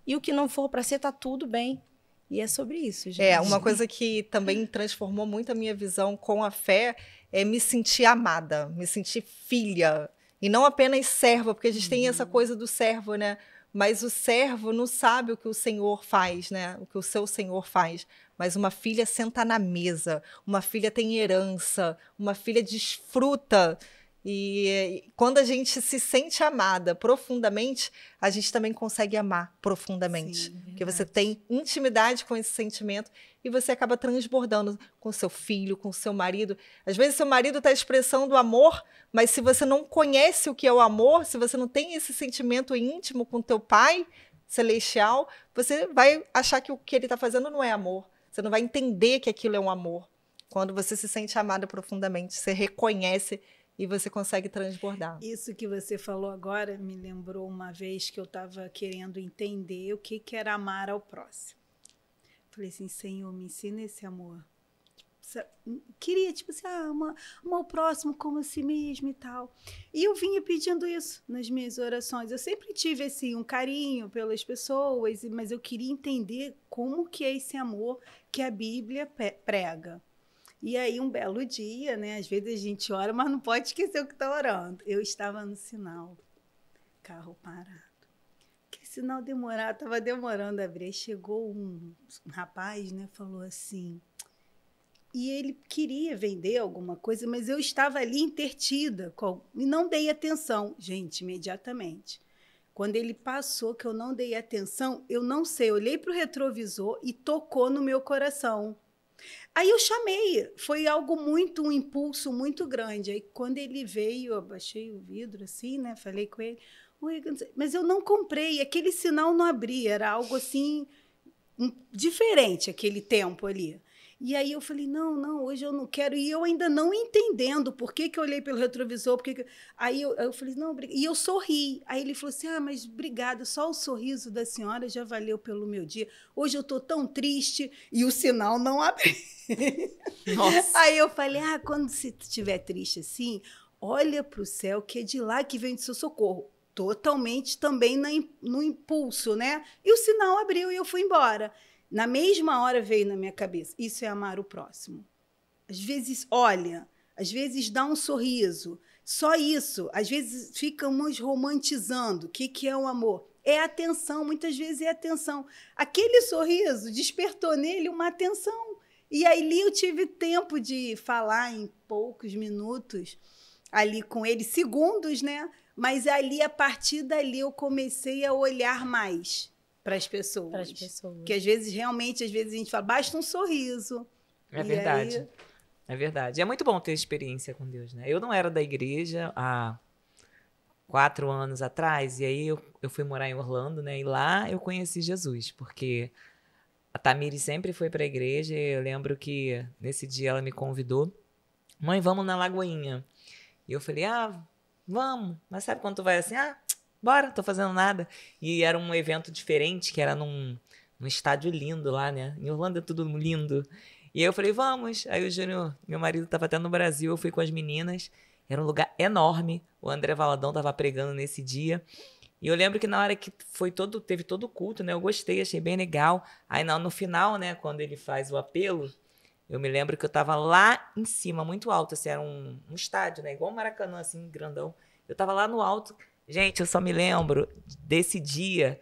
E o que não for para ser, tá tudo bem. E é sobre isso, gente. Uma coisa que também transformou muito a minha visão com a fé é me sentir amada, me sentir filha. E não apenas serva, porque a gente tem essa coisa do servo, né? Mas o servo não sabe o que o Senhor faz, né? O que o seu Senhor faz. Mas uma filha senta na mesa, uma filha tem herança, uma filha desfruta. E quando a gente se sente amada profundamente, a gente também consegue amar profundamente. Sim, Porque você tem intimidade com esse sentimento e você acaba transbordando com seu filho, com seu marido. Às vezes seu marido está expressando amor, mas se você não conhece o que é o amor, se você não tem esse sentimento íntimo com teu pai celestial, você vai achar que o que ele está fazendo não é amor. Você não vai entender que aquilo é um amor. Quando você se sente amada profundamente, você reconhece e você consegue transbordar. Isso que você falou agora me lembrou uma vez que eu estava querendo entender o que era amar ao próximo. Falei assim, Senhor, me ensina esse amor. Queria, tipo assim, amar o próximo como a si mesmo e tal. E eu vinha pedindo isso nas minhas orações. Eu sempre tive, assim, um carinho pelas pessoas, mas eu queria entender como que é esse amor que a Bíblia prega. E aí, um belo dia, né? Às vezes a gente ora, mas não pode esquecer o que está orando. Eu estava no sinal, carro parado. Que sinal demorado, estava demorando a abrir. Aí chegou um rapaz, né? Falou assim... E ele queria vender alguma coisa, mas eu estava ali intertida e não dei atenção. Gente, imediatamente. Quando ele passou, que eu não dei atenção, eu não sei, eu olhei para o retrovisor e tocou no meu coração. Aí eu chamei, foi um impulso muito grande. Aí quando ele veio, eu abaixei o vidro assim, né? Falei com ele, mas eu não comprei, aquele sinal não abria, era algo assim, diferente aquele tempo ali. E aí eu falei, não, hoje eu não quero. E eu ainda não entendendo por que eu olhei pelo retrovisor. Aí eu falei, não, obrigada. E eu sorri. Aí ele falou assim, mas obrigada, só o sorriso da senhora já valeu pelo meu dia. Hoje eu estou tão triste e o sinal não abriu. Nossa. Aí eu falei, quando você estiver triste assim, olha para o céu, que é de lá que vem o seu socorro. Totalmente também no impulso, né? E o sinal abriu e eu fui embora. Na mesma hora veio na minha cabeça, isso é amar o próximo. Às vezes, olha, às vezes dá um sorriso, só isso. Às vezes ficamos romantizando o que é o amor. É atenção, muitas vezes é atenção. Aquele sorriso despertou nele uma atenção. E ali eu tive tempo de falar em poucos minutos ali com ele, segundos, né? Mas ali, a partir dali, eu comecei a olhar mais para as pessoas. Porque às vezes a gente fala, basta um sorriso. É verdade. É verdade. É muito bom ter experiência com Deus, né? Eu não era da igreja há 4 anos atrás, e aí eu fui morar em Orlando, né? E lá eu conheci Jesus, porque a Tamiri sempre foi para a igreja, e eu lembro que nesse dia ela me convidou, mãe, vamos na Lagoinha. E eu falei, vamos. Mas sabe quando tu vai assim, bora, tô fazendo nada. E era um evento diferente, que era num estádio lindo lá, né? Em Orlando é tudo lindo. E aí eu falei, vamos. Aí o Júnior, meu marido, tava até no Brasil, eu fui com as meninas. Era um lugar enorme. O André Valadão tava pregando nesse dia. E eu lembro que na hora que teve todo o culto, né? Eu gostei, achei bem legal. Aí no final, né? Quando ele faz o apelo, eu me lembro que eu tava lá em cima, muito alto. Assim, era um estádio, né? Igual o Maracanã, assim, grandão. Eu tava lá no alto. Gente, eu só me lembro desse dia.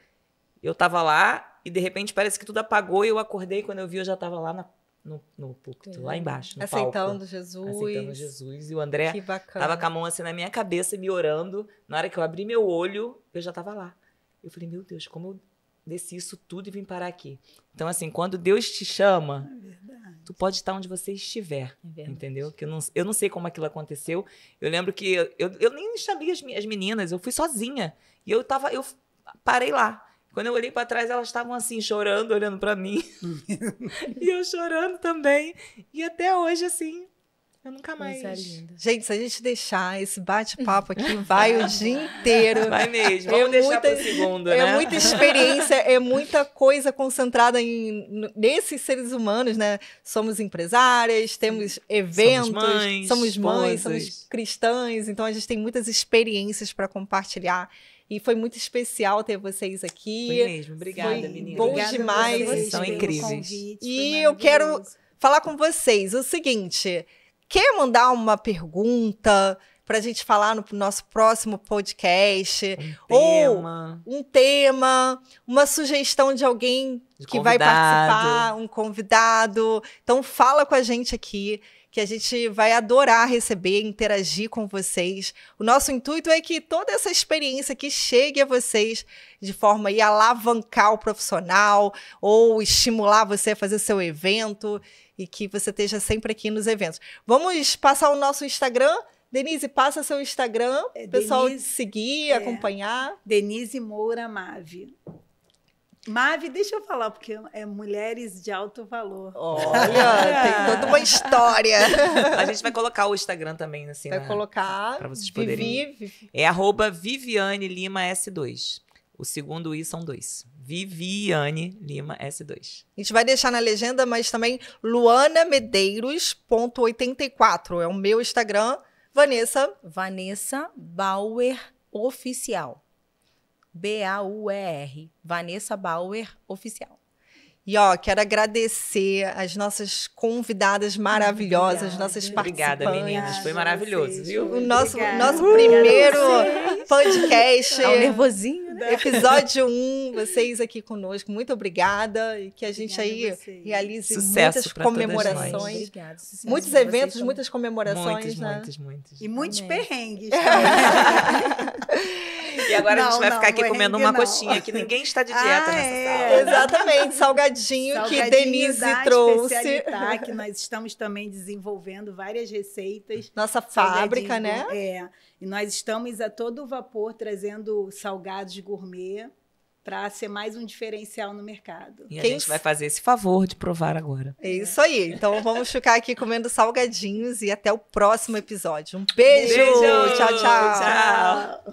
Eu tava lá e de repente parece que tudo apagou e eu acordei. Quando eu vi, eu já tava lá no púlpito, lá embaixo, no aceitando palco. Jesus. Aceitando Jesus. E o André que bacana. tava com a mão assim na minha cabeça, me orando. Na hora que eu abri meu olho, eu já tava lá. Eu falei, meu Deus, como eu desci isso tudo e vim parar aqui. Então, assim, quando Deus te chama, tu pode estar onde você estiver, entendeu? Que eu não sei como aquilo aconteceu. Eu lembro que eu nem chamei as meninas, eu fui sozinha. E eu parei lá. Quando eu olhei para trás, elas estavam assim, chorando, olhando para mim. E eu chorando também. E até hoje, assim, eu nunca mais. Gente, se a gente deixar esse bate-papo aqui, vai o dia inteiro. Vai mesmo. Vamos deixar para o segundo, né? É muita experiência, é muita coisa concentrada nesses seres humanos, né? Somos empresárias, temos eventos, somos mães, somos cristãs, então a gente tem muitas experiências para compartilhar. E foi muito especial ter vocês aqui. Foi mesmo. Obrigada, meninas. Bom demais. Vocês são incríveis. E eu quero falar com vocês o seguinte: quer mandar uma pergunta para a gente falar no nosso próximo podcast? Um tema, uma sugestão de alguém que vai participar, um convidado. Então fala com a gente aqui, que a gente vai adorar receber, interagir com vocês. O nosso intuito é que toda essa experiência aqui chegue a vocês de forma a alavancar o profissional ou estimular você a fazer seu evento e que você esteja sempre aqui nos eventos. Vamos passar o nosso Instagram. Denise, passa seu Instagram, o pessoal seguir, acompanhar. Denise Moura Mave. Mave, deixa eu falar, porque é mulheres de alto valor. Olha, tem toda uma história. A gente vai colocar o Instagram também, assim, vai colocar para vocês poderem. É @Viviane Lima S2. O segundo I são 2. Viviane Lima S2. A gente vai deixar na legenda, mas também luanamedeiros.84 é o meu Instagram. Vanessa Bauer Oficial. BAUER. Vanessa Bauer Oficial. E, quero agradecer as nossas convidadas maravilhosas, nossas participantes. Obrigada, meninas. Foi maravilhoso, viu? O nosso primeiro podcast. É um nervosinho, né? Episódio 1, vocês aqui conosco. Muito obrigada. E que a gente realize muitas comemorações. Obrigada, muitos eventos, muitas comemorações, muitos. E muitos perrengues. E agora a gente vai ficar aqui comendo uma coxinha, que ninguém está de dieta nessa sala. Exatamente, salgadinho que Denise trouxe. Que nós estamos também desenvolvendo várias receitas. Nossa fábrica, né? E nós estamos a todo vapor trazendo salgados gourmet para ser mais um diferencial no mercado. E a gente vai fazer esse favor de provar agora. É isso aí. Então vamos ficar aqui comendo salgadinhos e até o próximo episódio. Um beijo. Beijo. Tchau, tchau. Tchau.